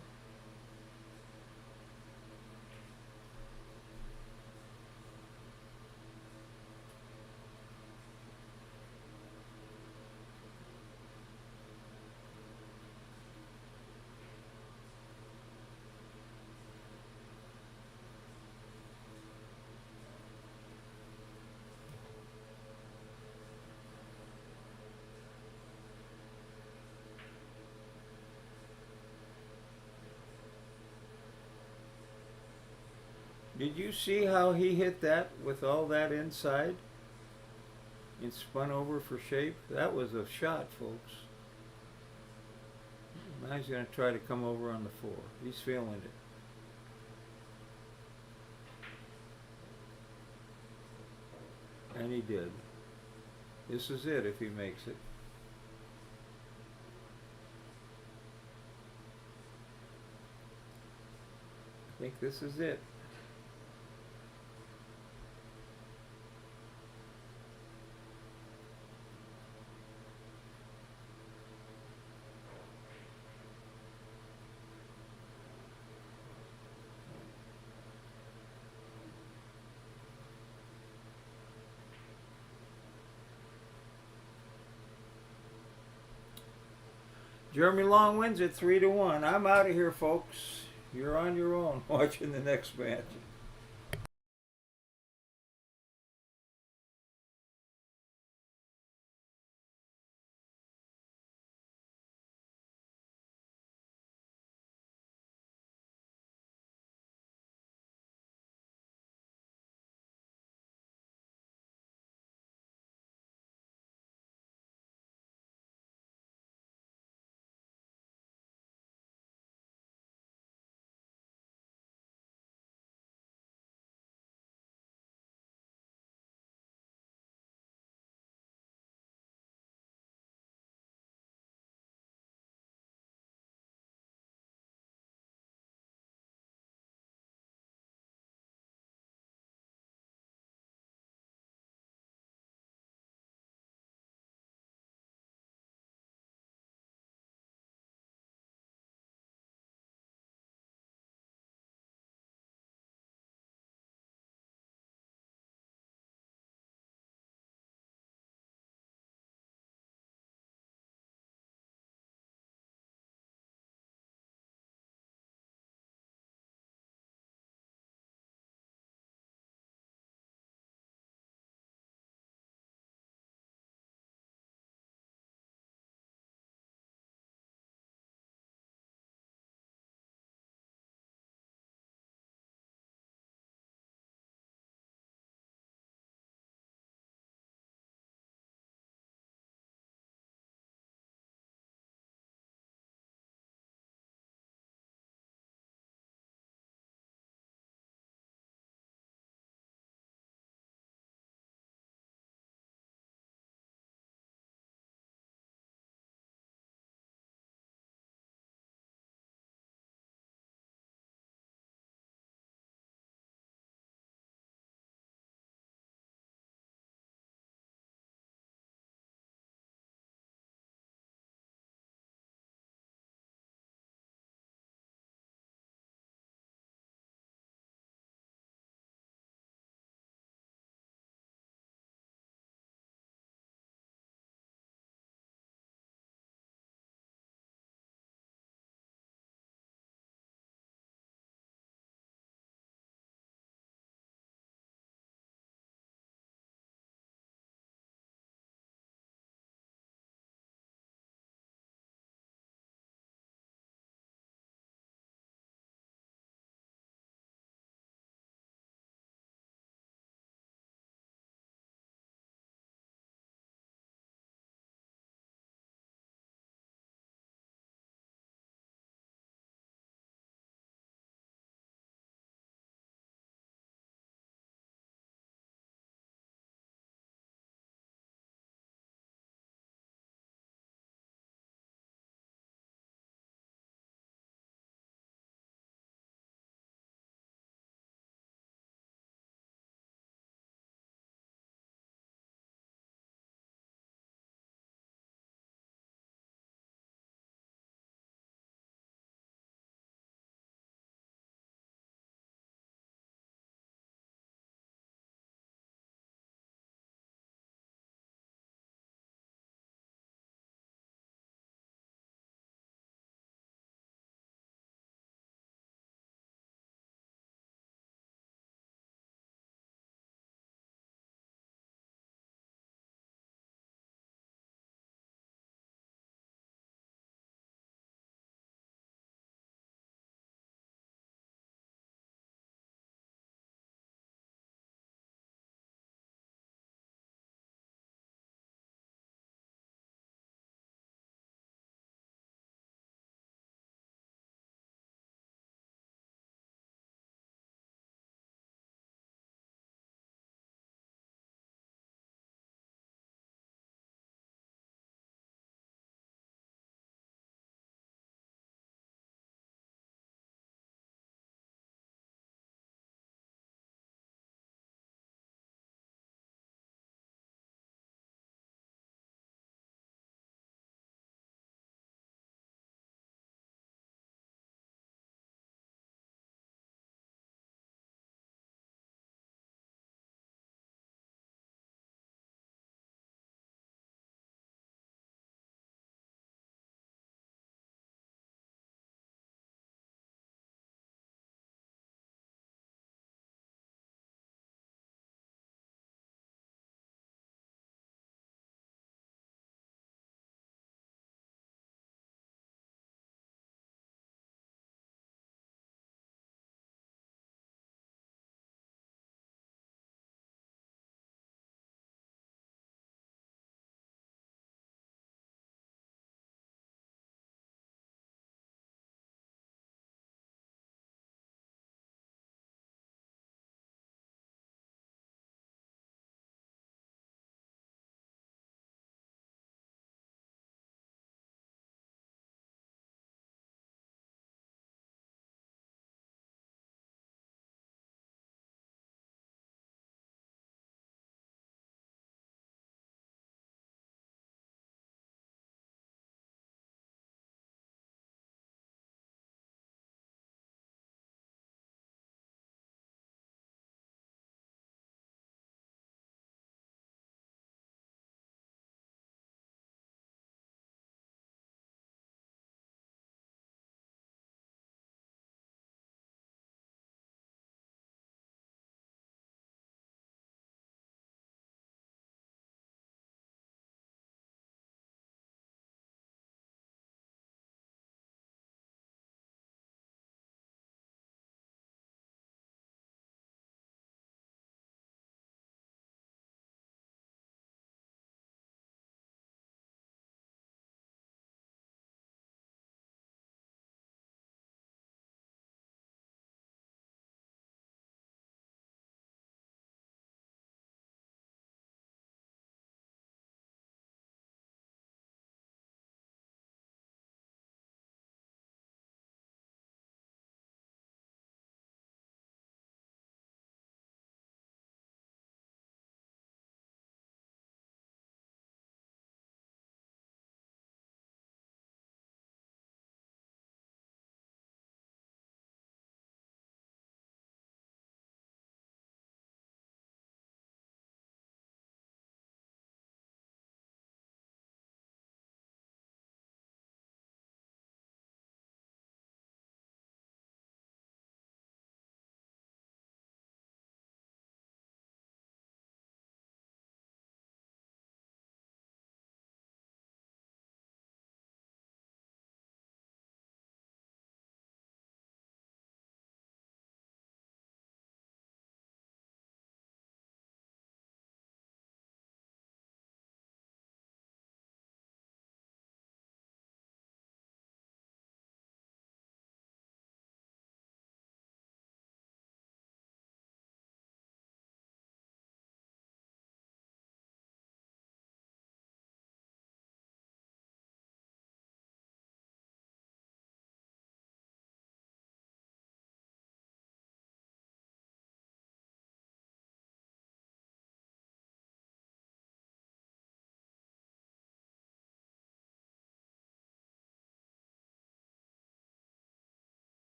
Did you see how he hit that with all that inside? And spun over for shape? That was a shot, folks. Now he's going to try to come over on the 4. He's feeling it. And he did. This is it if he makes it. I think this is it. Jeremy Long wins it 3-1. I'm out of here, folks. You're on your own watching the next match.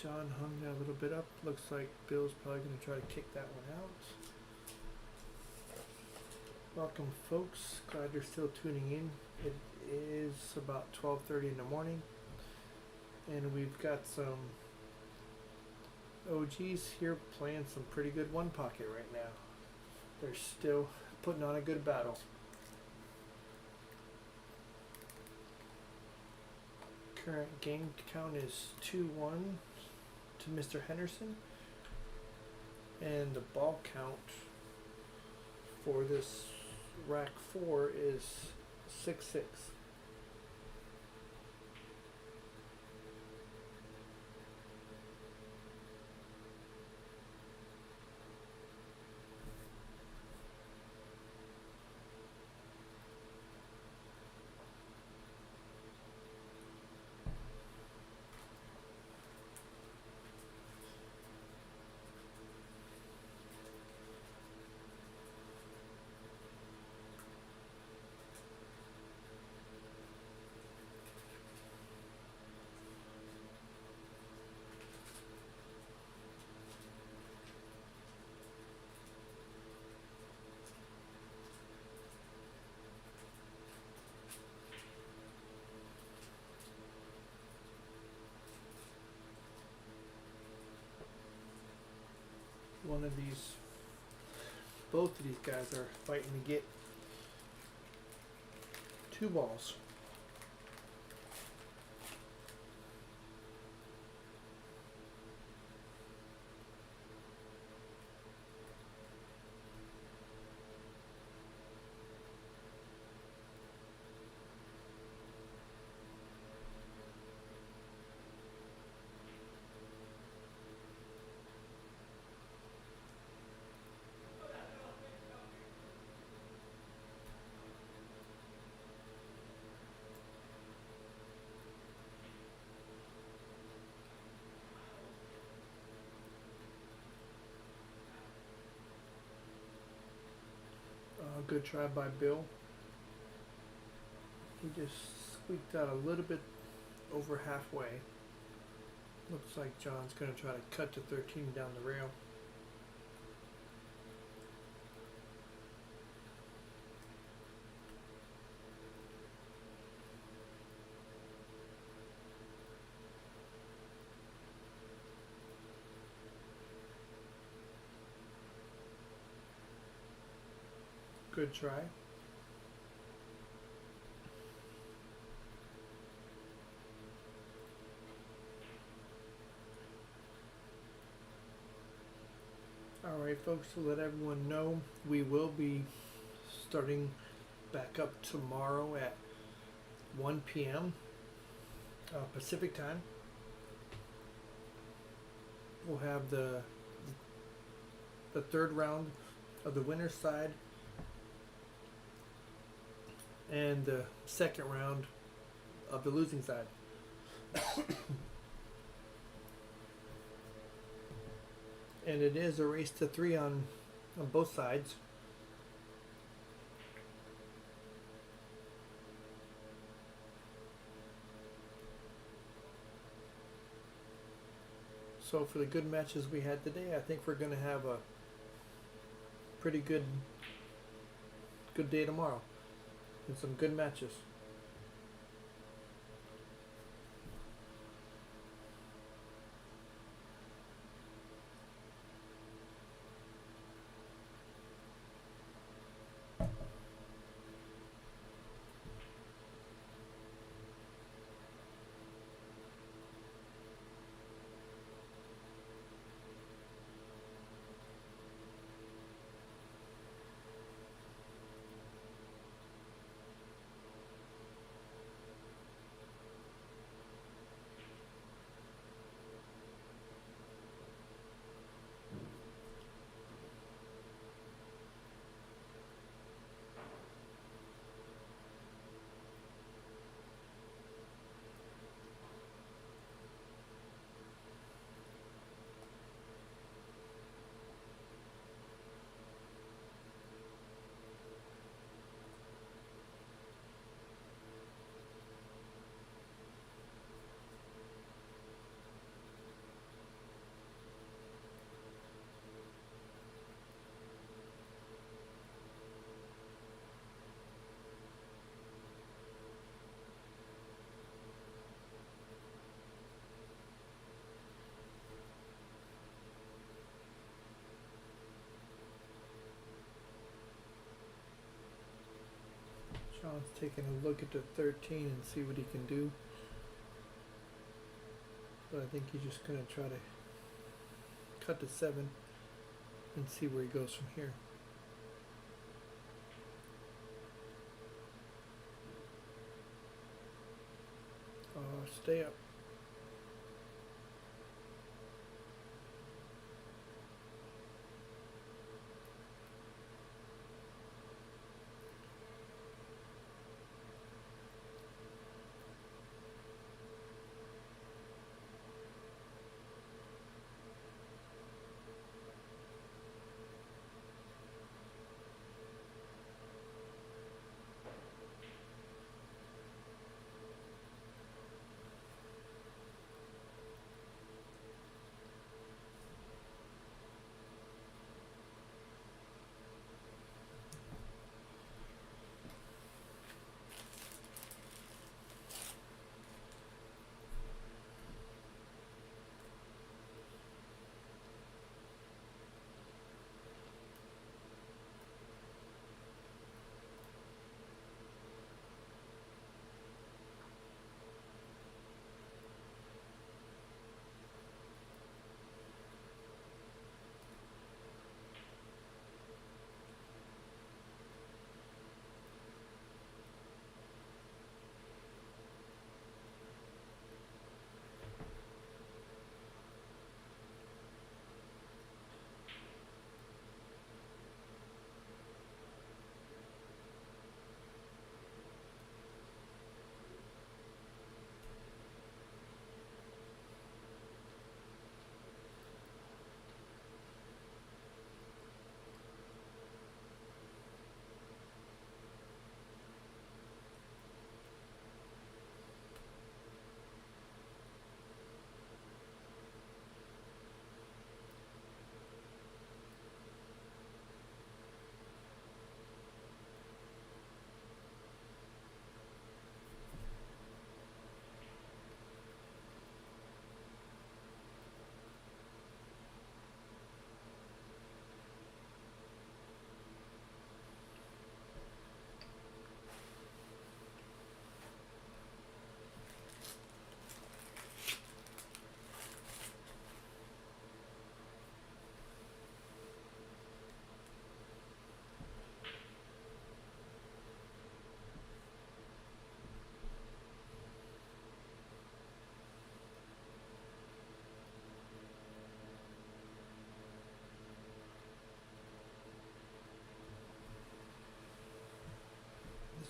John hung that a little bit up. Looks like Bill's probably going to try to kick that one out. Welcome, folks. Glad you're still tuning in. It is about 12:30 in the morning, and we've got some OGs here playing some pretty good one pocket right now. They're still putting on a good battle. Current game count is 2-1 to Mr. Henderson, and the ball count for this rack 4 is 6-6. One of these, both of these guys are fighting to get 2 balls. Good try by Bill. He just squeaked out a little bit over halfway. Looks like John's going to try to cut to 13 down the rail. Good try. Alright folks, to let everyone know, we will be starting back up tomorrow at 1 p.m. Pacific time. We'll have the third round of the winner's side and the second round of the losing side. And it is a race to 3 on both sides. So for the good matches we had today, I think we're going to have a pretty good day tomorrow. And some good matches. taking a look at the 13 and see what he can do. But I think he's just going to try to cut to 7 and see where he goes from here. Stay up.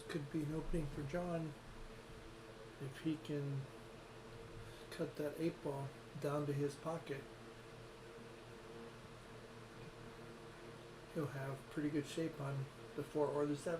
Could be an opening for John if he can cut that 8-ball down to his pocket. He'll have pretty good shape on the 4 or the 7.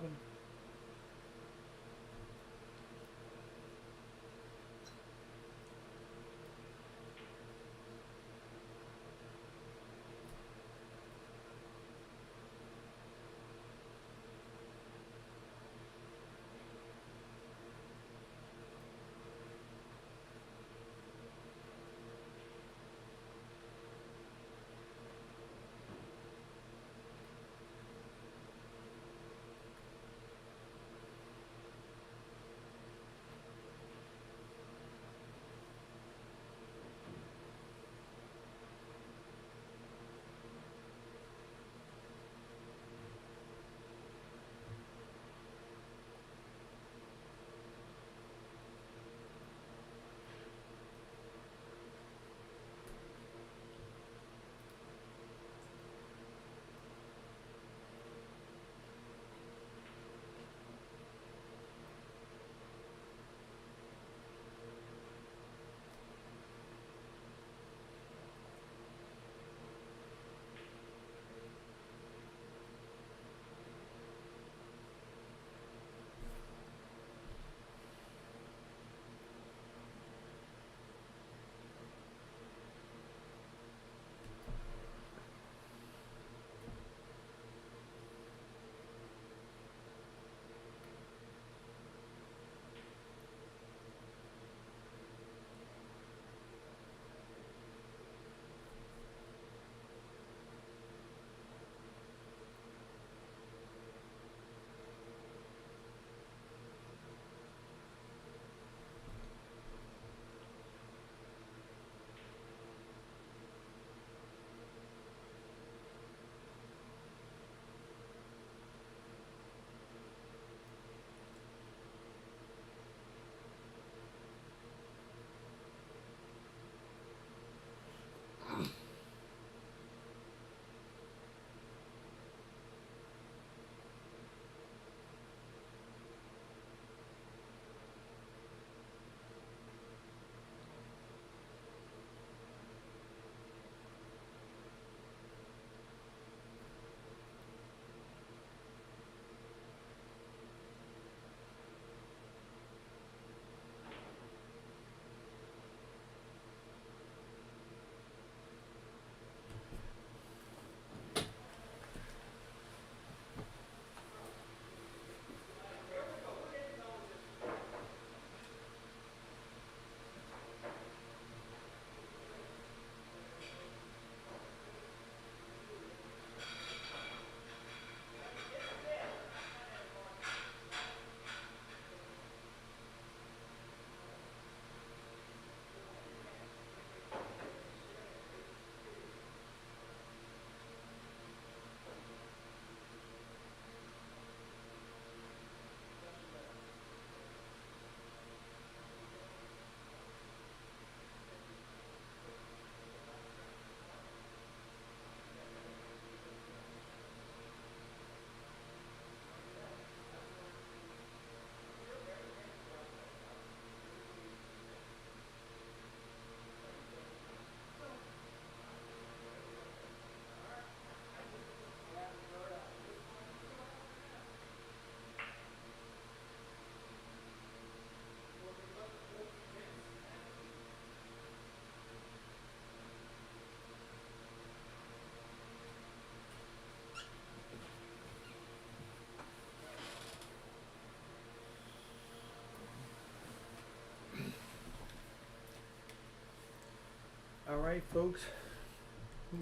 right, folks.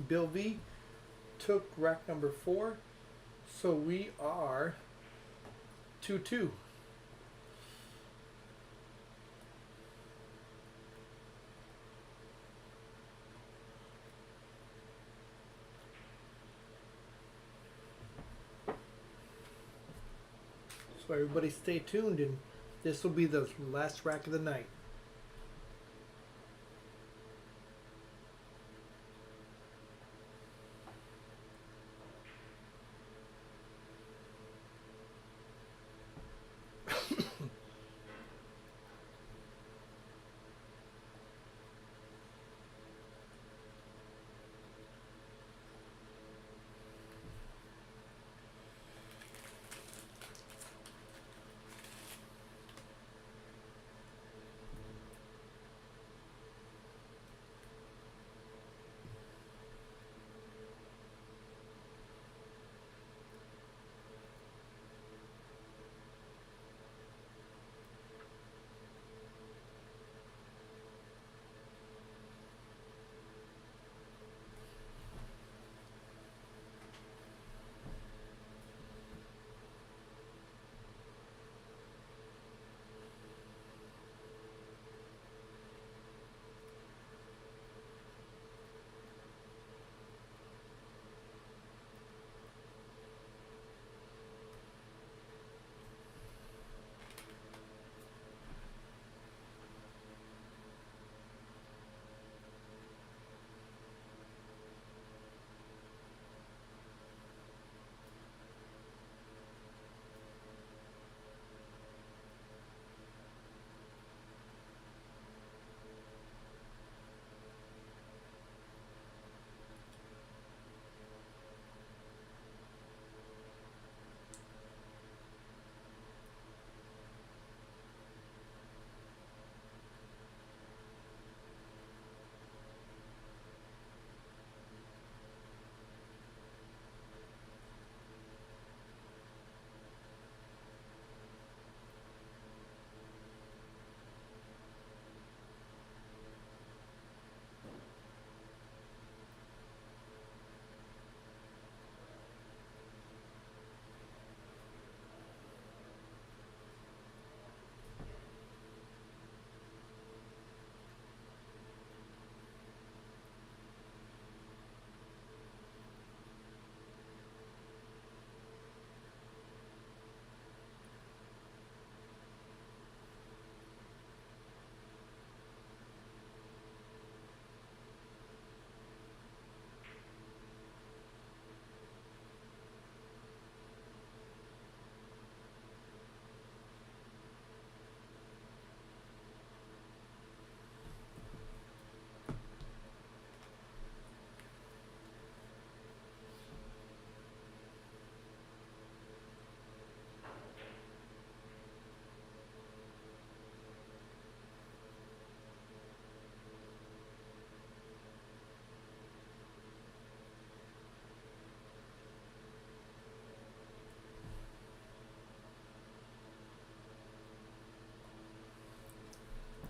Bill V took rack number 4, so we are 2-2. So everybody stay tuned, and this will be the last rack of the night.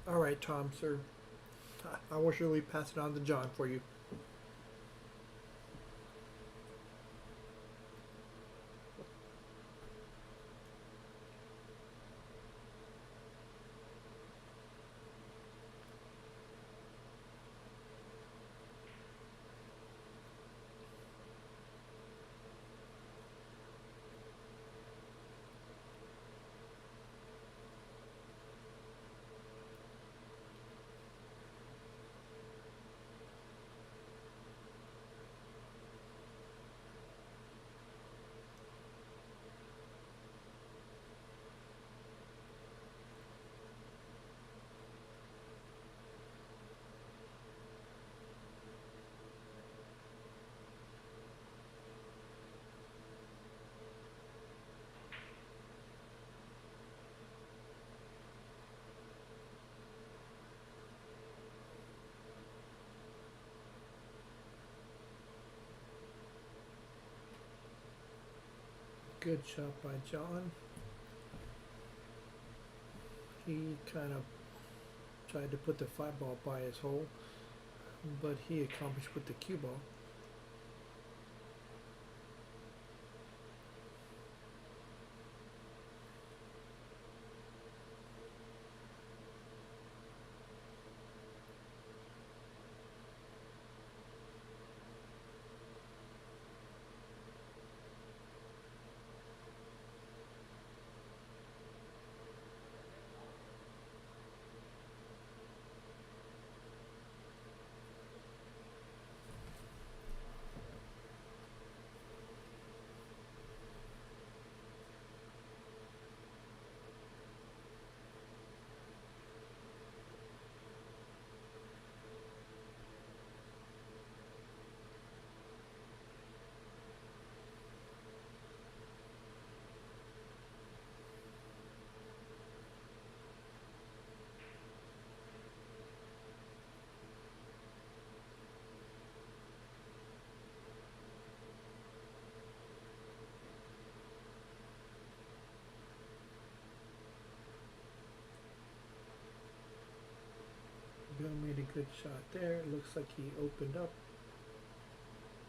All right, Tom, sir. I will surely pass it on to John for you. Good shot by John. He kind of tried to put the 5 ball by his hole. but he accomplished with the cue ball. Bill made a good shot there. It looks like he opened up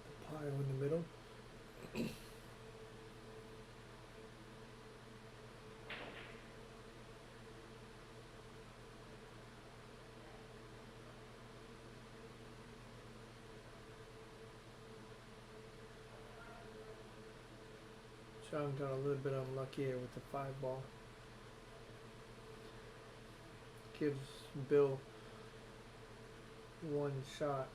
the pile in the middle. John got a little bit unlucky here with the 5 ball. Gives Bill one shot.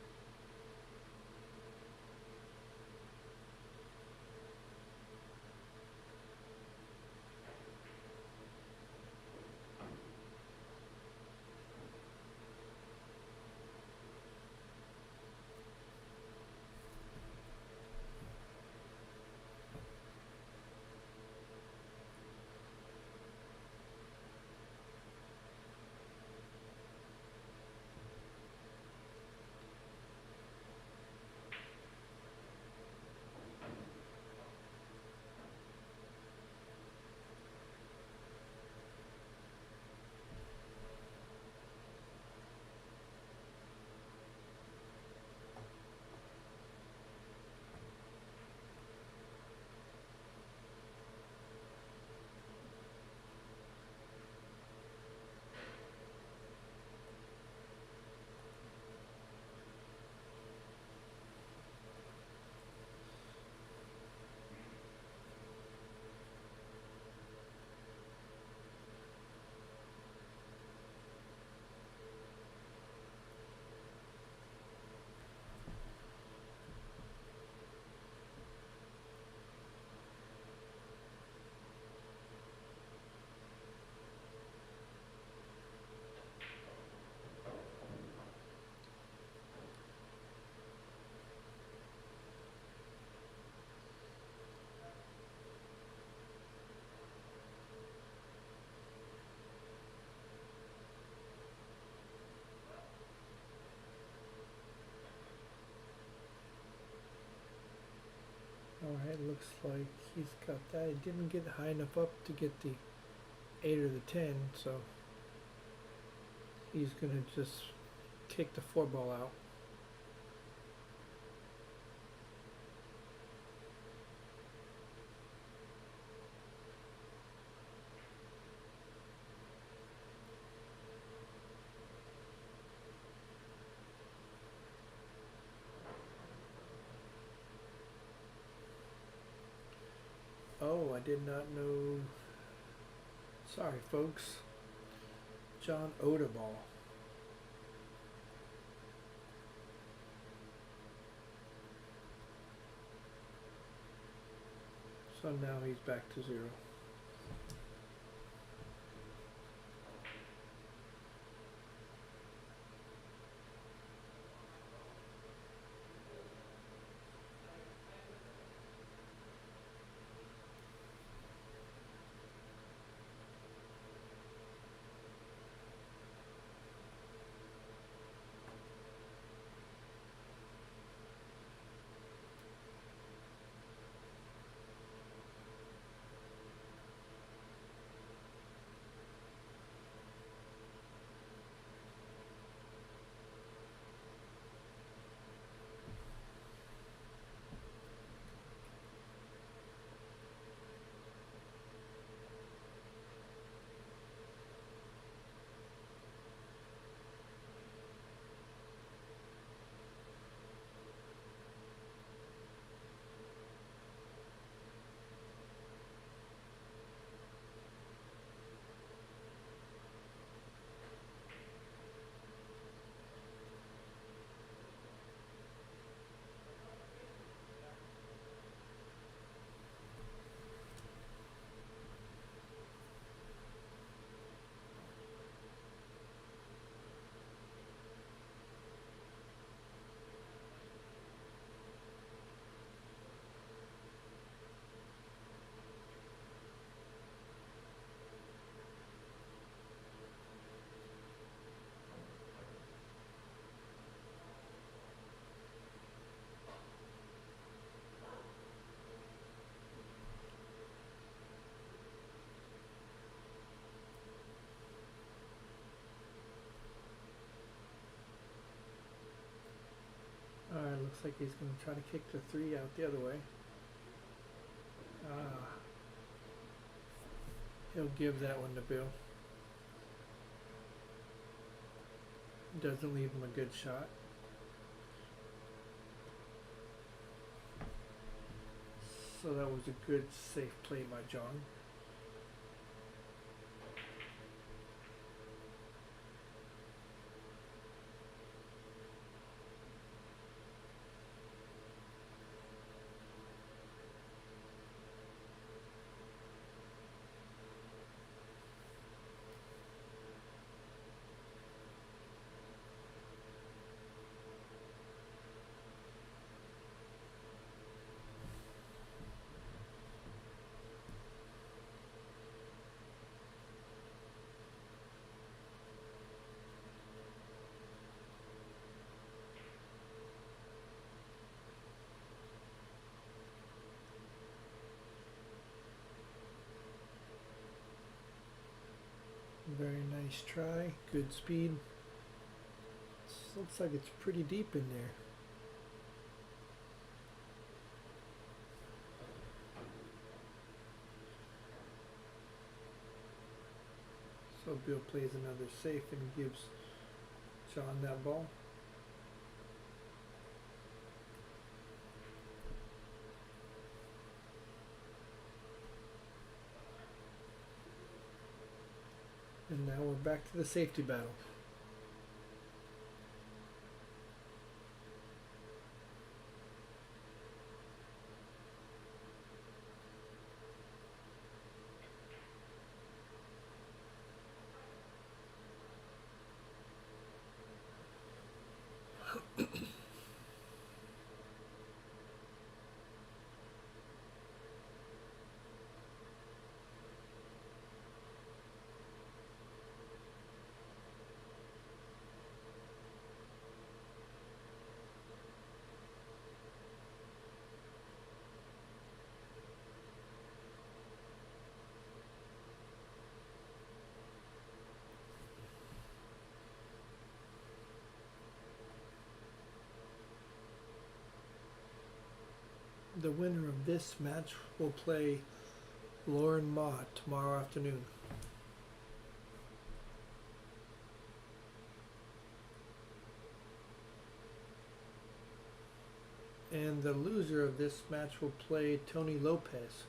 Alright, looks like he's got that. He didn't get high enough up to get the 8 or the 10, so he's gonna just kick the 4 ball out. Oh, I did not know. Sorry, folks. John Odeball. So now he's back to 0. looks like he's going to try to kick the 3 out the other way. He'll give that one to Bill. Doesn't leave him a good shot. So that was a good, safe play by John. Very nice try. Good speed. Looks like it's pretty deep in there. So Bill plays another safe and gives John that ball. And now we're back to the safety battle. The winner of this match will play Lauren Ma tomorrow afternoon. And the loser of this match will play Tony Lopez.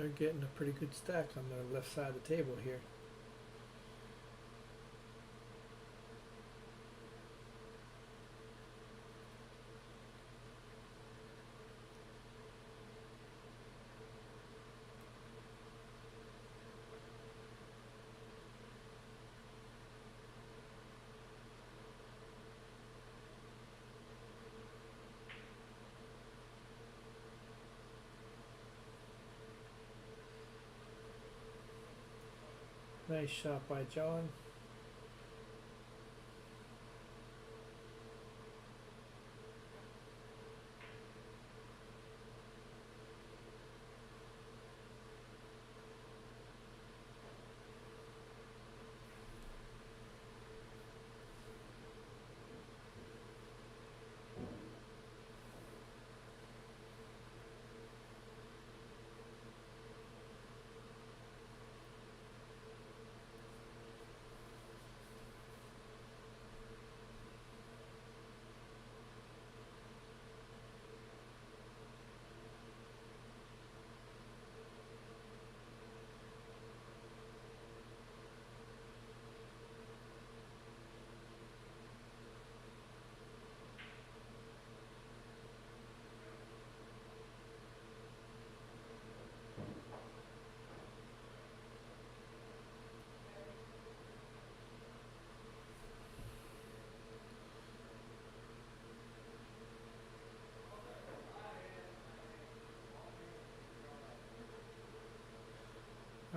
they're getting a pretty good stack on the left side of the table here. Nice shot by John.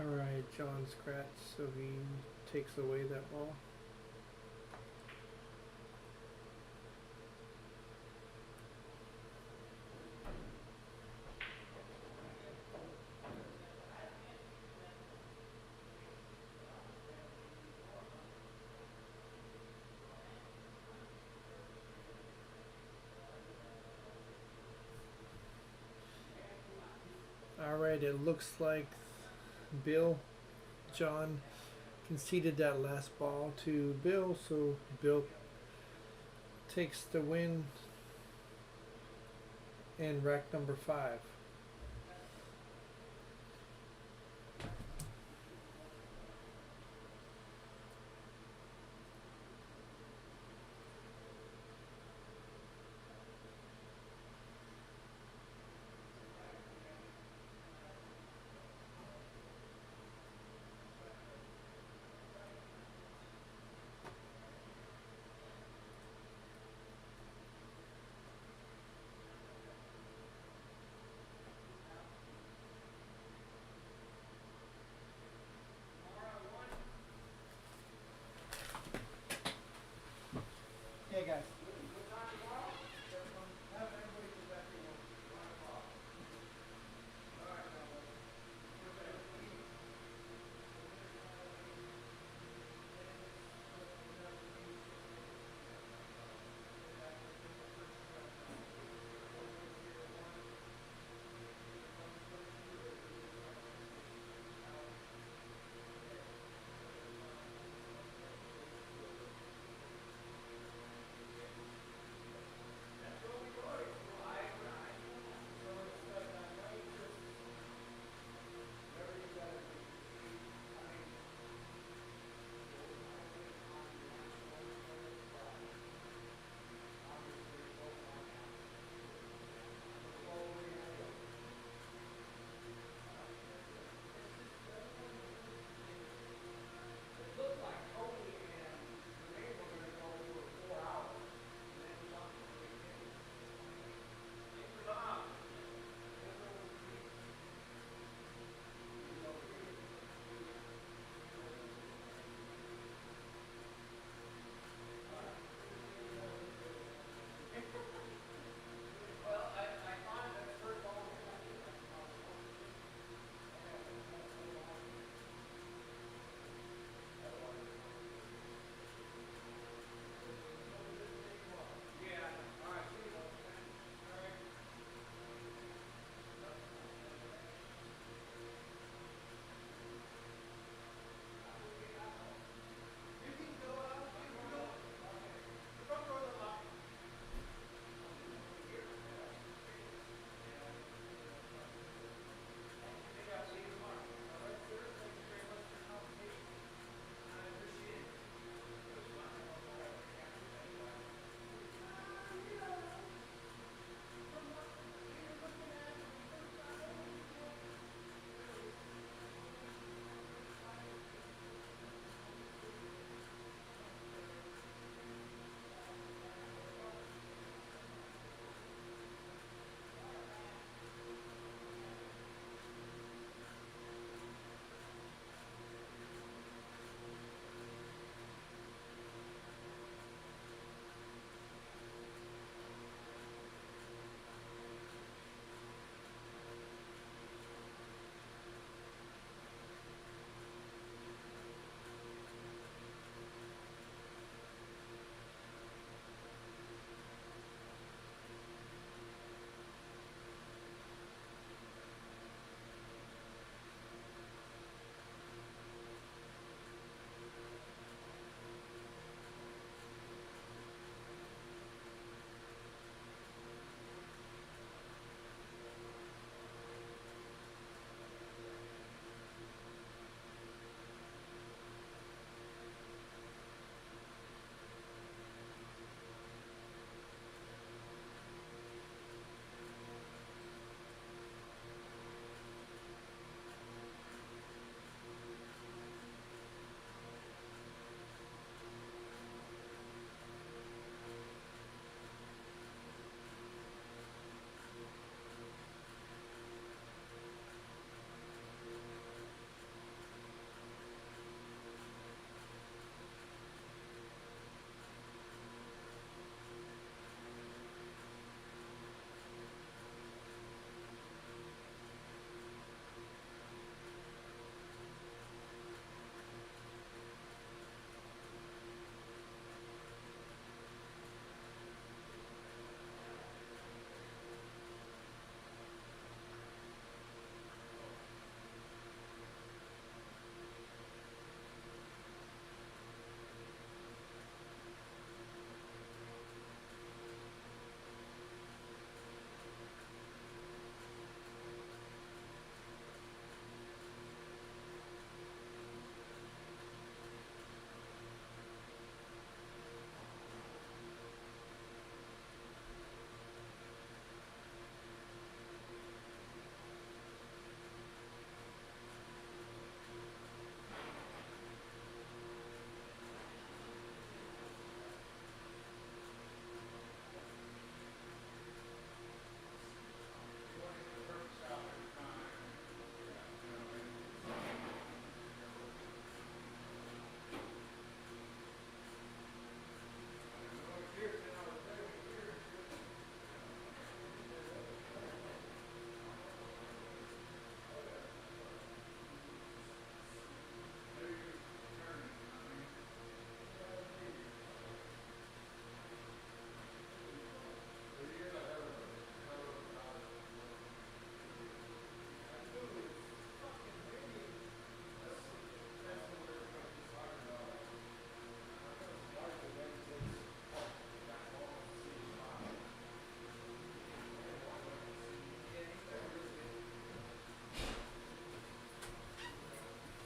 Alright, John scratch, so he takes away that ball. Alright, it looks like John conceded that last ball to Bill, so Bill takes the win in rack number 5.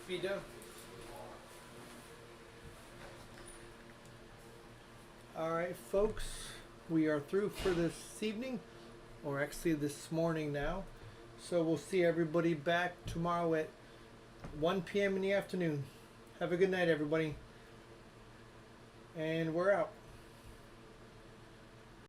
Feet down. Alright, folks, we are through for this evening, or actually this morning now. So we'll see everybody back tomorrow at 1 p.m. in the afternoon. Have a good night, everybody. And we're out.